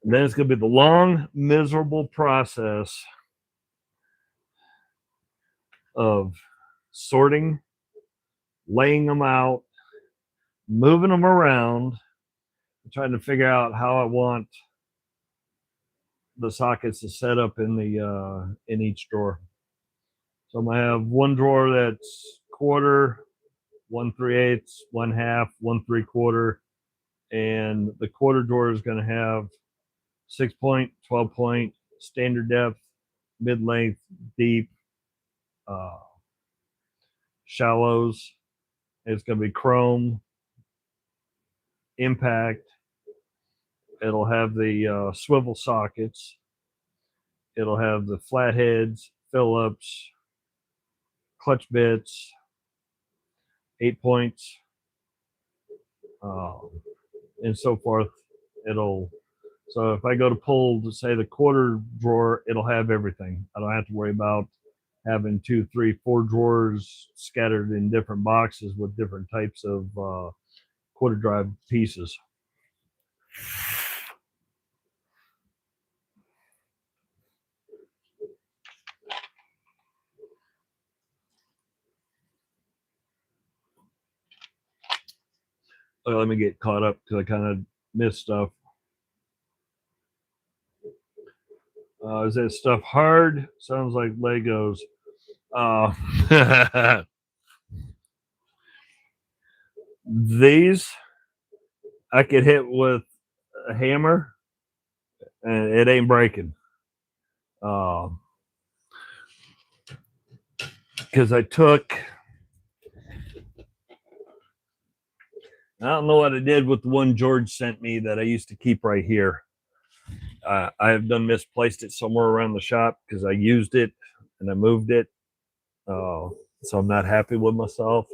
And then it's going to be the long, miserable process of sorting, laying them out, moving them around, trying to figure out how I want the sockets to set up in the in each drawer. So I'm gonna have one drawer that's quarter, 1/3, 1/2, 1/3, and the quarter drawer is gonna have 6-point, 12-point, standard depth, mid length, deep, uh, shallows. It's gonna be chrome, impact. It'll have the swivel sockets. It'll have the flatheads, Phillips, clutch bits, 8 points, uh, and so forth. It'll So if I go to pull to say the quarter drawer, it'll have everything. I don't have to worry about having 2, 3, 4 drawers scattered in different boxes with different types of quarter drive pieces. Let me get caught up because I kind of missed stuff. Is that stuff hard? Sounds like Legos. These I could hit with a hammer and it ain't breaking. Because I don't know what I did with the one George sent me that I used to keep right here. I have done misplaced it somewhere around the shop because I used it and I moved it. So I'm not happy with myself.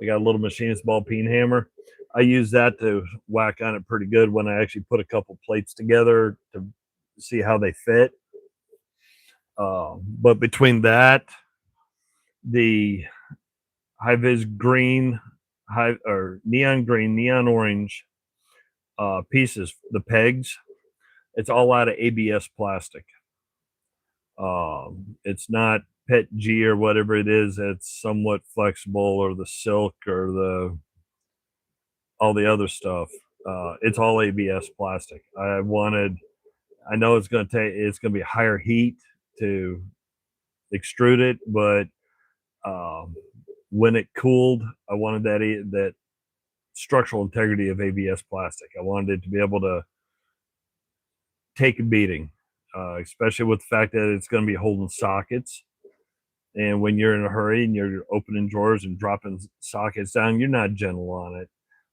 I got a little machinist ball peen hammer. I use that to whack on it pretty good when I actually put a couple plates together to see how they fit. But between that, the high vis green, neon green, neon orange pieces, the pegs, it's all out of ABS plastic. It's not PET G or whatever it is that's somewhat flexible, or the silk, or all the other stuff. It's all ABS plastic. I know it's going to be higher heat to extrude it, but when it cooled, I wanted that structural integrity of ABS plastic. I wanted it to be able to take a beating, especially with the fact that it's going to be holding sockets. And when you're in a hurry and you're opening drawers and dropping sockets down, you're not gentle on it.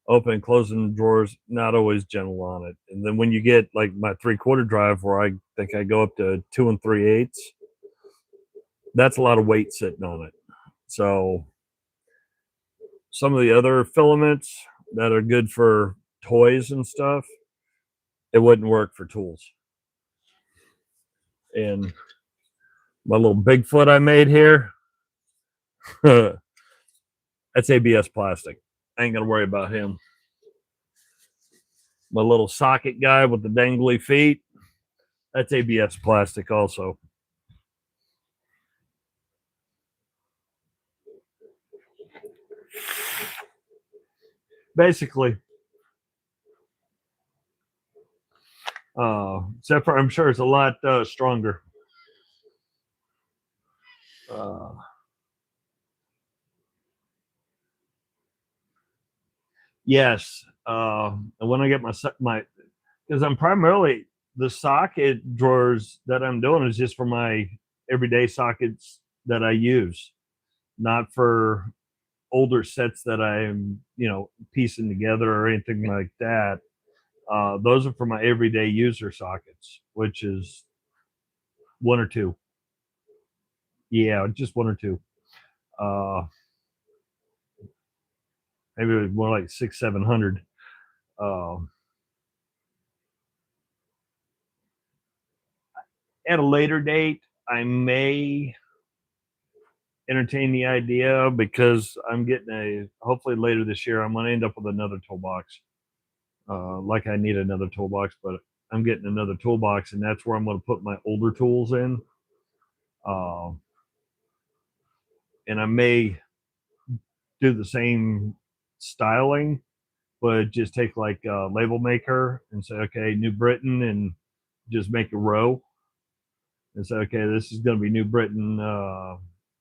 Open, closing drawers, not always gentle on it. And then when you get like my 3/4 drive, where I think I go up to 2 3/8, that's a lot of weight sitting on it. So some of the other filaments that are good for toys and stuff, it wouldn't work for tools. And my little Bigfoot I made here, that's ABS plastic. I ain't gonna worry about him. My little socket guy with the dangly feet, that's ABS plastic also. Basically, except for I'm sure it's a lot stronger. Yes, and when I get my because I'm primarily, the socket drawers that I'm doing is just for my everyday sockets that I use, not for older sets that I'm piecing together or anything like that. Those are for my everyday user sockets, which is one or two. Yeah, just one or two. Uh, Maybe more like 600-700. At a later date, I may entertain the idea, because I'm getting hopefully later this year, I'm going to end up with another toolbox. Like I need another toolbox, but I'm getting another toolbox, and that's where I'm going to put my older tools in. And I may do the same styling, but just take like a label maker and say, okay, New Britain, and just make a row and say, okay, this is going to be New Britain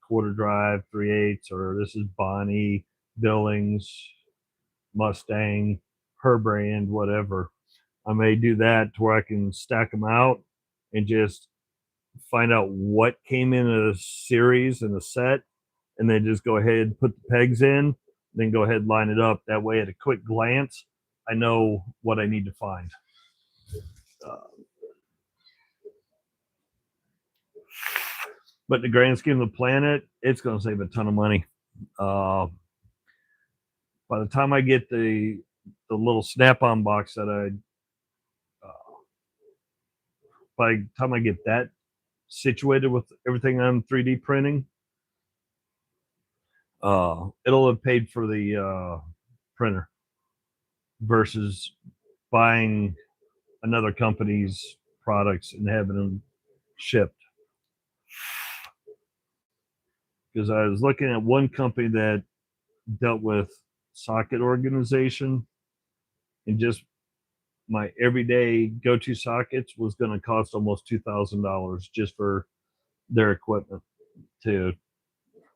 quarter drive 3/8, or this is Bonnie, Billings, Mustang, her brand, whatever. I may do that to where I can stack them out and just find out what came in a series and a set, and then just go ahead and put the pegs in, then go ahead and line it up. That way, at a quick glance, I know what I need to find. But in the grand scheme of the planet, it's going to save a ton of money. By the time I get the little Snap-on box that by the time I get that situated with everything I'm 3D printing, it'll have paid for the printer versus buying another company's products and having them shipped. Because I was looking at one company that dealt with socket organization, and just my everyday go-to sockets was going to cost almost $2,000 just for their equipment to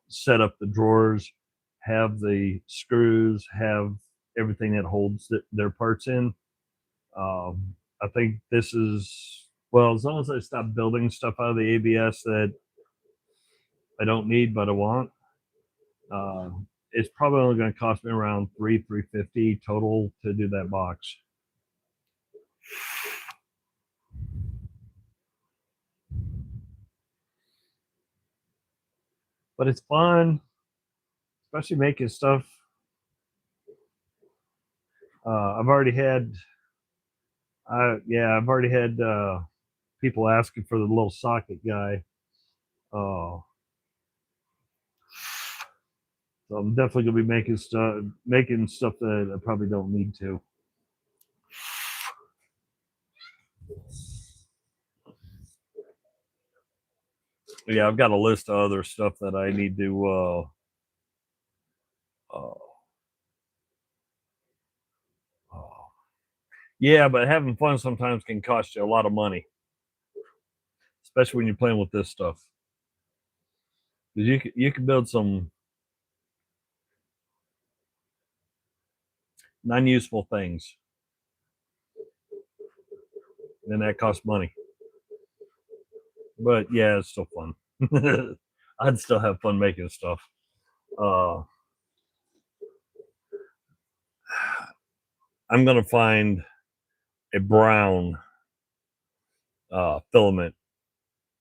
set up the drawers, have the screws, have everything that holds their parts in. I think this is, well, as long as I stop building stuff out of the ABS that I don't need but I want, it's probably only going to cost me around $350 total to do that box. But it's fun, especially making stuff. I've already had people asking for the little socket guy. So I'm definitely gonna be making stuff that I probably don't need to. Yeah, I've got a list of other stuff that I need to yeah, but having fun sometimes can cost you a lot of money, especially when you're playing with this stuff. You can build some non-useful things, and that costs money. But yeah, it's still fun. I'd still have fun making stuff. I'm gonna find a brown filament,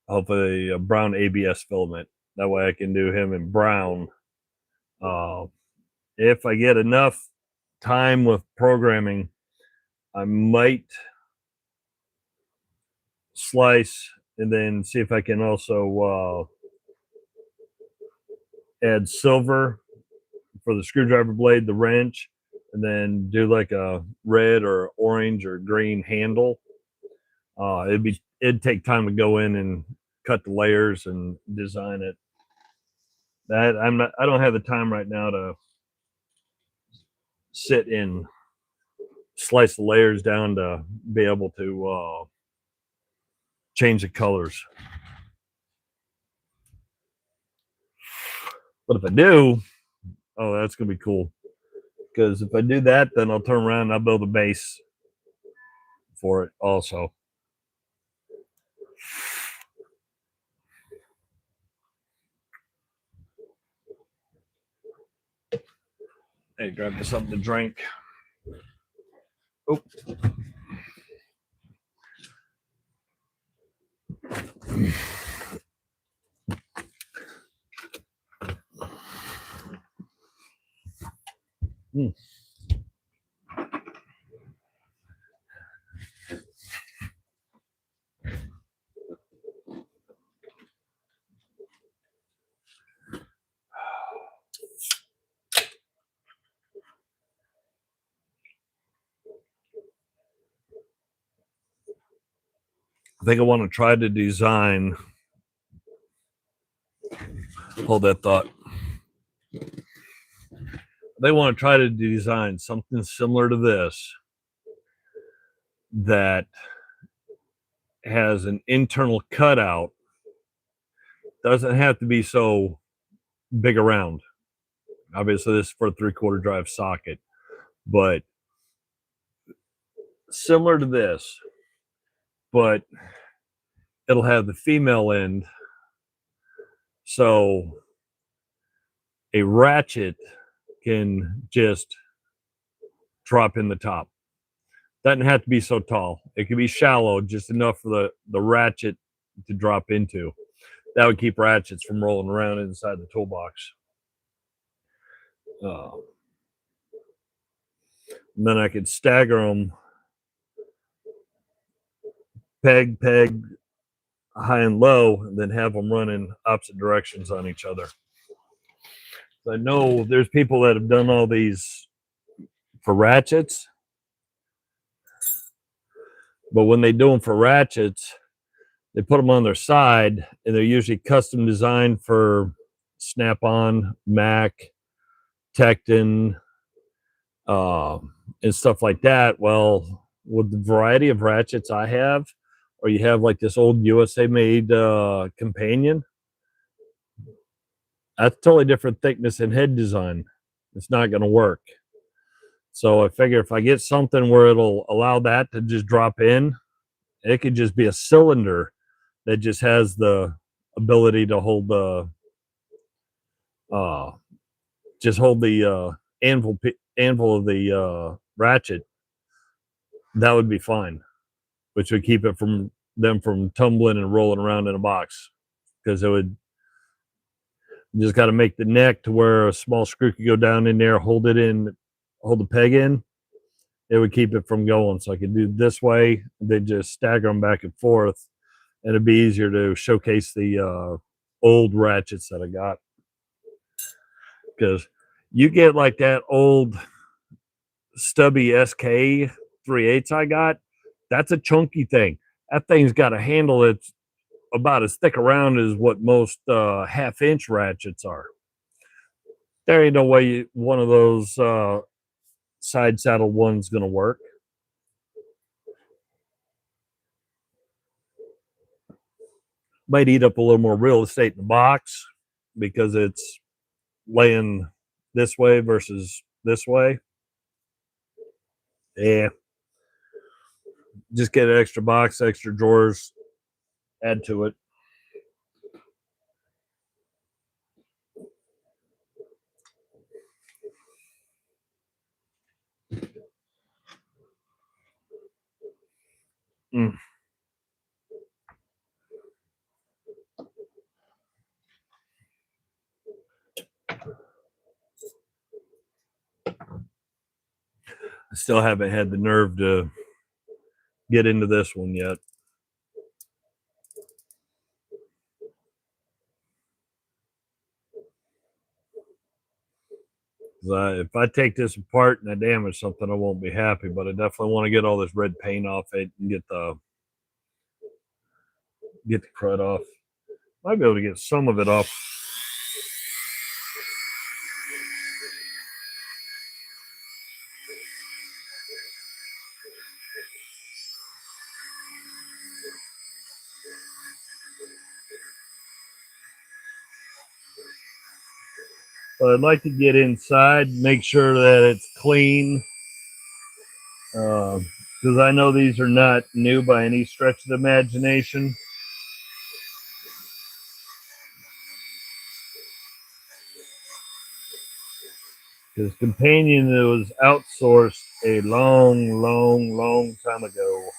hopefully a brown ABS filament. That way I can do him in brown. If I get enough time with programming, I might slice and then see if I can also add silver for the screwdriver blade, the wrench, and then do like a red or orange or green handle. It'd take time to go in and cut the layers and design it. That I don't have the time right now to sit and slice the layers down to be able to change the colors. But if I do, oh, that's gonna be cool. Because if I do that, then I'll turn around and I'll build a base for it also. Hey, grab me something to drink. Oh. Mm. I think I want to try to design. Hold that thought. They want to try to design something similar to this that has an internal cutout Doesn't have to be so big around. Obviously, this is for a 3/4 drive socket, but similar to this, but it'll have the female end. So a ratchet can just drop in the top. Doesn't have to be so tall. It can be shallow, just enough for the ratchet to drop into. That would keep ratchets from rolling around inside the toolbox. And then I could stagger them, peg, high and low, and then have them run in opposite directions on each other. So I know there's people that have done all these for ratchets, but when they do them for ratchets, they put them on their side, and they're usually custom designed for Snap-on, Mac, Tecton, and stuff like that. Well, with the variety of ratchets I have, or you have like this old USA made companion, that's totally different thickness and head design. It's not going to work. So I figure if I get something where it'll allow that to just drop in, it could just be a cylinder that just has the ability to hold the uh anvil of the ratchet. That would be fine, which would keep it from them from tumbling and rolling around in a box, because it would just got to make the neck to where a small screw could go down in there, hold the peg in. It would keep it from going. So I could do this way, then just stagger them back and forth, and it'd be easier to showcase the old ratchets that I got. Because you get like that old stubby SK 3/8 I got, that's a chunky thing. That thing's got a handle that's about as thick around as what most half-inch ratchets are. There ain't no way one of those side saddle one's gonna work. Might eat up a little more real estate in the box because it's laying this way versus this way. Yeah, just get an extra box, extra drawers, add to it. Mm. I still haven't had the nerve to get into this one yet. If I take this apart and I damage something, I won't be happy. But I definitely want to get all this red paint off it and get the crud off. Might be able to get some of it off. But I'd like to get inside, make sure that it's clean, because I know these are not new by any stretch of the imagination. Because Companion was outsourced a long time ago.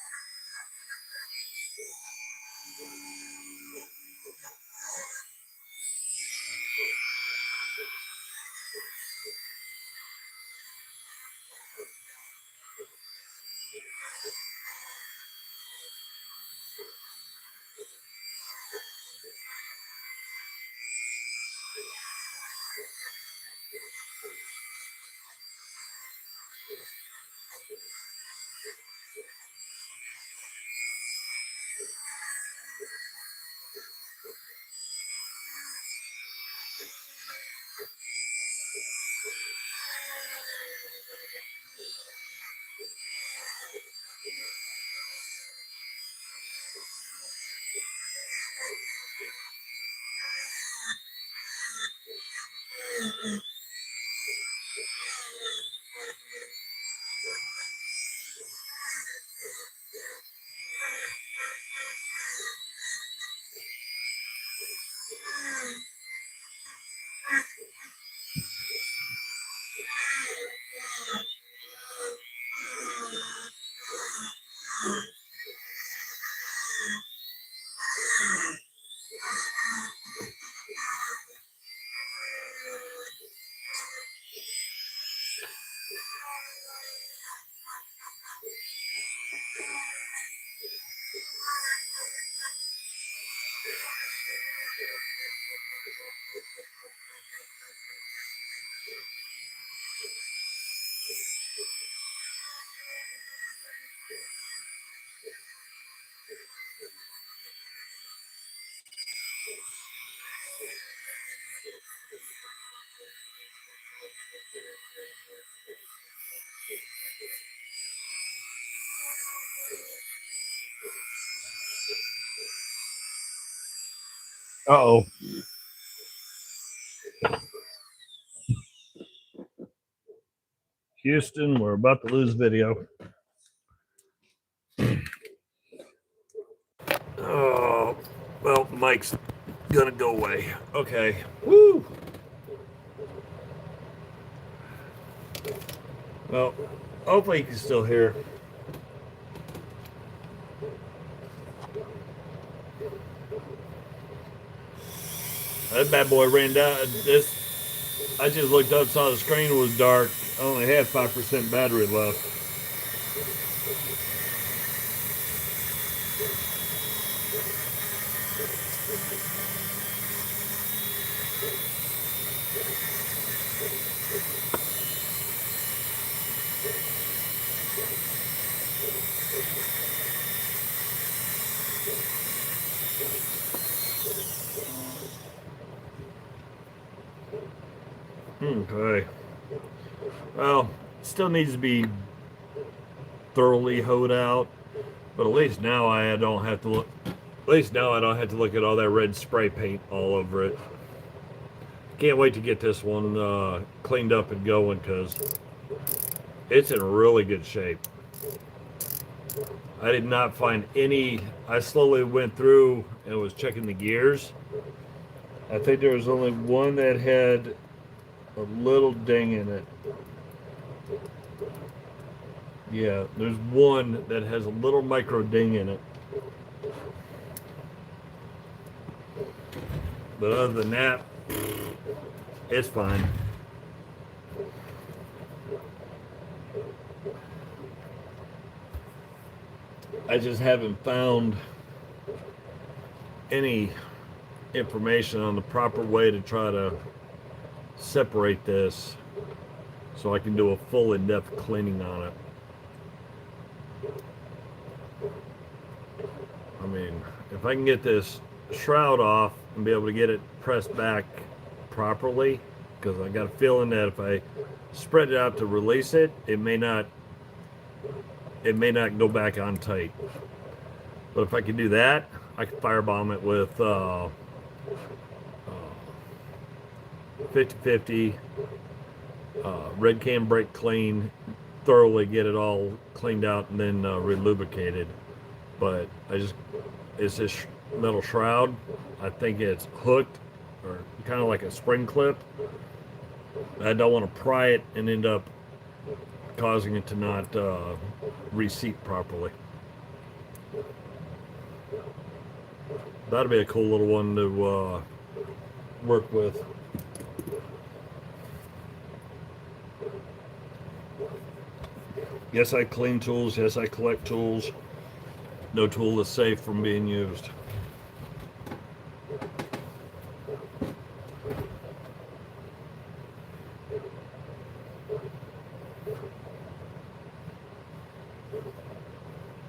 Uh-oh. Houston, we're about to lose video. Oh, well, the mic's gonna go away. Okay. Woo! Well, hopefully you can still hear. That bad boy ran down. I just looked up, saw the screen was dark. I only had 5% battery left. Okay. Well, still needs to be thoroughly hoed out, but at least now I don't have to look. At least now I don't have to look at all that red spray paint all over it. Can't wait to get this one cleaned up and going because it's in really good shape. I did not find any. I slowly went through and was checking the gears. I think there was only one that had a little ding in it. Yeah, there's one that has a little micro ding in it. But other than that, it's fine. I just haven't found any information on the proper way to try to separate this so I can do a full in-depth cleaning on it. I mean, if I can get this shroud off and be able to get it pressed back properly, because I got a feeling that if I spread it out to release it, it may not go back on tight. But if I can do that, I can firebomb it with 50/50 red can brake clean, thoroughly get it all cleaned out and then relubricated. But it's this metal shroud. I think it's hooked or kind of like a spring clip. I don't want to pry it and end up causing it to not reseat properly. That'd be a cool little one to work with. Yes, I clean tools. Yes, I collect tools. No tool is safe from being used.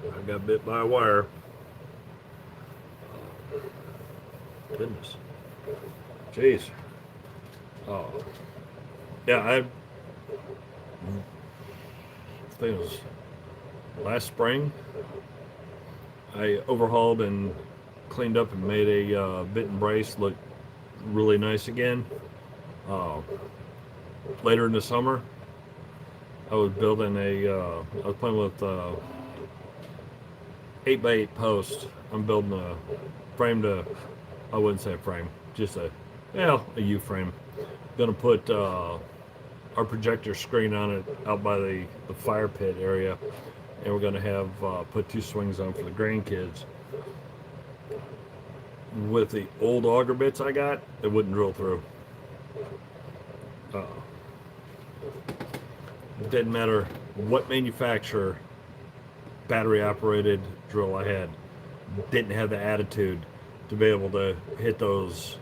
I got bit by a wire. Goodness. Jeez. Oh. Yeah, I think it was last spring. I overhauled and cleaned up and made a bit and brace look really nice again. Later in the summer, I was building I was playing with 8x8 posts. I'm building a frame I wouldn't say a frame, just a U-frame. Gonna put our projector screen on it out by the fire pit area, and we're gonna have put 2 swings on for the grandkids. with the old auger bits I got, it wouldn't drill through. It didn't matter what manufacturer battery operated drill I had, didn't have the attitude to be able to hit those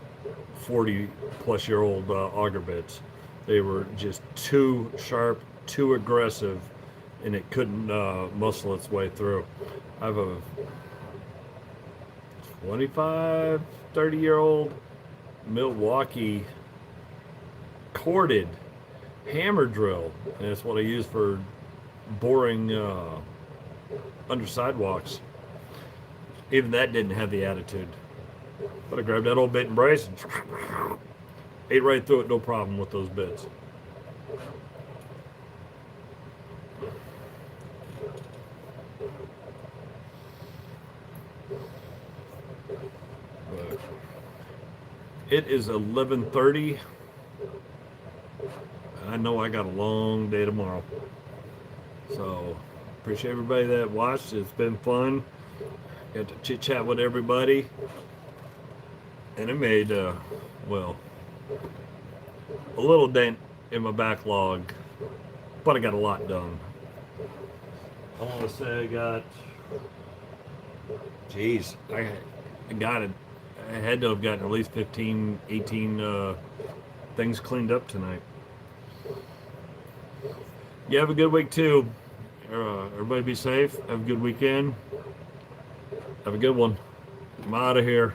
40 plus year old auger bits. They were just too sharp, too aggressive, and it couldn't muscle its way through. I have a 25, 30-year old Milwaukee corded hammer drill, and it's what I use for boring under sidewalks. Even that didn't have the attitude. But I grabbed that old bit and brace and ate right through it, no problem with those bits. But it is 11:30. I know I got a long day tomorrow. So appreciate everybody that watched. It's been fun. Got to chit chat with everybody. And it made, well, a little dent in my backlog, but I got a lot done. I want to say I got, geez, I got it. I had to have gotten at least 15, 18 things cleaned up tonight. You have a good week too. Everybody be safe. Have a good weekend. Have a good one. I'm out of here.